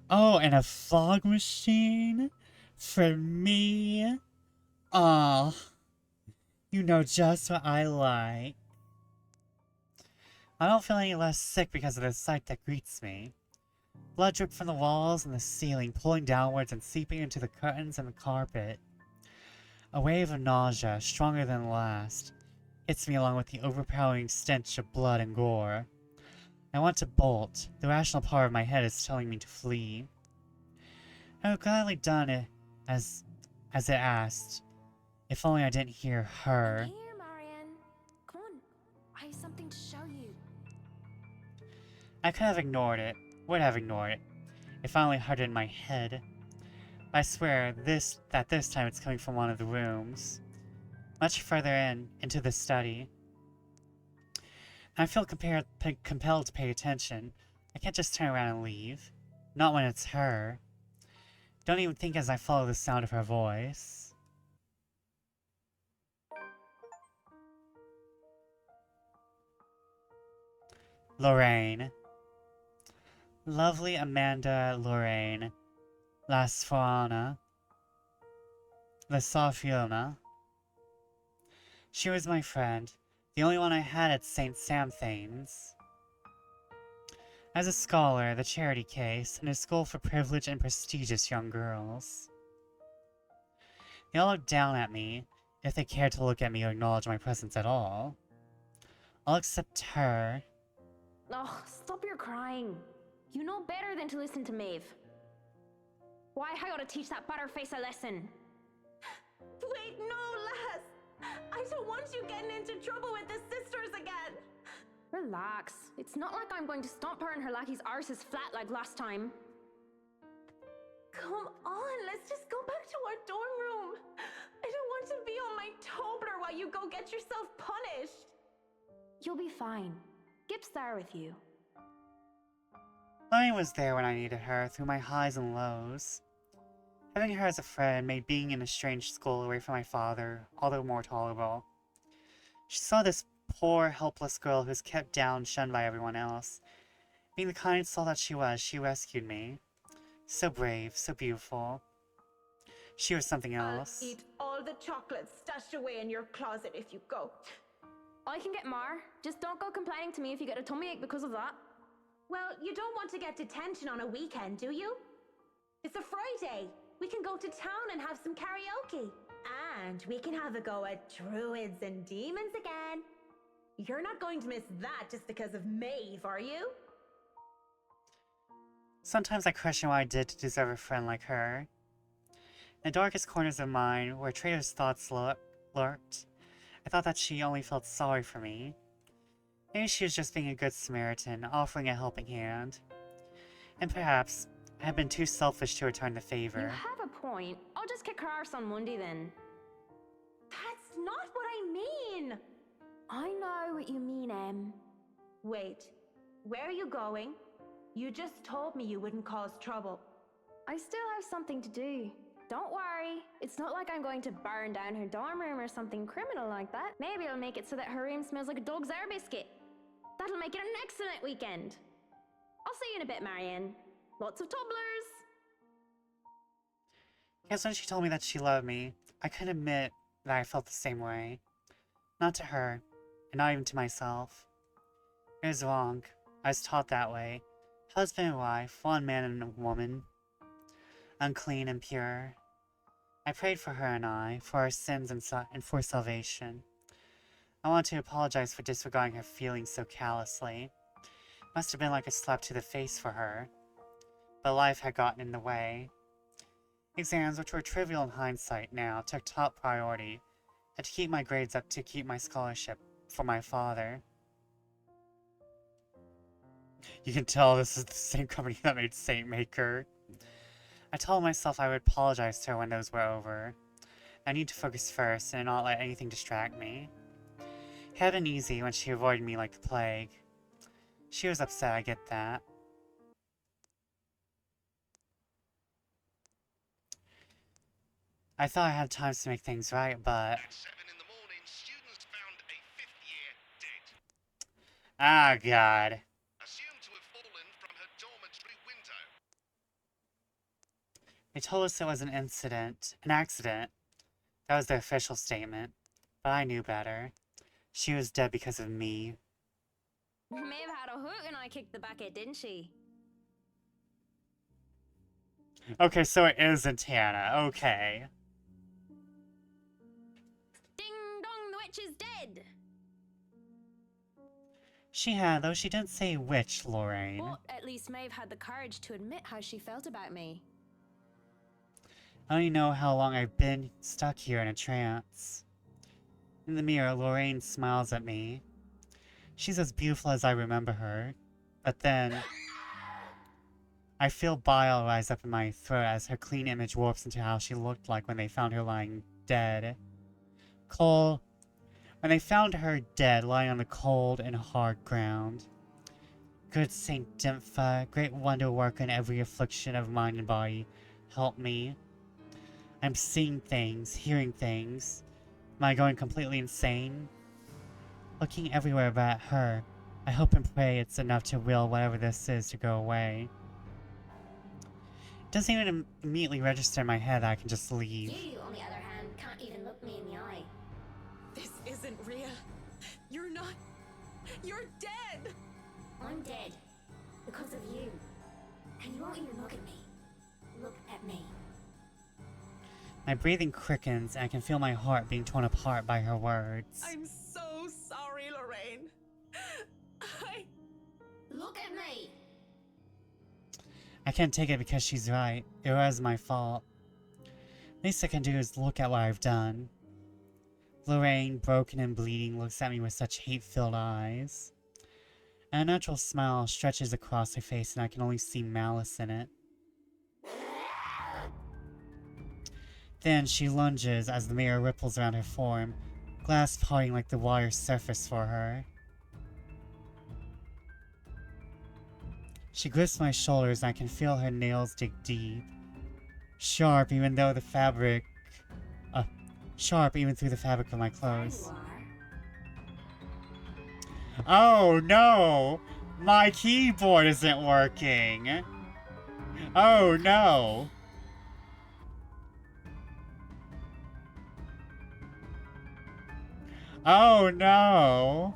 Oh, and a fog machine? For me? Aw. You know just what I like. I don't feel any less sick because of the sight that greets me. Blood drip from the walls and the ceiling, pulling downwards and seeping into the curtains and the carpet. A wave of nausea, stronger than the last, hits me along with the overpowering stench of blood and gore. I want to bolt. The rational part of my head is telling me to flee. I would have gladly done it as it asked, if only I didn't hear her. Here, Marianne. Come on. I have something to show you. I could have ignored it, would have ignored it, if I only heard it in my head. I swear that this time it's coming from one of the rooms, much further into the study. I feel compelled to pay attention. I can't just turn around and leave. Not when it's her. Don't even think as I follow the sound of her voice. Lorraine. Lovely Amanda Lorraine. La Sforana. La Sophiona. She was my friend, the only one I had at St. Samthane's. As a scholar, the charity case, in a school for privileged and prestigious young girls. They all looked down at me, if they cared to look at me or acknowledge my presence at all. All except her. Oh, stop your crying. You know better than to listen to Maeve. Why, I ought to teach that butterface a lesson. Wait, no, lass! I don't want you getting into trouble with the sisters again! Relax. It's not like I'm going to stomp her and her lackey's arses flat like last time. Come on, let's just go back to our dorm room. I don't want to be on my Tobler while you go get yourself punished. You'll be fine. Gip's there with you. Lorraine was there when I needed her, through my highs and lows. Having her as a friend made being in a strange school away from my father all the more tolerable. She saw this poor, helpless girl who was kept down, shunned by everyone else. Being the kind soul that she was, she rescued me. So brave, so beautiful. She was something else. I'll eat all the chocolates stashed away in your closet if you go. I can get more. Just don't go complaining to me if you get a tummy ache because of that. Well, you don't want to get detention on a weekend, do you? It's a Friday. We can go to town and have some karaoke. And we can have a go at druids and demons again. You're not going to miss that just because of Maeve, are you? Sometimes I question what I did to deserve a friend like her. In the darkest corners of mine, where traitorous thoughts lurked, I thought that she only felt sorry for me. Maybe she was just being a good Samaritan, offering a helping hand. And perhaps I had been too selfish to return the favor. You have a point. I'll just kick her arse on Monday then. That's not what I mean! I know what you mean, Em. Wait, where are you going? You just told me you wouldn't cause trouble. I still have something to do. Don't worry, it's not like I'm going to burn down her dorm room or something criminal like that. Maybe I'll make it so that her room smells like a dog's air biscuit. That'll make it an excellent weekend. I'll see you in a bit, Marianne. Lots of tumblers. Guess when she told me that she loved me, I couldn't admit that I felt the same way. Not to her, and not even to myself. It was wrong. I was taught that way. Husband and wife, one man and a woman. Unclean and pure. I prayed for her and I, for our sins and for salvation. I want to apologize for disregarding her feelings so callously. Must have been like a slap to the face for her. But life had gotten in the way. Exams, which were trivial in hindsight now, took top priority. Had to keep my grades up to keep my scholarship for my father. You can tell this is the same company that made Saint Maker. I told myself I would apologize to her when those were over. I need to focus first and not let anything distract me. It had been easy when she avoided me like the plague. She was upset, I get that. I thought I had time to make things right, but... At 7 in the morning, students found a 5th year dead. Ah, God. Assumed to have fallen from her dormitory window. They told us it was an accident. That was the official statement. But I knew better. She was dead because of me. May have had a hook and I kicked the bucket, didn't she? Okay, so it isn't Hannah. Okay. Ding dong, the witch is dead! She had, though she didn't say which, Lorraine. But at least Maeve had the courage to admit how she felt about me. I don't even know how long I've been stuck here in a trance. In the mirror, Lorraine smiles at me. She's as beautiful as I remember her. But then... I feel bile rise up in my throat as her clean image warps into how she looked like when they found her lying dead. When they found her dead, lying on the cold and hard ground. Good Saint Dimpha, great wonder worker in every affliction of mind and body, help me. I'm seeing things, hearing things. Am I going completely insane? Looking everywhere but at her, I hope and pray it's enough to will whatever this is to go away. It doesn't even immediately register in my head that I can just leave. You, on the other hand, can't even look me in the eye. This isn't real. You're not. You're dead! I'm dead. Because of you. And you won't even look at me. Look at me. My breathing quickens and I can feel my heart being torn apart by her words. I'm so sorry, Lorraine. Look at me! I can't take it because she's right. It was my fault. Least I can do is look at what I've done. Lorraine, broken and bleeding, looks at me with such hate-filled eyes. An unnatural smile stretches across her face and I can only see malice in it. Then she lunges as the mirror ripples around her form, glass parting like the water's surface for her. She grips my shoulders and I can feel her nails dig deep. Sharp even through the fabric of my clothes. Oh no! My keyboard isn't working! Oh no! Oh no!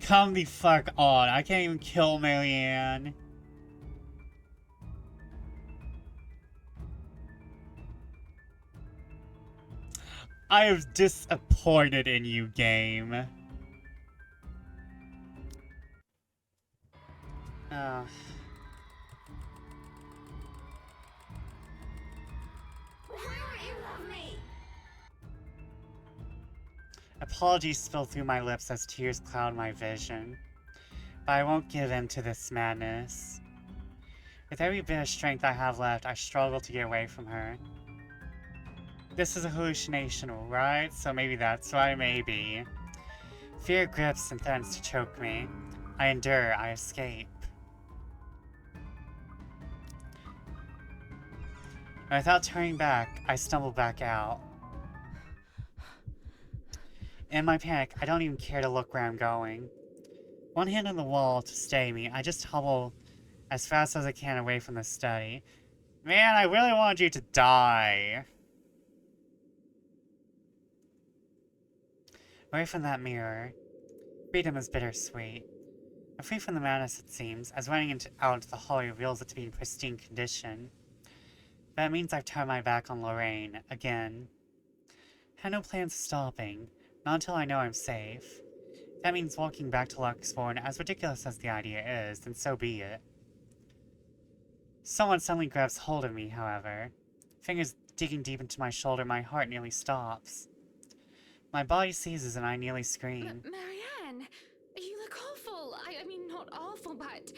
Come the fuck on, I can't even kill Marianne. I am disappointed in you, game. Why won't you love me? Apologies spill through my lips as tears cloud my vision. But I won't give in to this madness. With every bit of strength I have left, I struggle to get away from her. This is a hallucination, right? So maybe that's why, maybe. Fear grips and threatens to choke me. I endure, I escape. And without turning back, I stumble back out. In my panic, I don't even care to look where I'm going. One hand on the wall to stay me, I just hobble as fast as I can away from the study. Man, I really wanted you to die. Away from that mirror. Freedom is bittersweet. I'm free from the madness, it seems, as running out into the hallway reveals it to be in pristine condition. That means I've turned my back on Lorraine, again. Had no plans of stopping, not until I know I'm safe. That means walking back to Luxborn, as ridiculous as the idea is, then so be it. Someone suddenly grabs hold of me, however. Fingers digging deep into my shoulder, my heart nearly stops. My body seizes and I nearly scream. Marianne, you look awful. I mean, not awful, but...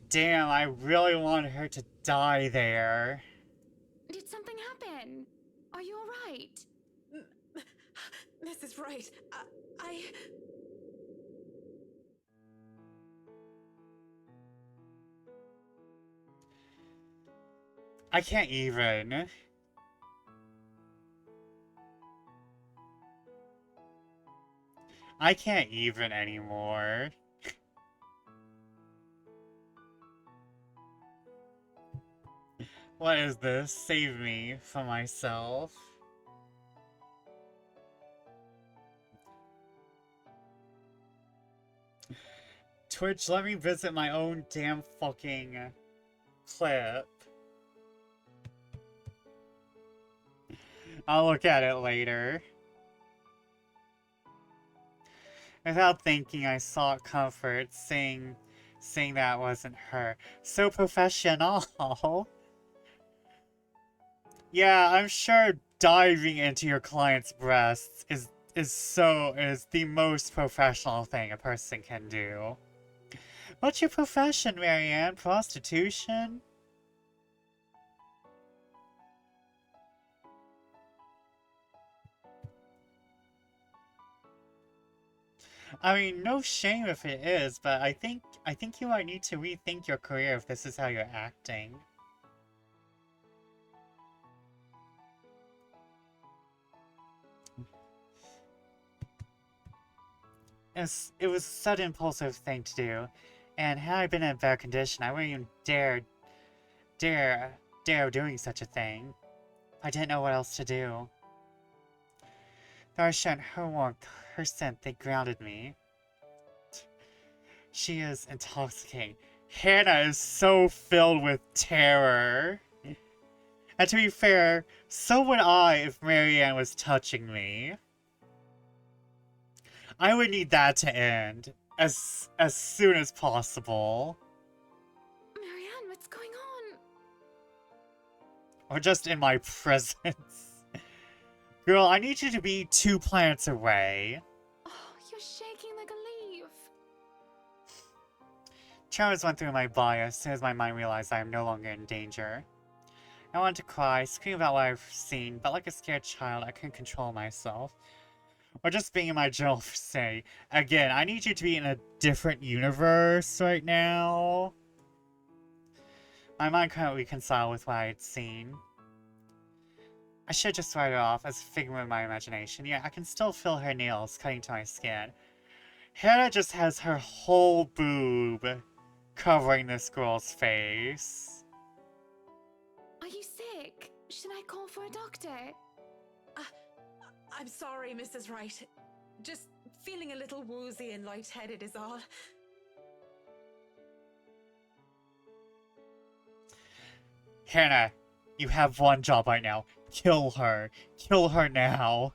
Damn, I really wanted her to die there. Did something happen? Are you alright? Mrs. Wright, I can't even. I can't even anymore. What is this? Save me from myself. Twitch, let me visit my own damn fucking clip. I'll look at it later. Without thinking, I sought comfort, saying that wasn't her. So professional. Yeah, I'm sure diving into your client's breasts is the most professional thing a person can do. What's your profession, Marianne? Prostitution? I mean, no shame if it is, but I think you might need to rethink your career if this is how you're acting. It was such an impulsive thing to do, and had I been in a better condition, I wouldn't even dare doing such a thing. I didn't know what else to do. Though I shunned her warmth, her scent, they grounded me. She is intoxicating. Hannah is so filled with terror. And to be fair, so would I if Marianne was touching me. I would need that to end as soon as possible. Marianne, what's going on? Or just in my presence. Girl, I need you to be 2 planets away. Oh, you're shaking like a leaf. Tremors went through my body as soon as my mind realized I am no longer in danger. I wanted to cry, scream about what I've seen, but like a scared child, I couldn't control myself. Or just being in my general state. Again, I need you to be in a different universe right now. My mind couldn't reconcile with what I had seen. I should just write it off as a figment of my imagination. Yeah, I can still feel her nails cutting to my skin. Hannah just has her whole boob covering this girl's face. Are you sick? Should I call for a doctor? I'm sorry, Mrs. Wright. Just feeling a little woozy and lightheaded is all. Hannah, you have one job right now. Kill her. Kill her now.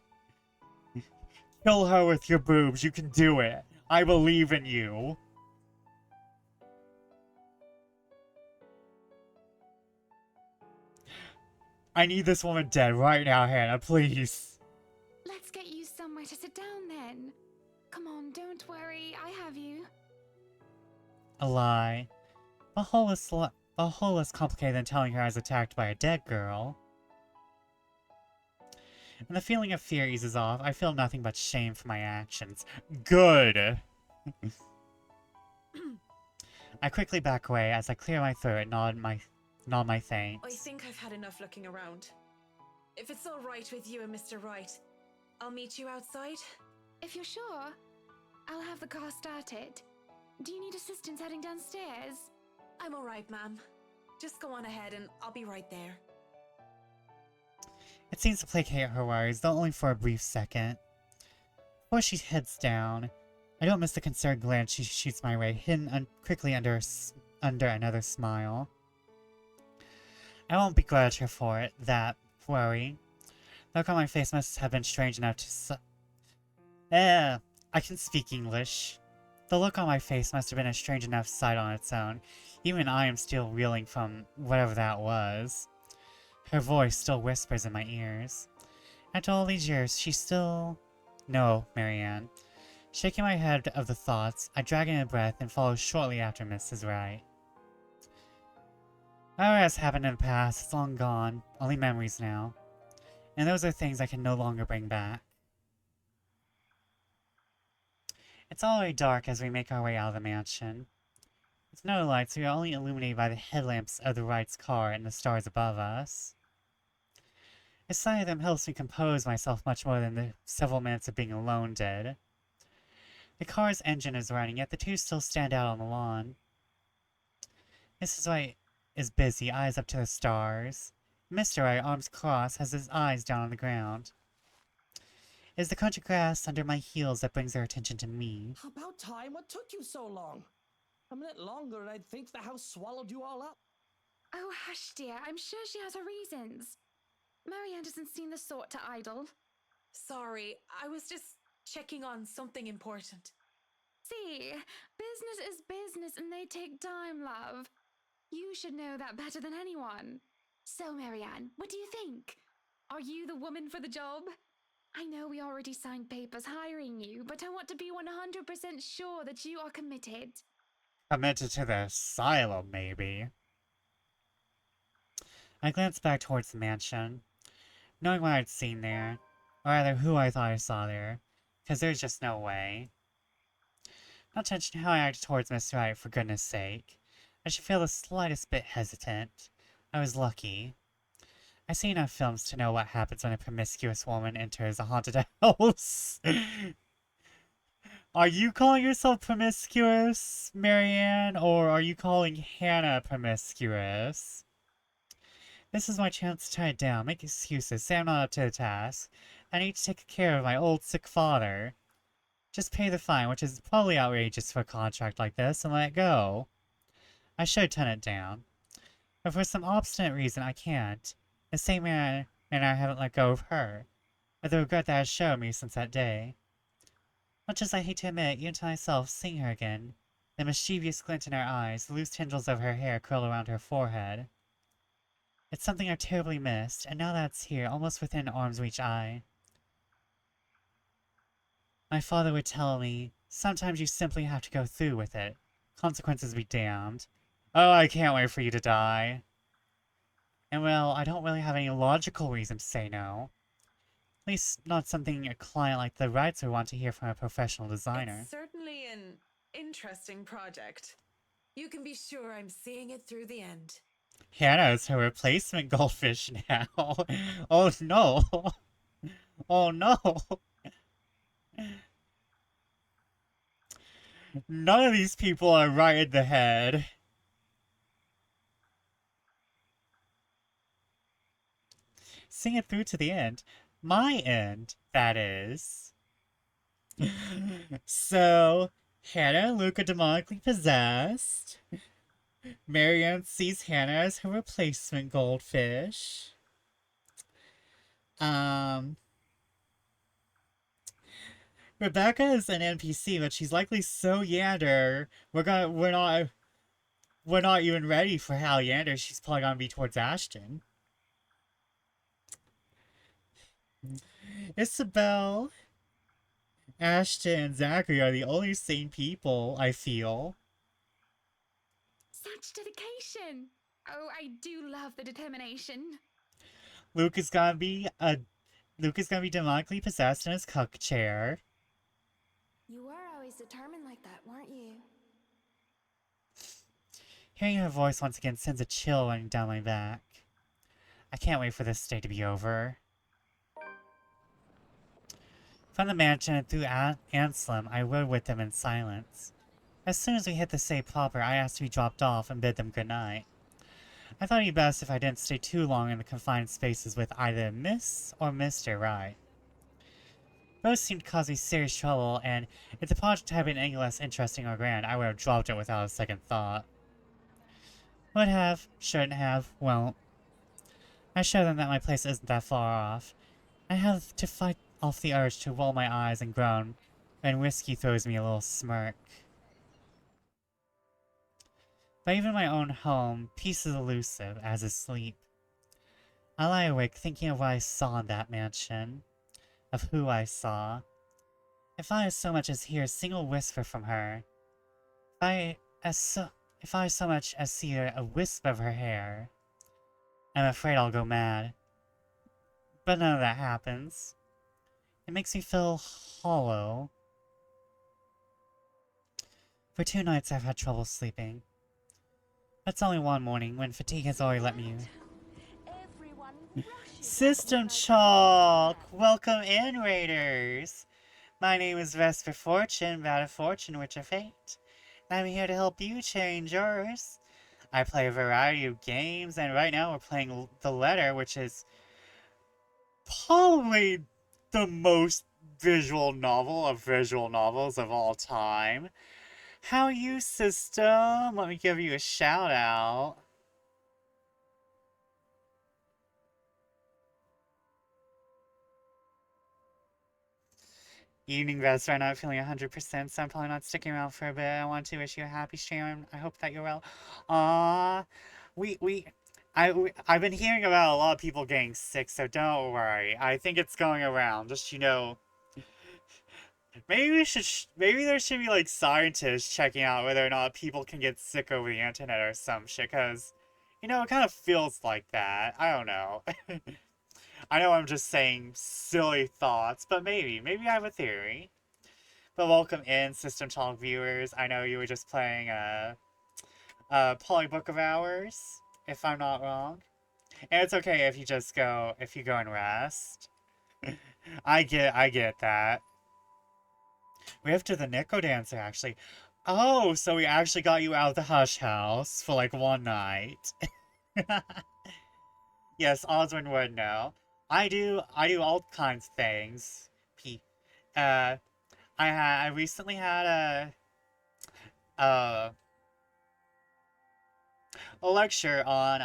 Kill her with your boobs. You can do it. I believe in you. I need this woman dead right now, Hannah, please. Let's get you somewhere to sit down then. Come on, don't worry, I have you. A lie. A whole less complicated than telling her I was attacked by a dead girl. When the feeling of fear eases off, I feel nothing but shame for my actions. Good! I quickly back away as I clear my throat and nod my thanks. I think I've had enough looking around. If it's all right with you and Mr. Wright, I'll meet you outside. If you're sure, I'll have the car started. Do you need assistance heading downstairs? I'm all right, ma'am. Just go on ahead and I'll be right there. It seems to placate her worries, though only for a brief second. Before she heads down, I don't miss the concerned glance she shoots my way, hidden quickly under another smile. I won't begrudge her for it, that worry. The look on my face must have been strange enough to I can speak English. The look on my face must have been a strange enough sight on its own. Even I am still reeling from whatever that was. Her voice still whispers in my ears. After all these years, she still... No, Marianne. Shaking my head of the thoughts, I drag in a breath and follow shortly after Mrs. Wright. Whatever has happened in the past is long gone, only memories now. And those are things I can no longer bring back. It's already dark as we make our way out of the mansion. With no lights, we are only illuminated by the headlamps of the Wright's car and the stars above us. The sight of them helps me compose myself much more than the several minutes of being alone did. The car's engine is running, yet the two still stand out on the lawn. Mrs. Wright is busy, eyes up to the stars. Mr. Wright, arms crossed, has his eyes down on the ground. It is the country grass under my heels that brings their attention to me. About time. What took you so long? A minute longer and I'd think the house swallowed you all up. Oh, hush, dear. I'm sure she has her reasons. Marianne doesn't seem the sort to idle. Sorry, I was just checking on something important. See, business is business and they take time, love. You should know that better than anyone. So, Marianne, what do you think? Are you the woman for the job? I know we already signed papers hiring you, but I want to be 100% sure that you are committed. Committed to the asylum, maybe. I glanced back towards the mansion, knowing what I'd seen there, or rather who I thought I saw there, because there's just no way. Not to mention how I acted towards Miss Wright, for goodness sake. I should feel the slightest bit hesitant. I was lucky. I've seen enough films to know what happens when a promiscuous woman enters a haunted house. Are you calling yourself promiscuous, Marianne, or are you calling Hannah promiscuous? This is my chance to tie it down, make excuses, say I'm not up to the task. I need to take care of my old sick father. Just pay the fine, which is probably outrageous for a contract like this, and let it go. I should tone it down. But for some obstinate reason, I can't. The same manner I haven't let go of her. With the regret that has shown me since that day. Much as I hate to admit, even to myself, seeing her again, the mischievous glint in her eyes, the loose tendrils of her hair curled around her forehead. It's something I've terribly missed, and now that it's here, almost within arm's reach my father would tell me, sometimes you simply have to go through with it. Consequences be damned. Oh, I can't wait for you to die. And well, I don't really have any logical reason to say no. At least not something a client like the Wrights would want to hear from a professional designer. It's certainly an interesting project. You can be sure I'm seeing it through the end. Hannah is her replacement goldfish now. Oh no. Oh no. None of these people are right in the head. Sing it through to the end. My end, that is. So, Hannah and Luke are demonically possessed. Marianne sees Hannah as her replacement goldfish. Rebecca is an NPC, but she's likely so yander. We're not even ready for how yander she's probably gonna be towards Ashton. Isabel, Ashton, and Zachary are the only sane people, I feel. Such dedication. Oh, I do love the determination. Luke is gonna be demonically possessed in his cook chair. You were always determined like that, weren't you? Hearing her voice once again sends a chill running down my back. I can't wait for this day to be over. From the mansion and through Anselm, I rode with them in silence. As soon as we hit the say proper, I asked to be dropped off and bid them good night. I thought it'd be best if I didn't stay too long in the confined spaces with either Miss or Mr. Wright. Both seemed to cause me serious trouble, and if the project had been any less interesting or grand, I would have dropped it without a second thought. Would have, shouldn't have, won't. I show them that my place isn't that far off. I have to fight off the urge to roll my eyes and groan, and whiskey throws me a little smirk. But even in my own home, peace is elusive, as is sleep. I lie awake thinking of what I saw in that mansion, of who I saw. If I so much as hear a single whisper from her, if I so much as see a wisp of her hair, I'm afraid I'll go mad. But none of that happens. It makes me feel hollow. For 2 nights I've had trouble sleeping. That's only one morning, when fatigue has already let me... System Chalk! Welcome in, Raiders! My name is Vesper Fortune, bad of fortune, witch of fate. And I'm here to help you change yours. I play a variety of games, and right now we're playing The Letter, which is probably the most visual novel of visual novels of all time. How are you, system? Let me give you a shout out. Evening, Vest. Right now I'm feeling 100%, so I'm probably not sticking around for a bit. I want to wish you a happy stream. I hope that you're well. I've been hearing about a lot of people getting sick, so don't worry. I think it's going around. Just, you know, maybe there should be, like, scientists checking out whether or not people can get sick over the internet or some shit, because, you know, it kind of feels like that. I don't know. I know I'm just saying silly thoughts, but maybe I have a theory. But welcome in, System Talk viewers. I know you were just playing a Polybook of Hours, if I'm not wrong. And it's okay if you go and rest. I get that. We have to the Nico Dancer, actually. Oh, so we actually got you out of the Hush House for, like, one night. Yes, Osborne would know. I do all kinds of things. I recently had a lecture on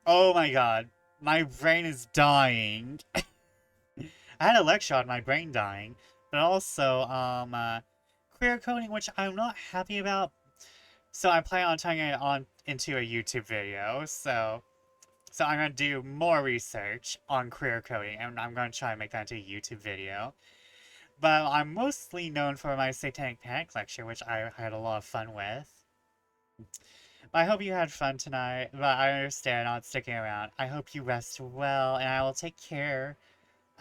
oh my god, my brain is dying. I had a lecture on my brain dying, but also queer coding, which I'm not happy about. So I plan on turning it on into a YouTube video, so I'm going to do more research on queer coding, and I'm going to try and make that into a YouTube video. But I'm mostly known for my Satanic Panic lecture, which I had a lot of fun with. But I hope you had fun tonight, but I understand not sticking around. I hope you rest well, and I will take care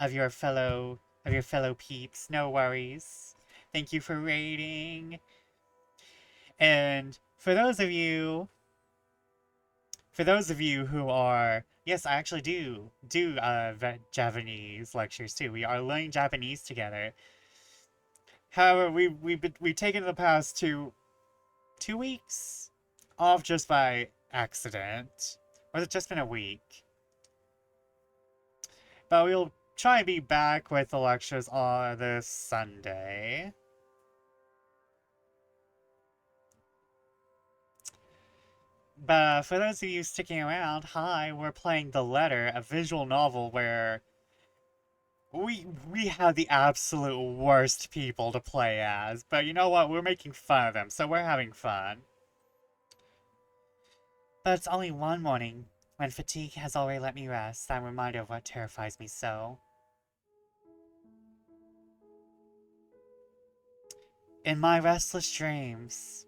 of your fellow peeps. No worries. Thank you for raiding. And for those of you who are, yes, I actually do Japanese lectures too. We are learning Japanese together. However, we've taken the past two weeks off just by accident, or has it just been a week? But we'll try and be back with the lectures on this Sunday. But for those of you sticking around, hi, we're playing The Letter, a visual novel where we have the absolute worst people to play as. But you know what? We're making fun of them, so we're having fun. But it's only one morning, when fatigue has already let me rest, that I'm reminded of what terrifies me so. In my restless dreams,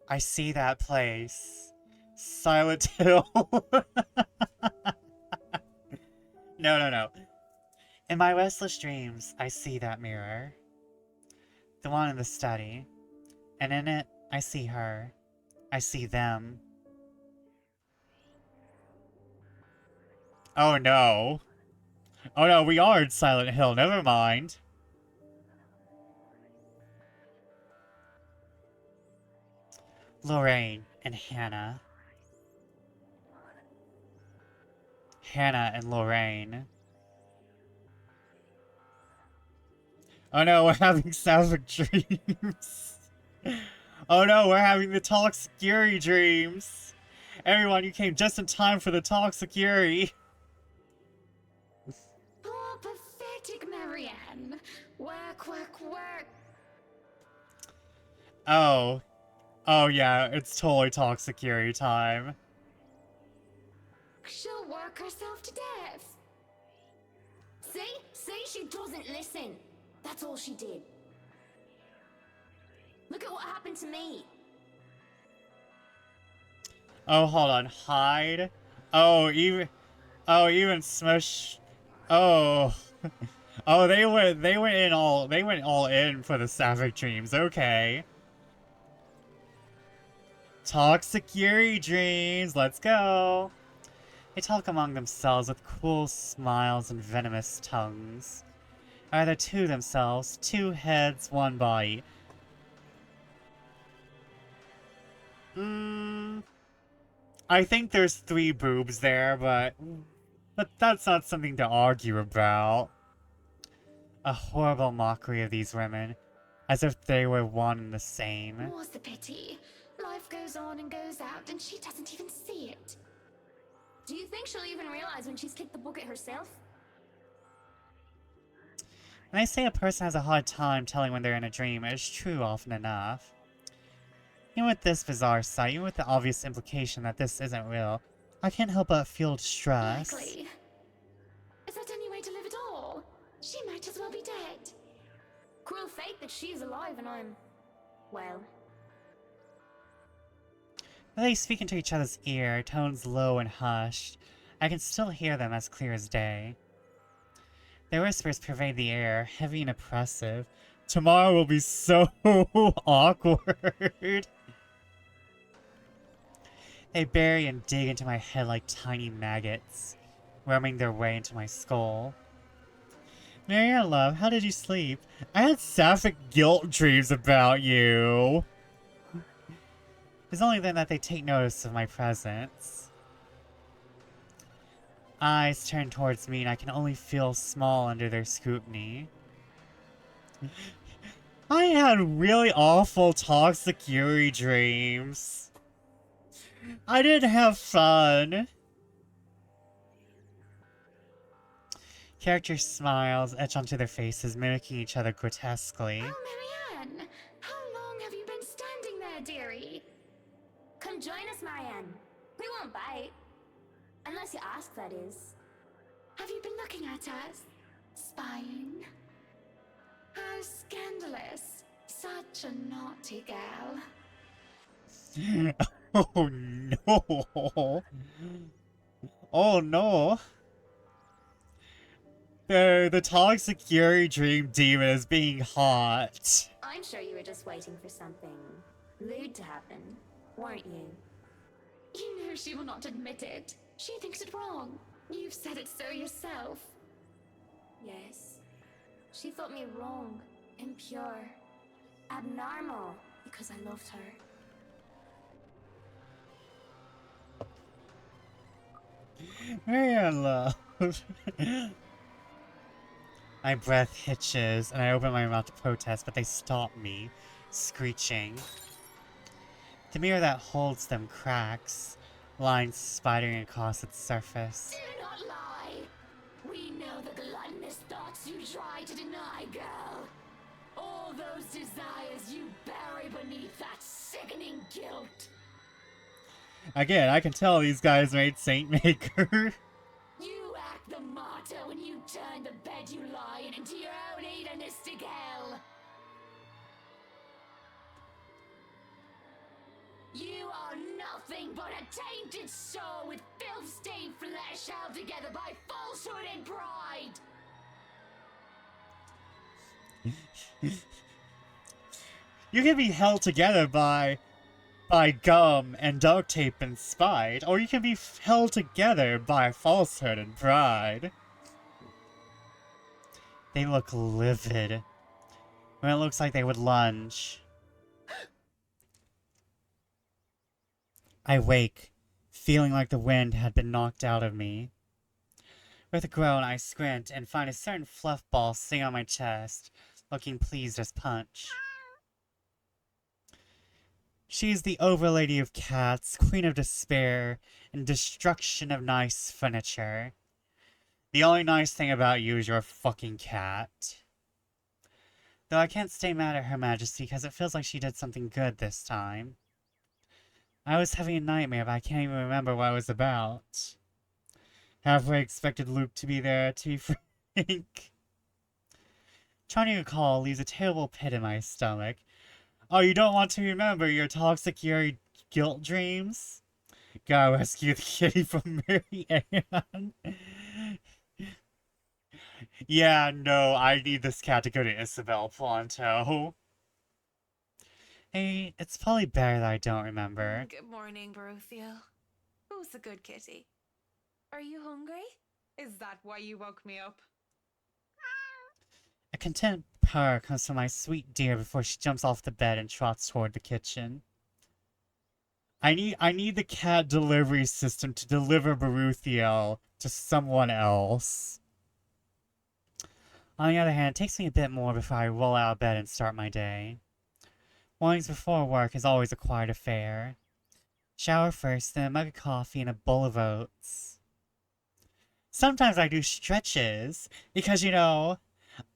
I see that place. Silent Hill. No. In my restless dreams, I see that mirror. The one in the study. And in it, I see her. I see them. Oh no. Oh no, we are in Silent Hill, never mind. Lorraine and Hannah. Hannah and Lorraine. Oh no, we're having Sapphic dreams. Oh no, we're having the toxic Yuri dreams. Everyone, you came just in time for the toxic Yuri. Poor pathetic Marianne. Work. Oh. Oh yeah, it's totally toxic Yuri time. She'll work herself to death. See, she doesn't listen. That's all she did. Look at what happened to me. Oh, hold on, hide. Oh, even Smush. Oh. Oh, they went all in for the Sapphic dreams. Okay. Toxic Yuri dreams. Let's go. They talk among themselves with cruel smiles and venomous tongues. Either to themselves, two heads, one body. I think there's 3 boobs there, but that's not something to argue about. A horrible mockery of these women, as if they were one and the same. More's the pity. Life goes on and goes out, and she doesn't even see it. Do you think she'll even realize when she's kicked the bucket herself? When they say a person has a hard time telling when they're in a dream, it is true often enough. Even with this bizarre sight, even with the obvious implication that this isn't real, I can't help but feel distress. Likely. Is that any way to live at all? She might as well be dead. Cruel fate that she's alive and I'm... well... Though they speak into each other's ear, tones low and hushed, I can still hear them as clear as day. Their whispers pervade the air, heavy and oppressive. Tomorrow will be so awkward. They bury and dig into my head like tiny maggots, worming their way into my skull. Marianne, love, how did you sleep? I had Sapphic guilt dreams about you. It's only then that they take notice of my presence. Eyes turn towards me and I can only feel small under their scrutiny. I had really awful toxic Yuri dreams. I didn't have fun. Character smiles etch onto their faces, mimicking each other grotesquely. Oh, Marianne! How long have you been standing there, dearie? Come join us, Marianne. We won't bite. Unless you ask, that is. Have you been looking at us? Spying? How scandalous. Such a naughty girl. Oh no. Oh no. The toxic Yuri dream demon is being hot. I'm sure you were just waiting for something lewd to happen, weren't you? You know she will not admit it. She thinks it wrong. You've said it so yourself. Yes. She thought me wrong, impure, abnormal, because I loved her. Marianne, love. My breath hitches, and I open my mouth to protest, but they stop me, screeching. The mirror that holds them cracks, lines spidering across its surface. Do not lie. We know the gluttonous thoughts you try to deny, girl. All those desires you bury beneath that sickening guilt. Again, I can tell these guys made Saint Maker. You act the martyr when you turn the bed you lie in into your own hedonistic hell. are nothing but a tainted soul with filth-stained flesh held together by falsehood and pride. You can be held together by gum and duct tape and spite, or you can be held together by falsehood and pride. They look livid when it looks like they would lunge. I wake, feeling like the wind had been knocked out of me. With a groan, I squint and find a certain fluff ball sitting on my chest, looking pleased as punch. She is the overlady of cats, queen of despair, and destruction of nice furniture. The only nice thing about you is your fucking cat. Though I can't stay mad at Her Majesty because it feels like she did something good this time. I was having a nightmare, but I can't even remember what it was about. Halfway expected Luke to be there, to be frank. Trying to recall leaves a terrible pit in my stomach. Oh, you don't want to remember your toxic Yuri guilt dreams? Gotta rescue the kitty from Marianne. Yeah, no, I need this cat to go to Isabel Planto. Hey, it's probably better that I don't remember. Good morning, Baruthiel. Who's the good kitty? Are you hungry? Is that why you woke me up? A content purr comes from my sweet dear before she jumps off the bed and trots toward the kitchen. I need the cat delivery system to deliver Baruthiel to someone else. On the other hand, it takes me a bit more before I roll out of bed and start my day. Mornings before work is always a quiet affair. Shower first, then a mug of coffee and a bowl of oats. Sometimes I do stretches, because, you know,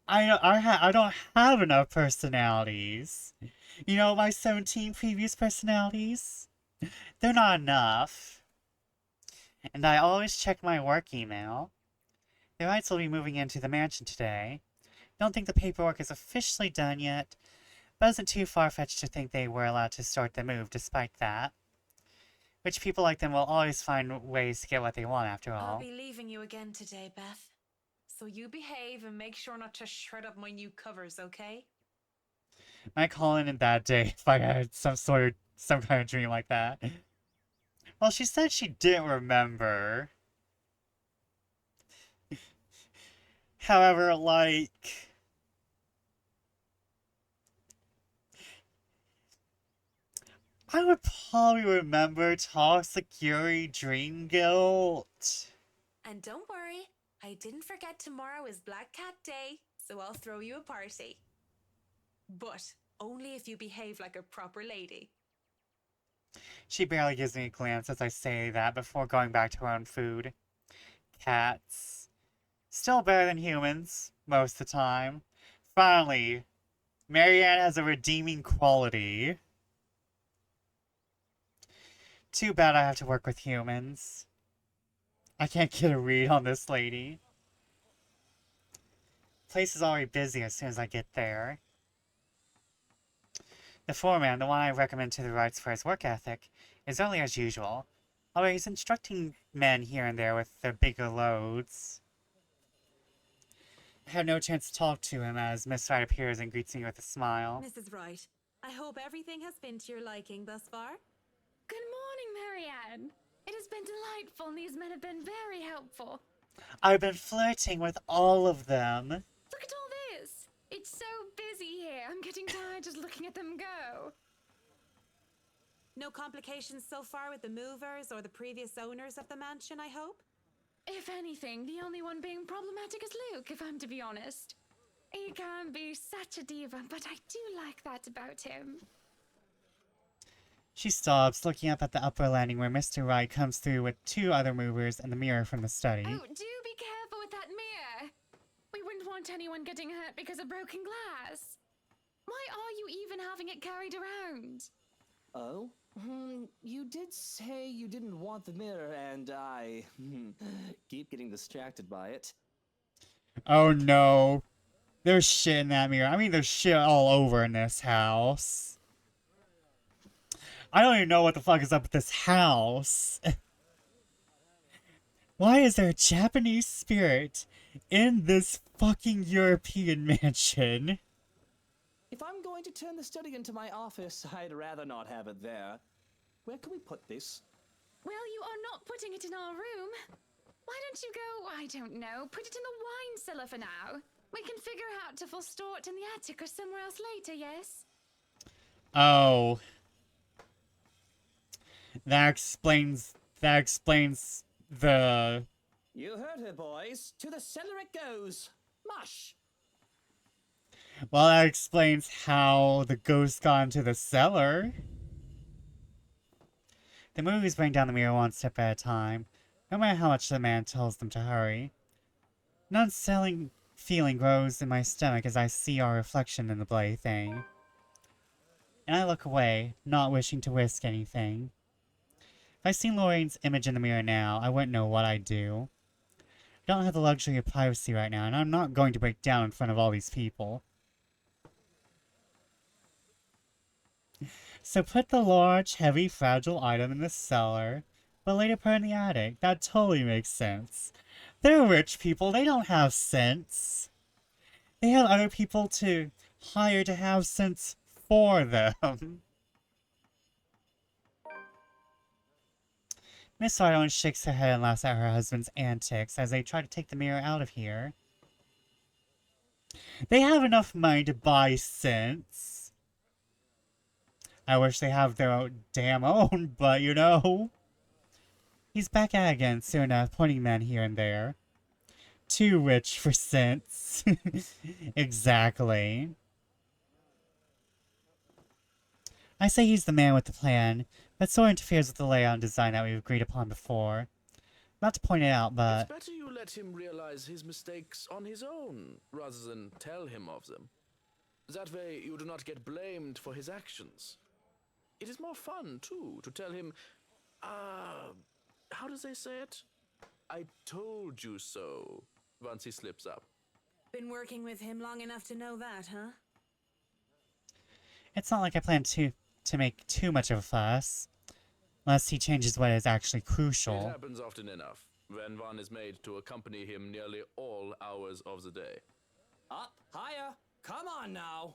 I don't have enough personalities. You know, my 17 previous personalities? They're not enough. And I always check my work email. The Wrights will be moving into the mansion today. Don't think the paperwork is officially done yet, but isn't too far-fetched to think they were allowed to start the move despite that. Rich people like them will always find ways to get what they want after all. I'll be leaving you again today, Beth. So you behave and make sure not to shred up my new covers, okay? Might call in that day if I had some kind of dream like that. Well, she said she didn't remember. However, like, I would probably remember Toxic Yuri Dream Guilt. And don't worry, I didn't forget tomorrow is Black Cat Day, so I'll throw you a party. But only if you behave like a proper lady. She barely gives me a glance as I say that before going back to her own food. Cats. Still better than humans, most of the time. Finally, Marianne has a redeeming quality. Too bad I have to work with humans. I can't get a read on this lady. Place is already busy as soon as I get there. The foreman, the one I recommend to the Wrights for his work ethic, is early as usual, although he's instructing men here and there with their bigger loads. I have no chance to talk to him as Miss Wright appears and greets me with a smile. Mrs. Wright, I hope everything has been to your liking thus far. Good morning, Marianne. It has been delightful, and these men have been very helpful. I've been flirting with all of them. Look at all this. It's so busy here. I'm getting tired just looking at them go. No complications so far with the movers or the previous owners of the mansion, I hope? If anything, the only one being problematic is Luke, if I'm to be honest. He can be such a diva, but I do like that about him. She stops, looking up at the upper landing where Mr. Wright comes through with two other movers and the mirror from the study. Oh, do be careful with that mirror. We wouldn't want anyone getting hurt because of broken glass. Why are you even having it carried around? Oh? You did say you didn't want the mirror, and I keep getting distracted by it. Oh no. There's shit in that mirror. I mean, there's shit all over in this house. I don't even know what the fuck is up with this house. Why is there a Japanese spirit in this fucking European mansion? If I'm going to turn the study into my office, I'd rather not have it there. Where can we put this? Well, you are not putting it in our room. Why don't you go, I don't know, put it in the wine cellar for now? We can figure out if we'll store it in the attic or somewhere else later, yes? Oh. That explains the... You heard her, boys. To the cellar it goes. Mush! Well, that explains how the ghost got into the cellar. The movies bring down the mirror one step at a time, no matter how much the man tells them to hurry. An unsettling feeling grows in my stomach as I see our reflection in the bloody thing. And I look away, not wishing to risk anything. If I seen Lorraine's image in the mirror now, I wouldn't know what I'd do. I don't have the luxury of privacy right now, and I'm not going to break down in front of all these people. So put the large, heavy, fragile item in the cellar, but later put it in the attic. That totally makes sense. They're rich people, they don't have sense. They have other people to hire to have sense for them. Miss Ardon shakes her head and laughs at her husband's antics as they try to take the mirror out of here. They have enough money to buy sense. I wish they have their own damn own, but you know. He's back at it again soon enough, pointing men here and there. Too rich for sense. Exactly. I say he's the man with the plan, but so interferes with the layout and design that we've agreed upon before. Not to point it out, but... It's better you let him realize his mistakes on his own, rather than tell him of them. That way you do not get blamed for his actions. It is more fun, too, to tell him, how does they say it? I told you so, once he slips up. Been working with him long enough to know that, huh? It's not like I plan to make too much of a fuss. Unless he changes what is actually crucial. It happens often enough, when one is made to accompany him nearly all hours of the day. Up, higher, come on now.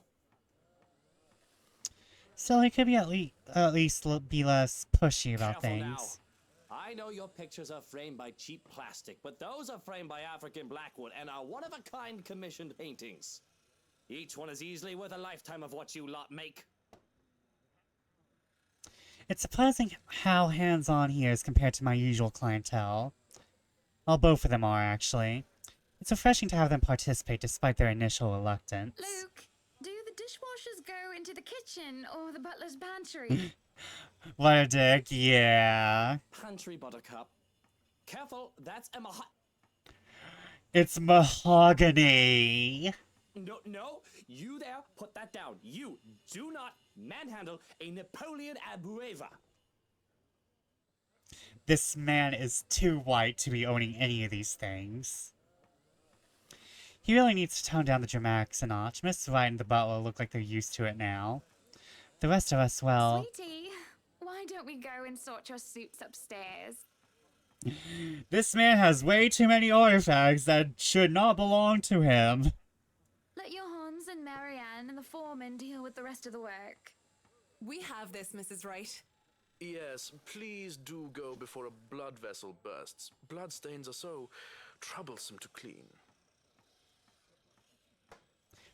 So he could be at least be less pushy about Careful things. now. I know your pictures are framed by cheap plastic, but those are framed by African Blackwood and are one-of-a-kind commissioned paintings. Each one is easily worth a lifetime of what you lot make. It's surprising how hands-on he is compared to my usual clientele. Well, both of them are, actually. It's refreshing to have them participate despite their initial reluctance. Luke, do the dishwashers go into the kitchen or the butler's pantry? What a dick, yeah. Pantry, Buttercup. Careful, that's a It's mahogany. No, you there, put that down. You do not manhandle a Napoleon Abueva. This man is too white to be owning any of these things. He really needs to tone down the dramatics a notch. Mr. Wright and the butler look like they're used to it now. The rest of us, well... Sweetie, why don't we go and sort your suits upstairs? This man has way too many artifacts that should not belong to him. Let your Hans and Marianne and the foreman deal with the rest of the work. We have this, Mrs. Wright. Yes, please do go before a blood vessel bursts. Bloodstains are so troublesome to clean.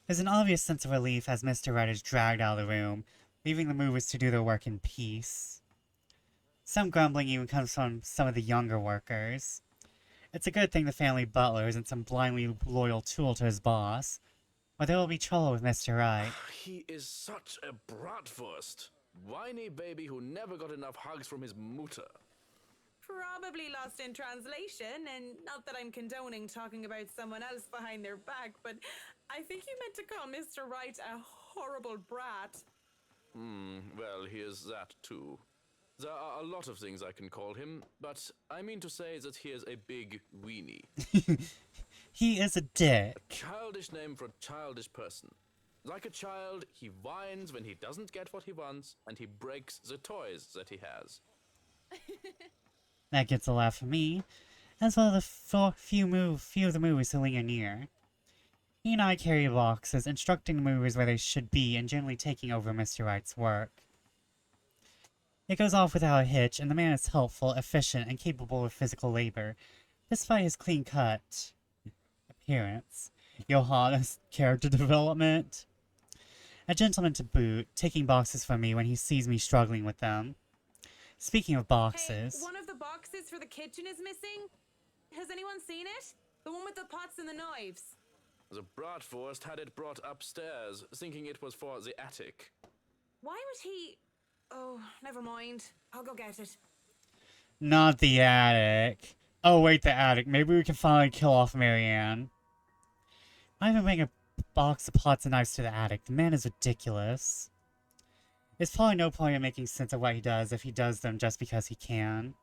There's an obvious sense of relief as Mr. Wright is dragged out of the room, leaving the movers to do their work in peace. Some grumbling even comes from some of the younger workers. It's a good thing the family butler isn't some blindly loyal tool to his boss, or there will be trouble with Mr. Wright. He is such a bratwurst. Whiny baby who never got enough hugs from his mutter. Probably lost in translation, and not that I'm condoning talking about someone else behind their back, but I think you meant to call Mr. Wright a horrible brat. Well, he is that too. There are a lot of things I can call him, but I mean to say that he is a big weenie. He is a dick. A childish name for a childish person. Like a child, he whines when he doesn't get what he wants, and he breaks the toys that he has. That gets a laugh from me, as well as the few of the movers who linger near. He and I carry boxes, instructing the movers where they should be, and generally taking over Mr. Wright's work. It goes off without a hitch, and the man is helpful, efficient, and capable of physical labor, despite his clean-cut appearance. Johanna's character development. A gentleman to boot, taking boxes from me when he sees me struggling with them. Speaking of boxes... Hey, one of the boxes for the kitchen is missing. Has anyone seen it? The one with the pots and the knives. The Bratwurst had it brought upstairs, thinking it was for the attic. Why would he... Oh, never mind. I'll go get it. Not the attic. Oh, wait, the attic. Maybe we can finally kill off Marianne. I even bring a box of pots and knives to the attic. The man is ridiculous. There's probably no point in making sense of what he does if he does them just because he can.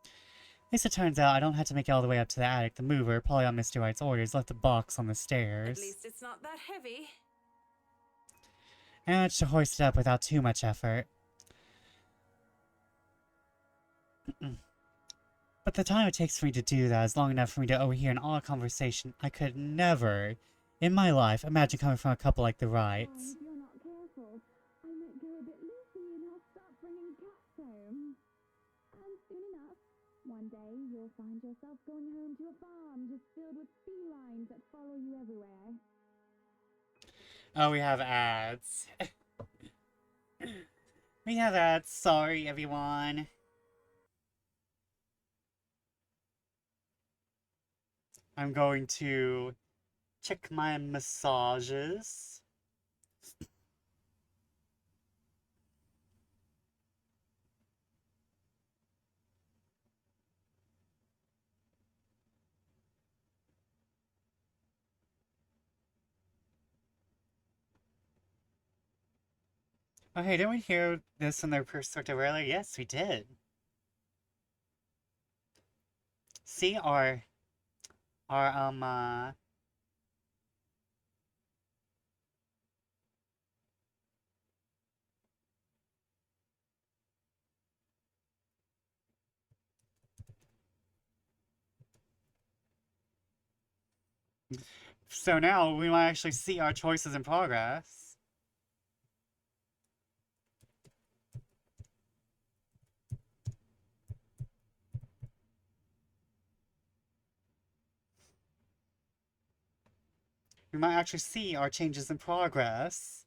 At least it turns out I don't have to make it all the way up to the attic. The mover, probably on Mr. White's orders, left the box on the stairs. At least it's not that heavy. I managed to hoist it up without too much effort. But the time it takes for me to do that is long enough for me to overhear an odd conversation I could never, in my life, imagine coming from a couple like the Wrights. If you're not careful, I might go a bit loopy and I'll start bringing cats home. And soon enough, one day you'll find yourself going home to a farm just filled with felines that follow you everywhere. Oh, we have ads. We have ads. Sorry, everyone. I'm going to check my massages. Oh, hey, didn't we hear this in their perspective earlier? Yes, we did. See, our so now we might actually see our choices in progress. We might actually see our changes in progress.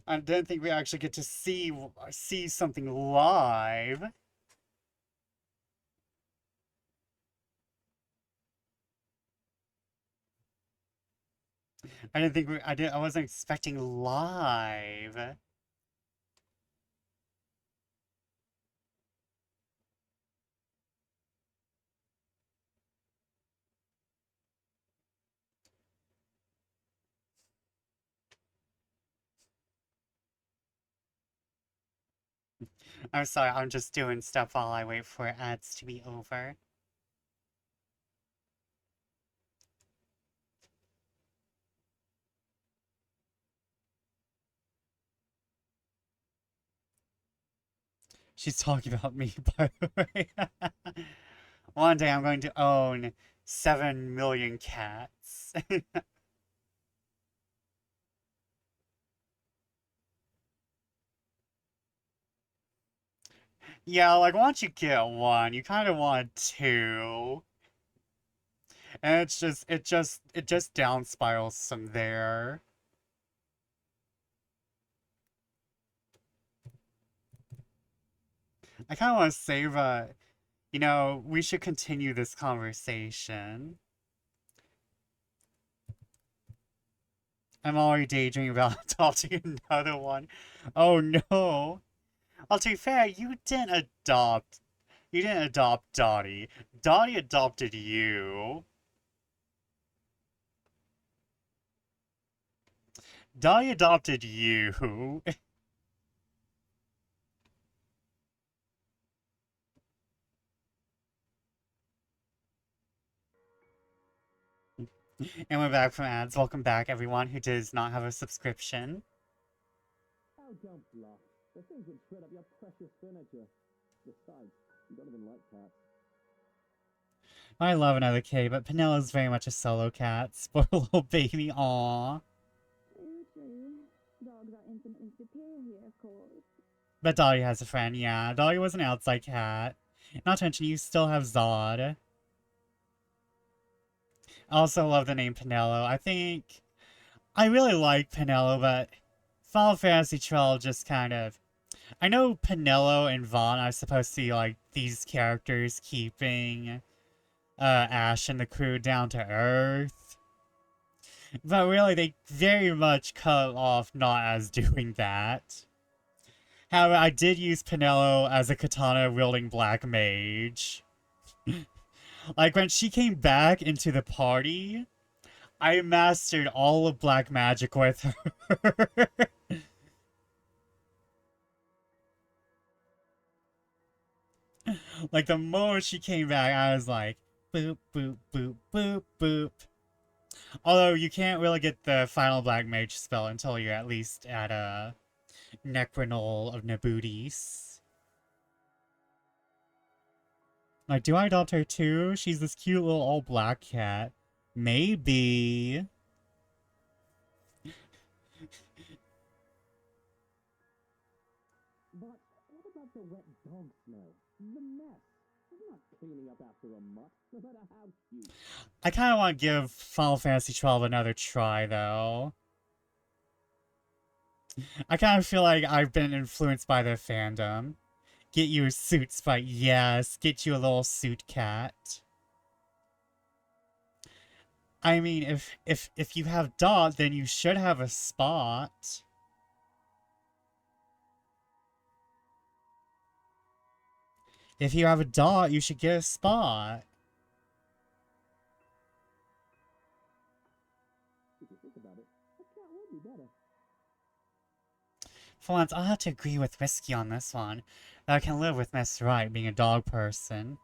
I don't think we actually get to see something live. I wasn't expecting live. I'm sorry, I'm just doing stuff while I wait for ads to be over. She's talking about me, by the way. One day I'm going to own 7 million cats. Yeah, like once you get one, you kind of want two. And it just down spirals from there. I kind of want to say that, you know, we should continue this conversation. I'm already daydreaming about adopting another one. Oh no. Well, to be fair, you didn't adopt Dottie. Dottie adopted you. Dolly adopted you. And we're back from ads. Welcome back, everyone who does not have a subscription. Oh, don't bluff. The things would shred up your precious furniture. Besides, you don't even like cats. I love another kitty, but Penelo's very much a solo cat. Spoiled little baby, aww. True. Dogs are infinitely superior, of course. But Dolly has a friend, yeah. Dolly was an outside cat. Not to mention, you still have Zod. I also love the name Penelo. I really like Penelo, but Final Fantasy XII just kind of... I know Penelo and Vaughn are supposed to be, like, these characters keeping Ash and the crew down to earth. But really, they very much cut off not as doing that. However, I did use Penelo as a katana-wielding black mage. Like, when she came back into the party, I mastered all of black magic with her. Like, the moment she came back, I was like, boop, boop, boop, boop, boop. Although, you can't really get the final black mage spell until you're at least at a Necronol of Nabutis. Like, do I adopt her too? She's this cute little all-black cat. Maybe. But what about the wet dog smell? The mess. I'm not cleaning up after a mutt, no matter how cute. I kind of want to give Final Fantasy XII another try, though. I kind of feel like I've been influenced by the fandom. Get you a suit spite, yes. Get you a little suit cat. I mean, if you have Dot, then you should have a Spot. If you have a Dot, you should get a Spot. If you think about it, a cat would be better. For once, I'll have to agree with Whiskey on this one. Though I can live with Miss Wright being a dog person.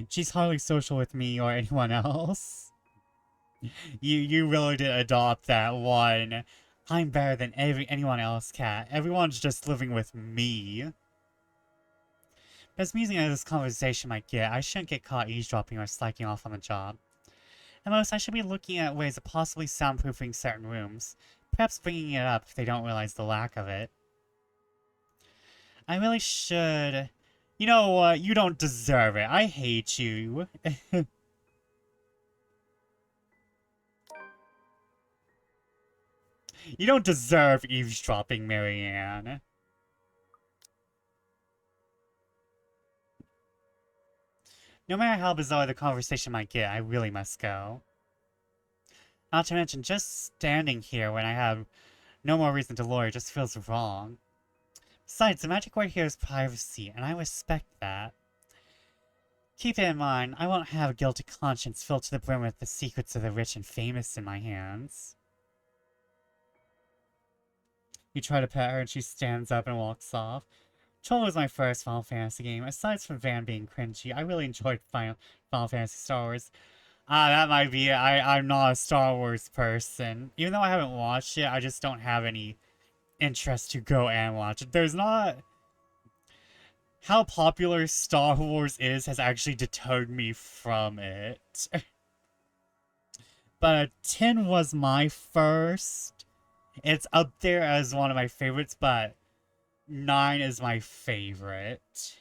She's hardly social with me or anyone else. You really did adopt that one. I'm better than anyone else cat. Everyone's just living with me. But as amusing as this conversation might get, I shouldn't get caught eavesdropping or slacking off on the job. At most, I should be looking at ways of possibly soundproofing certain rooms. Perhaps bringing it up if they don't realize the lack of it. I really should... You know what? You don't deserve it. I hate you. You don't deserve eavesdropping, Marianne. No matter how bizarre the conversation might get, I really must go. Not to mention, just standing here when I have no more reason to lawyer just feels wrong. Besides, the magic word here is privacy, and I respect that. Keep it in mind, I won't have a guilty conscience filled to the brim with the secrets of the rich and famous in my hands. You try to pet her and she stands up and walks off. 12 was my first Final Fantasy game. Aside from Van being cringy, I really enjoyed Final Fantasy Star Wars. That might be it. I'm not a Star Wars person. Even though I haven't watched it, I just don't have any interest to go and watch it. There's not... How popular Star Wars is has actually deterred me from it. But 10 was my first. It's up there as one of my favorites, but 9 is my favorite.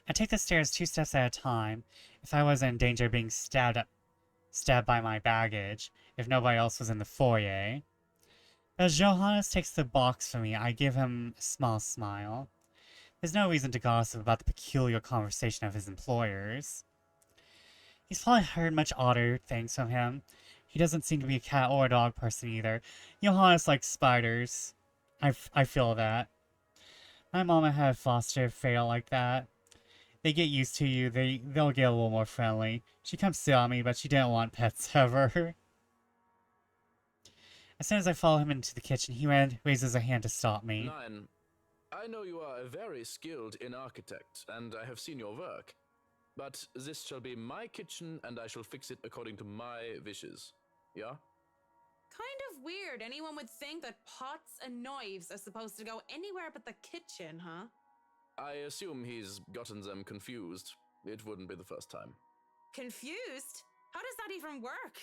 I take the stairs 2 steps at a time. If I wasn't in danger of being stabbed by my baggage, if nobody else was in the foyer. As Johannes takes the box from me, I give him a small smile. There's no reason to gossip about the peculiar conversation of his employers. He's probably heard much odder things from him. He doesn't seem to be a cat or a dog person either. Johannes likes spiders. I feel that. My mama had a foster fail like that. They get used to you, they'll get a little more friendly. She comes sit on me, but she didn't want pets ever. As soon as I follow him into the kitchen, he raises a hand to stop me. 9. I know you are a very skilled in architect, and I have seen your work. But this shall be my kitchen, and I shall fix it according to my wishes. Yeah? Kind of weird anyone would think that pots and knives are supposed to go anywhere but the kitchen, huh? I assume he's gotten them confused. It wouldn't be the first time. Confused? How does that even work?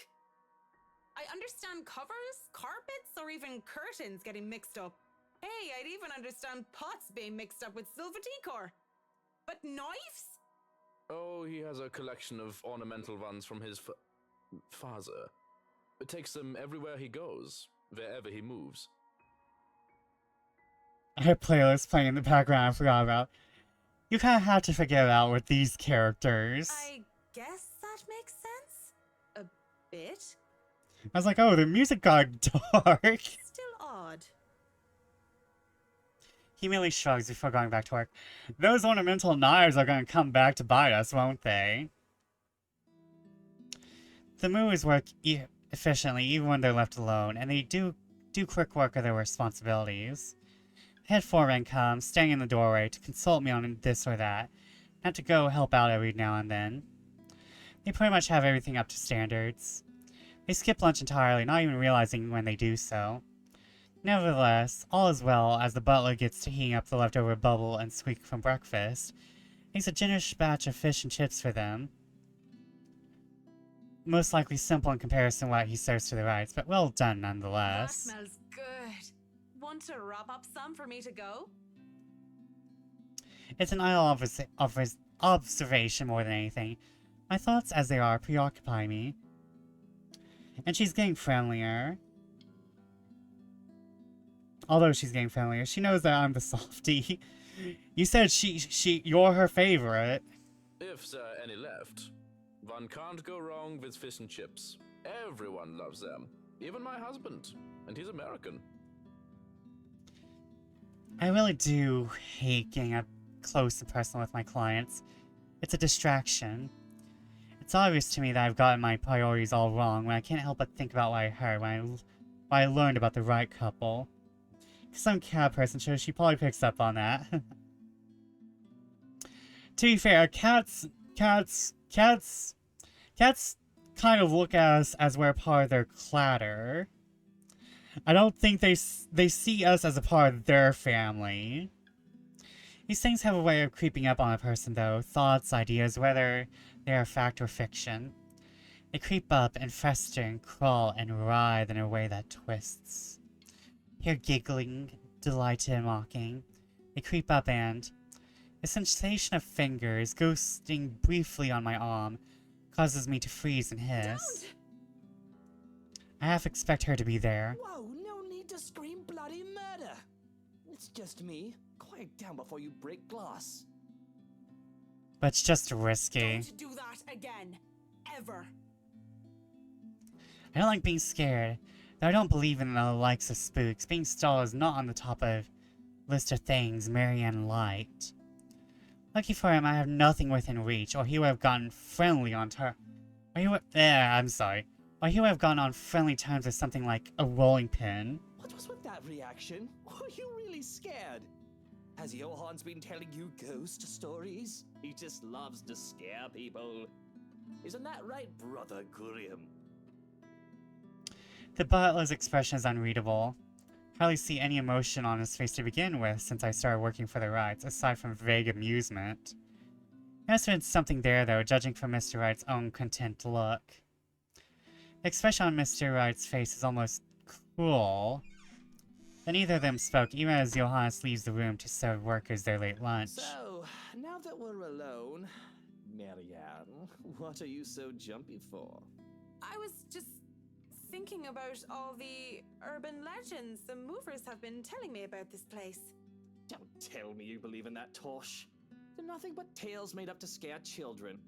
I understand covers, carpets, or even curtains getting mixed up. Hey, I'd even understand pots being mixed up with silver decor. But knives? Oh, he has a collection of ornamental ones from his father. It takes them everywhere he goes, wherever he moves. I have playlists playing in the background I forgot about. You kind of have to figure it out with these characters. I guess that makes sense. A bit. I was like, oh, the music got dark. Still odd. He merely shrugs before going back to work. Those ornamental knives are going to come back to bite us, won't they? The movers work efficiently even when they're left alone, and they do quick work of their responsibilities. Head foreman comes, standing in the doorway to consult me on this or that, not to go help out every now and then. They pretty much have everything up to standards. They skip lunch entirely, not even realizing when they do so. Nevertheless, all is well as the butler gets to heating up the leftover bubble and squeak from breakfast. Makes a generous batch of fish and chips for them. Most likely simple in comparison to what he serves to the rights, but well done nonetheless. That smells good. Want to wrap up some for me to go? It's an idle observation more than anything. My thoughts, as they are, preoccupy me. And she's getting friendlier. Although she's getting friendlier, she knows that I'm the softie. You said you're her favorite. If there are any left. One can't go wrong with fish and chips. Everyone loves them. Even my husband. And he's American. I really do hate getting up close and personal with my clients. It's a distraction. It's obvious to me that I've gotten my priorities all wrong when I can't help but think about what I heard when I learned about the right couple. Some cat person shows she probably picks up on that. To be fair, cats kind of look at us as we're part of their clatter. I don't think they see us as a part of their family. These things have a way of creeping up on a person though. Thoughts, ideas, whether they are fact or fiction. They creep up and fester and crawl and writhe in a way that twists. Here giggling, delighted and mocking. They creep up and... the sensation of fingers ghosting briefly on my arm causes me to freeze and hiss. Don't! I half expect her to be there. Whoa, no need to scream bloody murder. It's just me. Quiet down before you break glass. But it's just risky. Don't do that again. Ever. I don't like being scared. Though I don't believe in the likes of spooks. Being stalled is not on the top of list of things Marianne liked. Lucky for him, I have nothing within reach, or he would have gotten friendly on I'm sorry. Or he would have gone on friendly terms with something like a rolling pin. What was with that reaction? Were you really scared? Has Johann's been telling you ghost stories? He just loves to scare people. Isn't that right, Brother Gurium? The butler's expression is unreadable. Hardly see any emotion on his face to begin with since I started working for the Wrights, aside from vague amusement. There must have been something there, though, judging from Mr. Wright's own content look. The expression on Mr. Wright's face is almost cruel. Then neither of them spoke, even as Johannes leaves the room to serve workers their late lunch. So, now that we're alone, Marianne, what are you so jumpy for? I was just thinking about all the urban legends the movers have been telling me about this place. Don't tell me you believe in that tosh. They're nothing but tales made up to scare children.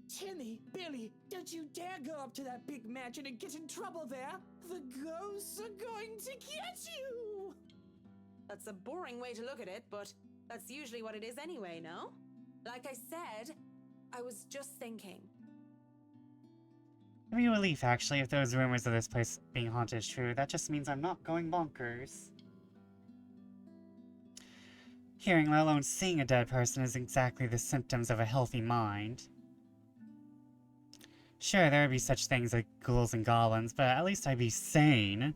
Timmy, Billy, don't you dare go up to that big mansion and get in trouble there. The ghosts are going to get you. That's a boring way to look at it, but that's usually what it is anyway, no? Like I said, I was just thinking. It'd be a relief, actually, if those rumors of this place being haunted is true. That just means I'm not going bonkers. Hearing, let alone seeing a dead person is exactly the symptoms of a healthy mind. Sure, there would be such things like ghouls and goblins, but at least I'd be sane.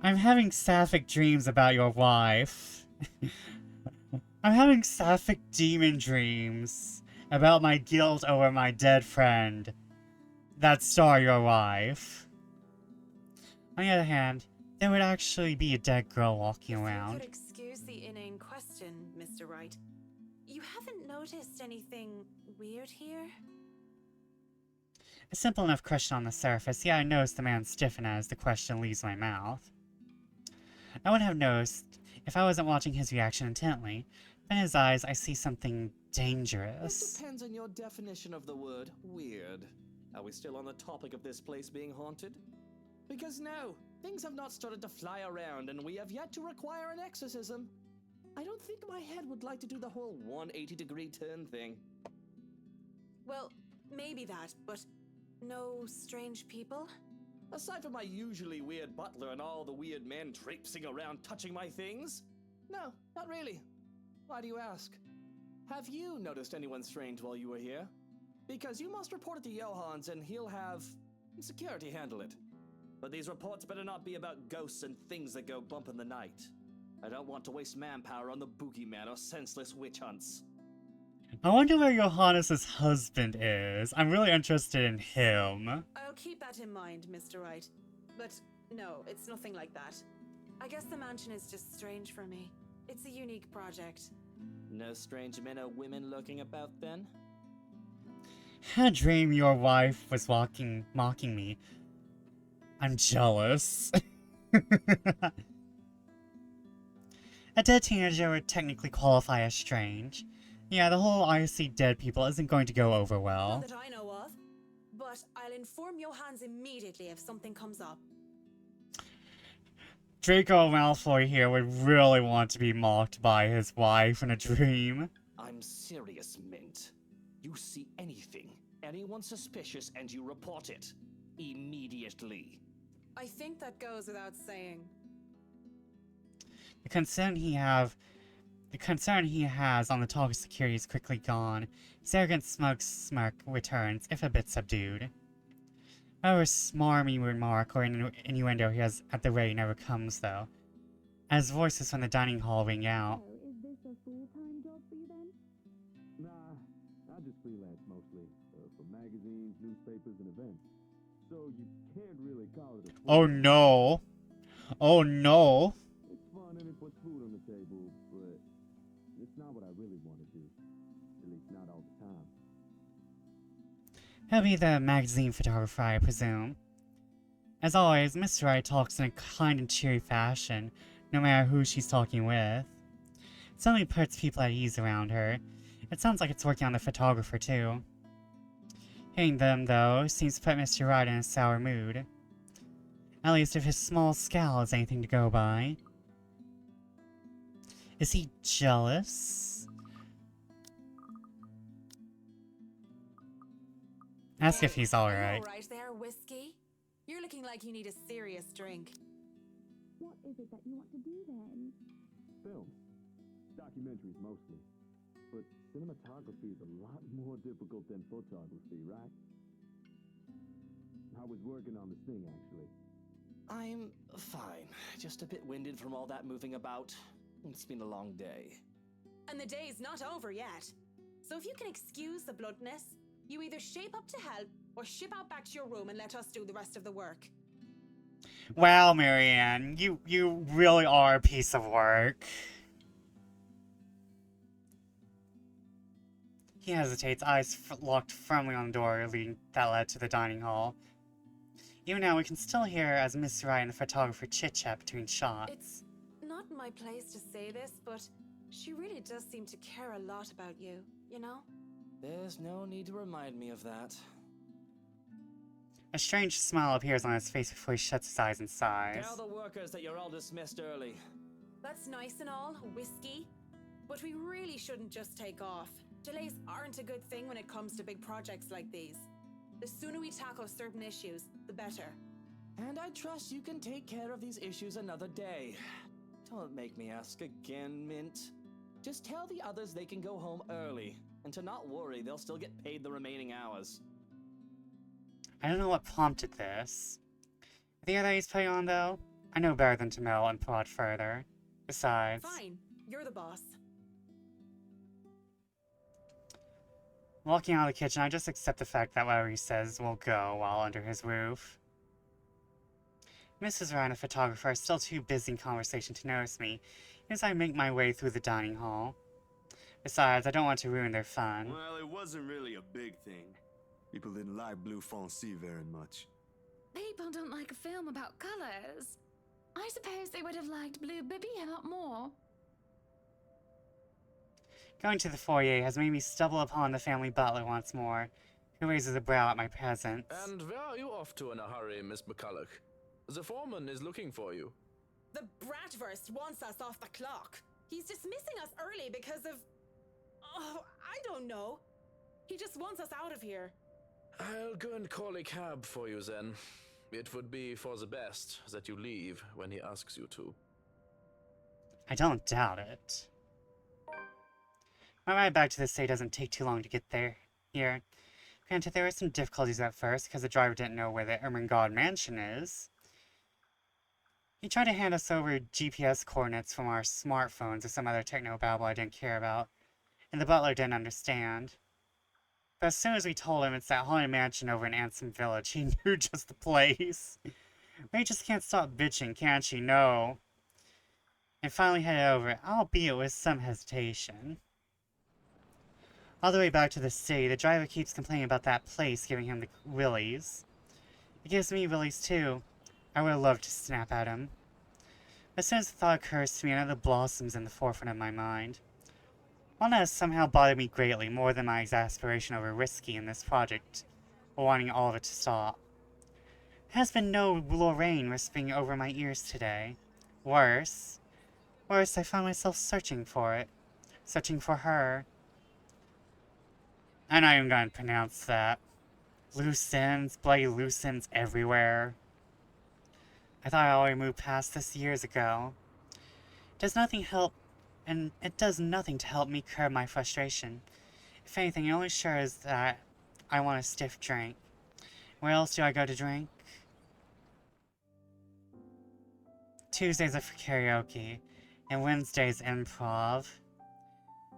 I'm having sapphic dreams about your wife. I'm having sapphic demon dreams about my guilt over my dead friend that star your wife. On the other hand, there would actually be a dead girl walking around. If you could excuse the inane question, Mr. Wright. You haven't noticed anything weird here? A simple enough question on the surface, yet I noticed the man stiffen as the question leaves my mouth. I wouldn't have noticed if I wasn't watching his reaction intently, but in his eyes I see something dangerous. It depends on your definition of the word weird. Are we still on the topic of this place being haunted? Because no, things have not started to fly around and we have yet to require an exorcism. I don't think my head would like to do the whole 180-degree turn thing. Well, maybe that, but no strange people? Aside from my usually weird butler and all the weird men traipsing around touching my things? No, not really. Why do you ask? Have you noticed anyone strange while you were here? Because you must report it to Johans and he'll have security handle it. But these reports better not be about ghosts and things that go bump in the night. I don't want to waste manpower on the boogeyman or senseless witch hunts. I wonder where Johannes' husband is. I'm really interested in him. I'll keep that in mind, Mr. Wright. But no, it's nothing like that. I guess the mansion is just strange for me. It's a unique project. No strange men or women lurking about then? Had a dream your wife was mocking me. I'm jealous. A dead teenager would technically qualify as strange. Yeah, the whole I see dead people isn't going to go over well. Not that I know of. But I'll inform Johans immediately if something comes up. Draco Malfoy here would really want to be mocked by his wife in a dream. I'm serious, Mint. You see anything, anyone suspicious, and you report it. Immediately. I think that goes without saying. The concern he has on the topic of security is quickly gone. His arrogant smug smirk returns, if a bit subdued. However smarmy remark or innuendo he has at the ready never comes, though, as voices from the dining hall ring out. So, is this a full-time job for you then? Nah, I just freelance mostly, for magazines, newspapers, and events. So you can't really call it a Oh no! Oh no! It's fun and it puts food on the table, but it's not what I really want to do. At least not all the time. He'll be the magazine photographer, I presume. As always, Mr. Wright talks in a kind and cheery fashion, no matter who she's talking with. It suddenly puts people at ease around her. It sounds like it's working on the photographer, too. Hitting them, though, seems to put Mr. Wright in a sour mood. At least if his small scowl is anything to go by. Is he jealous? Ask if he's alright. Are you alright there, Whiskey? You're looking like you need a serious drink. What is it that you want to do then? Film. Documentaries mostly. But cinematography is a lot more difficult than photography, right? I was working on this thing, actually. I'm fine. Just a bit winded from all that moving about. It's been a long day. And the day's not over yet. So if you can excuse the bluntness, you either shape up to help or ship out back to your room and let us do the rest of the work. Wow, Marianne, you really are a piece of work. He hesitates, eyes locked firmly on the door that led to the dining hall. Even now, we can still hear as Mr. Wright and the photographer chit-chat between shots. It's not my place to say this, but she really does seem to care a lot about you, you know? There's no need to remind me of that. A strange smile appears on his face before he shuts his eyes and sighs. Tell the workers that you're all dismissed early. That's nice and all, Whiskey. But we really shouldn't just take off. Delays aren't a good thing when it comes to big projects like these. The sooner we tackle certain issues, the better. And I trust you can take care of these issues another day. Don't make me ask again, Mint. Just tell the others they can go home early, and to not worry, they'll still get paid the remaining hours. I don't know what prompted this. The other he's putting on, though? I know better than to meddle and prod further. Besides... Fine, you're the boss. Walking out of the kitchen, I just accept the fact that whatever he says will go while under his roof. Mrs. Ryan, a photographer, is still too busy in conversation to notice me as I make my way through the dining hall. Besides, I don't want to ruin their fun. Well, it wasn't really a big thing. People didn't like Blue Fonzie very much. People don't like a film about colors. I suppose they would have liked Blue Bibby a lot more. Going to the foyer has made me stumble upon the family butler once more, who raises a brow at my presence. And where are you off to in a hurry, Miss McCulloch? The foreman is looking for you. The Bratwurst wants us off the clock. He's dismissing us early because of... Oh, I don't know. He just wants us out of here. I'll go and call a cab for you then. It would be for the best that you leave when he asks you to. I don't doubt it. My ride back to the city doesn't take too long to get there. Here. Granted, there were some difficulties at first because the driver didn't know where the Ermengarde mansion is. He tried to hand us over GPS coordinates from our smartphones or some other techno-babble I didn't care about, and the butler didn't understand. But as soon as we told him it's that haunted mansion over in Ansem Village, he knew just the place. We just can't stop bitching, can't she? No. And finally headed over, albeit with some hesitation. All the way back to the city, the driver keeps complaining about that place giving him the willies. It gives me willies too. I would have loved to snap at him. As soon as the thought occurs to me, another blossoms in the forefront of my mind. One that has somehow bothered me greatly, more than my exasperation over risky in this project, or wanting all of it to stop. There has been no Lorraine whispering over my ears today. Worse, I found myself searching for it. Searching for her. I'm not even going to pronounce that. Loose ends, bloody loose ends everywhere. I thought I already moved past this years ago. It does nothing to help me curb my frustration. If anything, it only shows that I want a stiff drink. Where else do I go to drink? Tuesdays are for karaoke, and Wednesdays improv.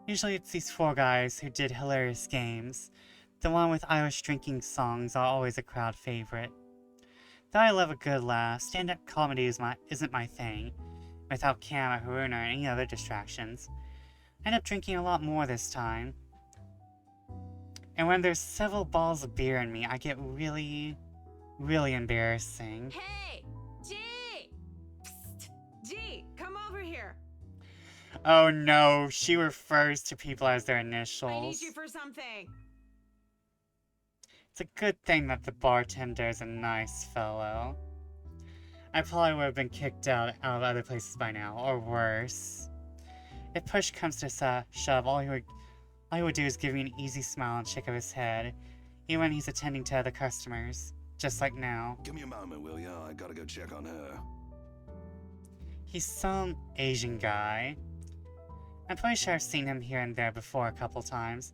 Usually it's these four guys who did hilarious games. The one with Irish drinking songs are always a crowd favorite. Though I love a good laugh, stand-up comedy isn't my thing. Without Cam or Haruna or any other distractions. I end up drinking a lot more this time. And when there's several balls of beer in me, I get really, really embarrassing. Hey! G! Psst! G, come over here. Oh no, she refers to people as their initials. I need you for something. It's a good thing that the bartender is a nice fellow. I probably would have been kicked out of other places by now, or worse. If push comes to shove, all he would do is give me an easy smile and shake of his head, even when he's attending to other customers, just like now. Give me a moment, will ya? I gotta go check on her. He's some Asian guy. I'm pretty sure I've seen him here and there before a couple times,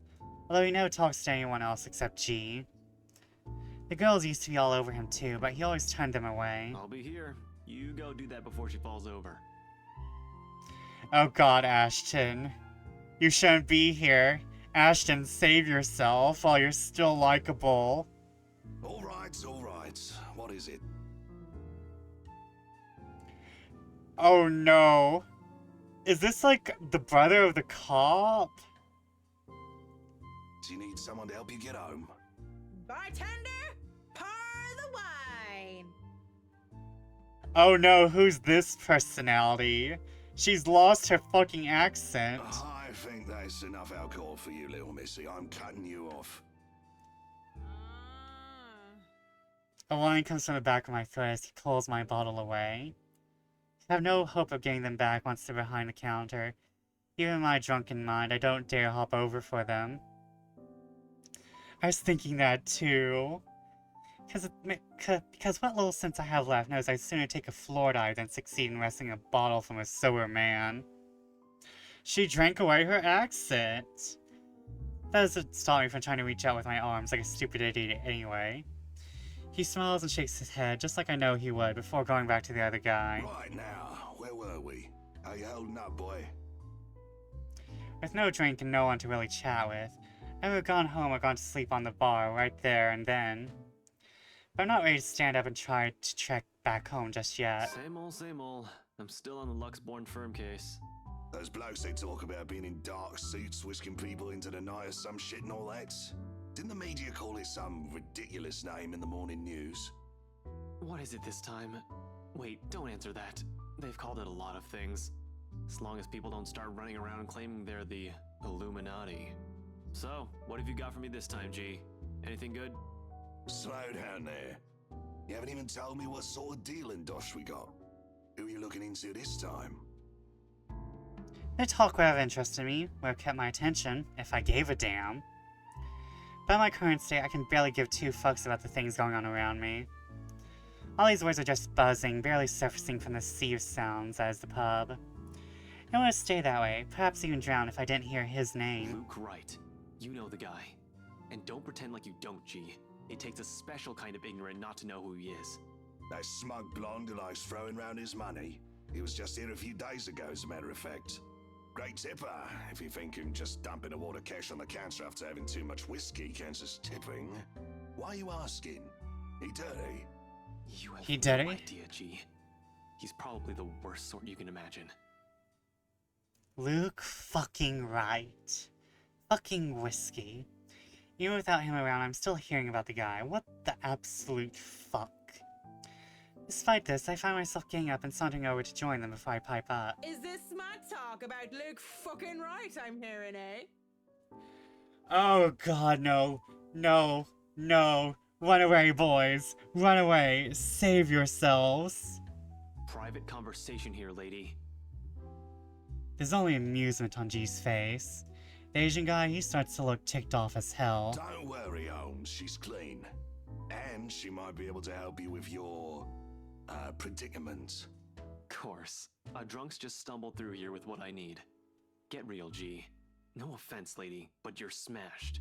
although he never talks to anyone else except G. The girls used to be all over him too, but he always turned them away. I'll be here. You go do that before she falls over. Oh god, Ashton. You shouldn't be here. Ashton, save yourself while you're still likable. All right, all right. What is it? Oh no. Is this like the brother of the cop? Do you need someone to help you get home? Bartender, pour the wine. Oh no, who's this personality? She's lost her fucking accent. I think that's enough alcohol for you, little missy. I'm cutting you off. A line comes from the back of my throat as he pulls my bottle away. I have no hope of getting them back once they're behind the counter. Even in my drunken mind, I don't dare hop over for them. I was thinking that too. Because what little sense I have left knows I'd sooner take a floor dive than succeed in wresting a bottle from a sober man. She drank away her accent. That doesn't stop me from trying to reach out with my arms like a stupid idiot anyway. He smiles and shakes his head, just like I know he would, before going back to the other guy. Right now, where were we? How you holding up, boy? With no drink and no one to really chat with, I would have gone home or gone to sleep on the bar right there and then. But I'm not ready to stand up and try to trek back home just yet. Same old, same old. I'm still on the Luxborn firm case. Those blokes they talk about being in dark suits, whisking people into the night or some shit and all that. Didn't the media call it some ridiculous name in the morning news? What is it this time? Wait, don't answer that. They've called it a lot of things. As long as people don't start running around and claiming they're the Illuminati. So, what have you got for me this time, G? Anything good? Slow down there. You haven't even told me what sort of dealing dosh we got. Who are you looking into this time? The talk would have interested me, would have kept my attention, if I gave a damn. But in my current state, I can barely give two fucks about the things going on around me. All these words are just buzzing, barely surfacing from the sea of sounds that is the pub. I want to stay that way, perhaps even drown if I didn't hear his name. Luke Wright. You know the guy. And don't pretend like you don't, G. It takes a special kind of ignorant not to know who he is. That smug blonde who likes throwing round his money. He was just here a few days ago, as a matter of fact. Great tipper, if you think him just dumping a wad of cash on the counter after having too much whiskey counts as tipping. Why are you asking? He dirty? You have He no dirty? idea, G. He's probably the worst sort you can imagine. Luke fucking Wright. Fucking whiskey. Even without him around, I'm still hearing about the guy. What the absolute fuck? Despite this, I find myself getting up and sauntering over to join them before I pipe up. Is this smart talk about Luke fucking Wright I'm hearing, eh? Oh god, no. No. No. Run away, boys. Run away. Save yourselves. Private conversation here, lady. There's only amusement on G's face. The Asian guy, he starts to look ticked off as hell. Don't worry, Holmes. She's clean. And she might be able to help you with your, predicament. Course. A drunk's just stumbled through here with what I need. Get real, G. No offense, lady, but you're smashed.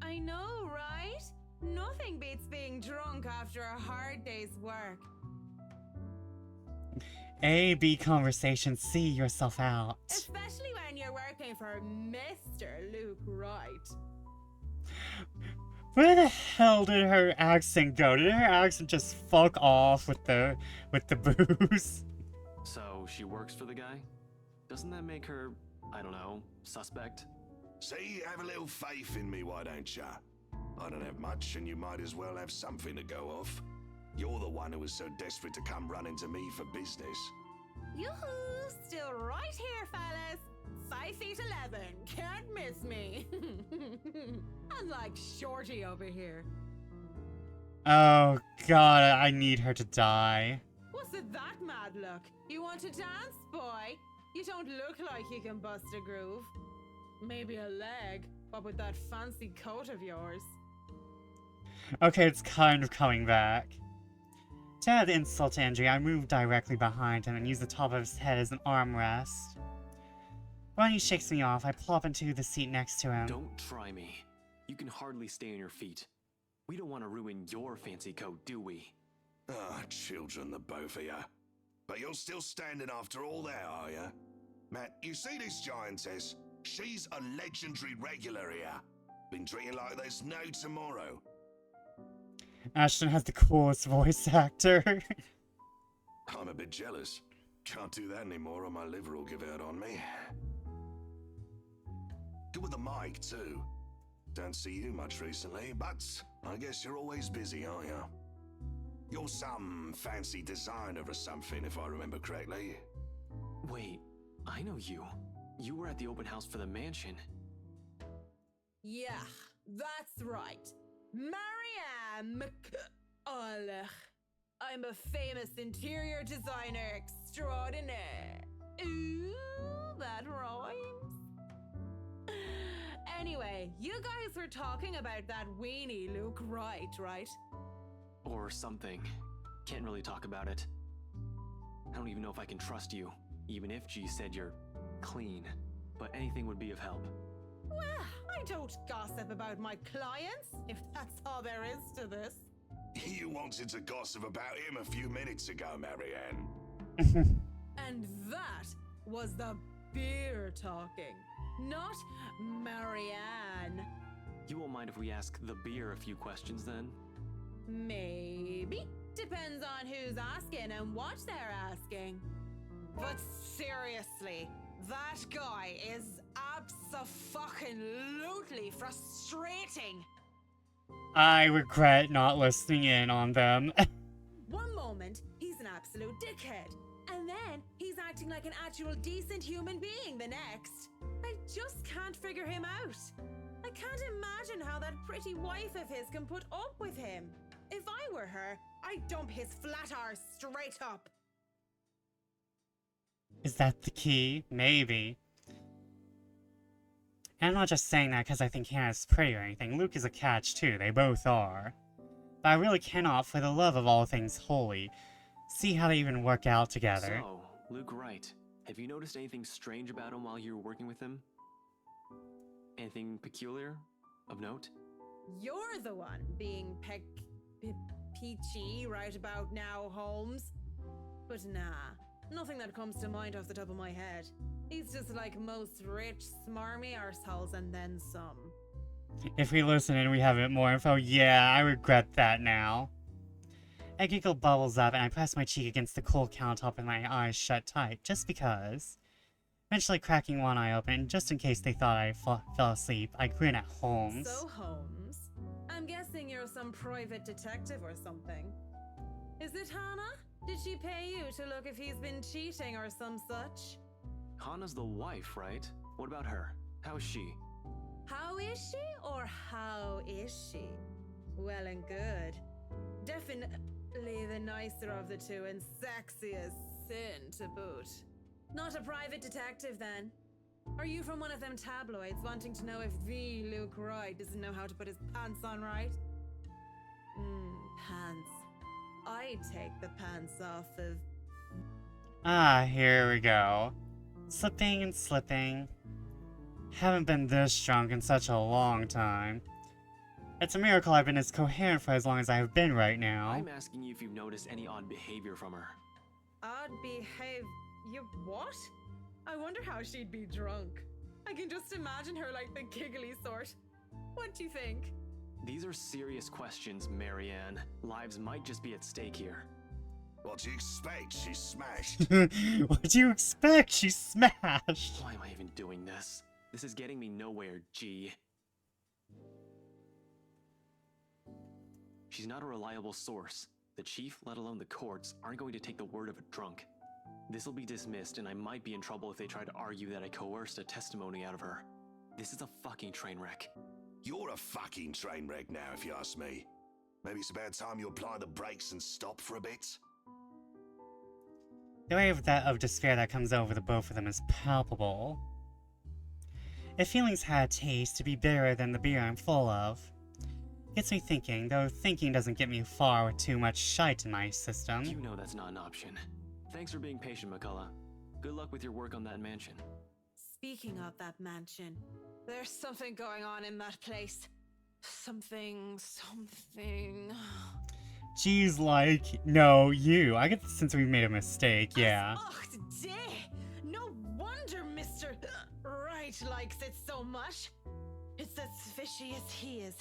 I know, right? Nothing beats being drunk after a hard day's work. A, B conversation, C yourself out. Especially when you're working for Mr. Luke Wright. Where the hell did her accent go? Did her accent just fuck off with the booze? So, she works for the guy? Doesn't that make her, I don't know, suspect? See, have a little faith in me, why don't ya? I don't have much, and you might as well have something to go off. You're the one who was so desperate to come running to me for business. Yoo-hoo! Still right here, fellas. 5'11", can't miss me. Unlike Shorty over here. Oh god, I need her to die. What's with that mad look? You want to dance, boy? You don't look like you can bust a groove. Maybe a leg, but with that fancy coat of yours. Okay, it's kind of coming back. To add insult to injury, I move directly behind him and use the top of his head as an armrest. When he shakes me off, I plop into the seat next to him. Don't try me. You can hardly stay on your feet. We don't want to ruin your fancy coat, do we? Ah, children, the both of ya. But you're still standing after all that, are ya? Matt, you see this giantess? She's a legendary regular here. Been treated like there's no tomorrow. Ashton has the coolest voice actor. I'm a bit jealous. Can't do that anymore or my liver will give out on me. Good with the mic, too. Don't see you much recently, but I guess you're always busy, aren't you? You're some fancy designer or something, if I remember correctly. Wait, I know you. You were at the open house for the mansion. Yeah, that's right. Marianne McCulloch. I'm a famous interior designer extraordinaire. Ooh, that rhymes. Anyway, you guys were talking about that weenie Luke Wright, right? or something. Can't really talk about it. I don't even know if I can trust you, even if G said you're clean. But anything would be of help. Well, I don't gossip about my clients, if that's all there is to this. You wanted to gossip about him a few minutes ago, Marianne. And that was the beer talking, not Marianne. You won't mind if we ask the beer a few questions then? Maybe. Depends on who's asking and what they're asking. But seriously, that guy is abso-fucking-lutely frustrating. I regret not listening in on them. One moment, he's an absolute dickhead. And then he's acting like an actual decent human being the next. I just can't figure him out. I can't imagine how that pretty wife of his can put up with him. If I were her, I'd dump his flat arse straight up. Is that the key? Maybe. And I'm not just saying that because I think Hannah's pretty or anything. Luke is a catch too, they both are. But I really cannot, for the love of all things holy, see how they even work out together. So, Luke Wright, have you noticed anything strange about him while you were working with him? Anything peculiar? Of note? You're the one being peachy right about now, Holmes. But nah, nothing that comes to mind off the top of my head. He's just like most rich, smarmy arseholes and then some. If we listen and we have a bit more info, yeah, I regret that now. A giggle bubbles up and I press my cheek against the cold countertop with my eyes shut tight, just because. Eventually cracking one eye open, just in case they thought I fell asleep, I grin at Holmes. So, Holmes, I'm guessing you're some private detective or something. Is it Hannah? Did she pay you to look if he's been cheating or some such? Hannah's the wife, right? What about her? How is she? How is she or how is she? Well and good. Definitely the nicer of the two and sexy as sin to boot. Not a private detective then? Are you from one of them tabloids wanting to know if the Luke Wright doesn't know how to put his pants on right? Pants. I'd take the pants off of... Ah, here we go. Slipping and slipping. Haven't been this drunk in such a long time. It's a miracle I've been as coherent for as long as I have been right now. I'm asking you if you've noticed any odd behavior from her. Odd behavior? What? I wonder how she'd be drunk. I can just imagine her like the giggly sort. What do you think? These are serious questions, Marianne. Lives might just be at stake here. What do you expect? She's smashed. What do you expect? She's smashed. Why am I even doing this? This is getting me nowhere, G. She's not a reliable source. The chief, let alone the courts, aren't going to take the word of a drunk. This'll be dismissed, and I might be in trouble if they try to argue that I coerced a testimony out of her. This is a fucking train wreck. You're a fucking train wreck now, if you ask me. Maybe it's about time you apply the brakes and stop for a bit. The wave of despair that comes over the both of them is palpable. If feelings had a taste to be bitterer than the beer I'm full of, gets me thinking, though thinking doesn't get me far with too much shite in my system. You know that's not an option. Thanks for being patient, McCullough. Good luck with your work on that mansion. Speaking of that mansion, there's something going on in that place. Something. She's like, no, you. I get the sense we made a mistake, yeah. No wonder Mr. Wright likes it so much. It's as fishy as he is.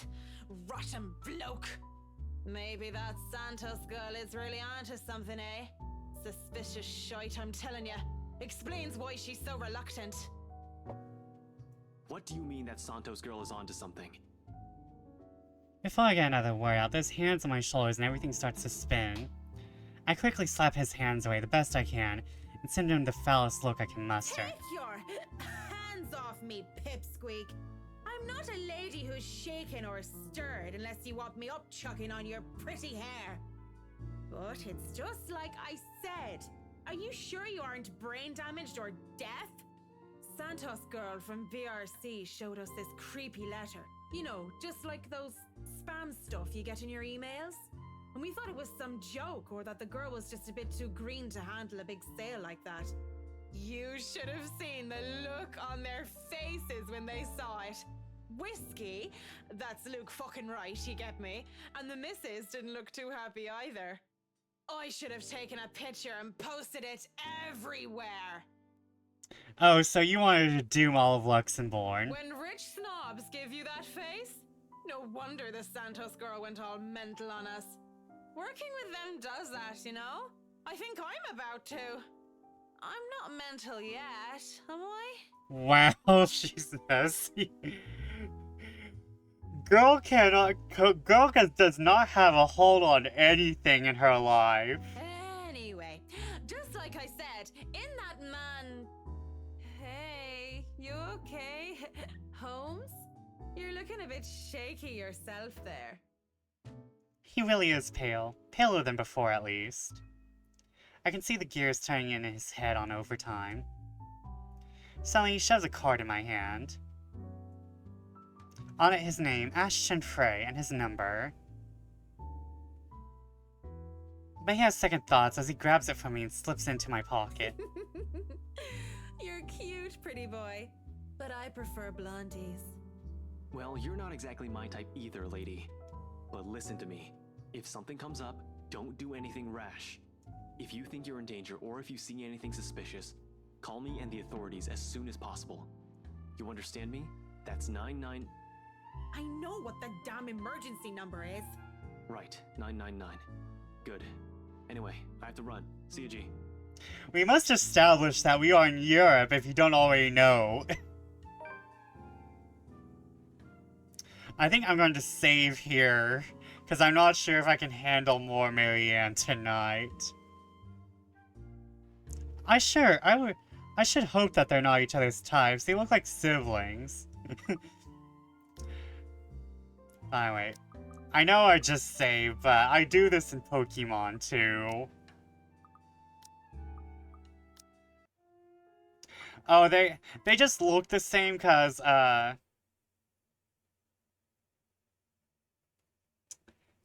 Rotten bloke. Maybe that Santos girl is really onto something, eh? Suspicious shite, I'm telling ya. Explains why she's so reluctant. What do you mean that Santos girl is onto something? Before I get another word out, there's hands on my shoulders and everything starts to spin. I quickly slap his hands away the best I can and send him the foulest look I can muster. Take your hands off me, pipsqueak. I'm not a lady who's shaken or stirred unless you want me up-chucking on your pretty hair. But it's just like I said. Are you sure you aren't brain damaged or deaf? Santos girl from VRC showed us this creepy letter. You know, just like those spam stuff you get in your emails. and we thought it was some joke or that the girl was just a bit too green to handle a big sale like that. You should have seen the look on their faces when they saw it. Whiskey? That's Luke fucking right, you get me? And the missus didn't look too happy either. I should have taken a picture and posted it everywhere. Oh, so you wanted to doom all of Luxembourg. When rich snobs give you that face, no wonder the Santos girl went all mental on us. Working with them does that, you know? I think I'm about to. I'm not mental yet, am I? Wow, she's messy. Girl does not have a hold on anything in her life. Anyway, just like I said, in that man... Hey, you okay? Holmes? You're looking a bit shaky yourself there. He really is pale. Paler than before, at least. I can see the gears turning in his head on overtime. Suddenly, he shoves a card in my hand. On it, his name, Ashton Frey, and his number. But he has second thoughts as he grabs it from me and slips into my pocket. You're cute, pretty boy. But I prefer blondies. Well, you're not exactly my type either, lady. But listen to me. If something comes up, don't do anything rash. If you think you're in danger or if you see anything suspicious, call me and the authorities as soon as possible. You understand me? That's 99... I know what the damn emergency number is. Right, 999. Good. Anyway, I have to run. See you, G. We must establish that we are in Europe if you don't already know. I think I'm going to save here, because I'm not sure if I can handle more Marianne tonight. I should hope that they're not each other's types. They look like siblings. Anyway, I know I just saved, but I do this in Pokemon too. Oh, they just look the same because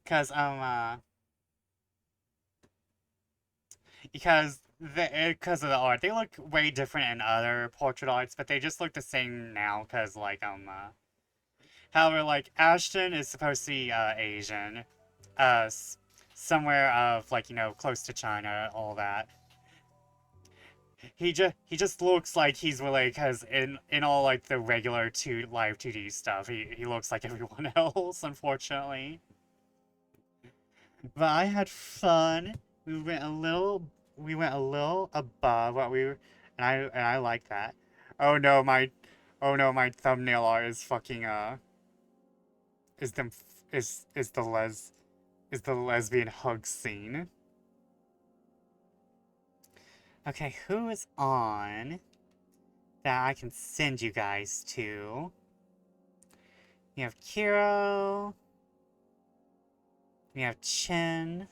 because of the art. They look way different in other portrait arts, but they just look the same now because like however, like, Ashton is supposed to be, Asian. Somewhere of, like, you know, close to China, all that. He just looks like he's related, because in all, like, the regular live 2D stuff, he looks like everyone else, unfortunately. But I had fun. We went a little above what we were, and I like that. Oh no, my thumbnail art is fucking, is the lesbian hug scene. Okay, who is on that I can send you guys to? We have Kiro. We have Chen.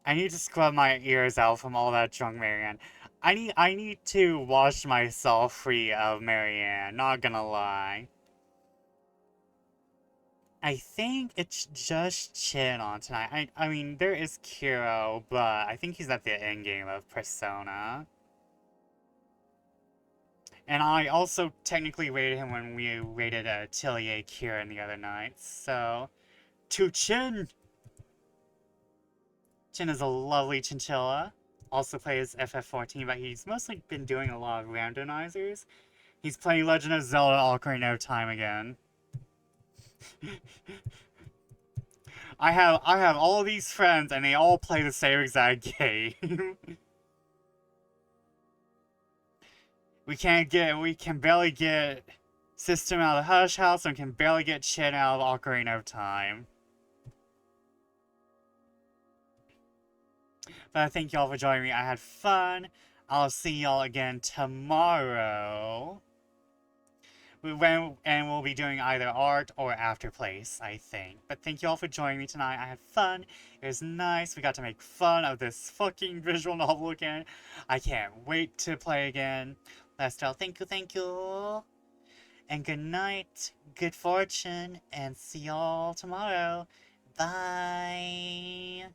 I need to scrub my ears out from all that drunk Marianne. I need to wash myself free of Marianne, not gonna lie. I think it's just Chin on tonight. I mean, there is Kiro, but I think he's at the end game of Persona. And I also technically rated him when we rated Tillier Kira the other night, so... To Chin! Chin is a lovely chinchilla. Also plays FF14, but he's mostly been doing a lot of randomizers. He's playing Legend of Zelda Ocarina of Time again. I have all these friends and they all play the same exact game. we can barely get System out of the Hush House and can barely get Chin out of Ocarina of Time. But thank y'all for joining me. I had fun. I'll see y'all again tomorrow. We'll be doing either art or after place, I think. But thank you all for joining me tonight. I had fun. It was nice. We got to make fun of this fucking visual novel again. I can't wait to play again. Last all, thank you. And good night, good fortune, and see y'all tomorrow. Bye.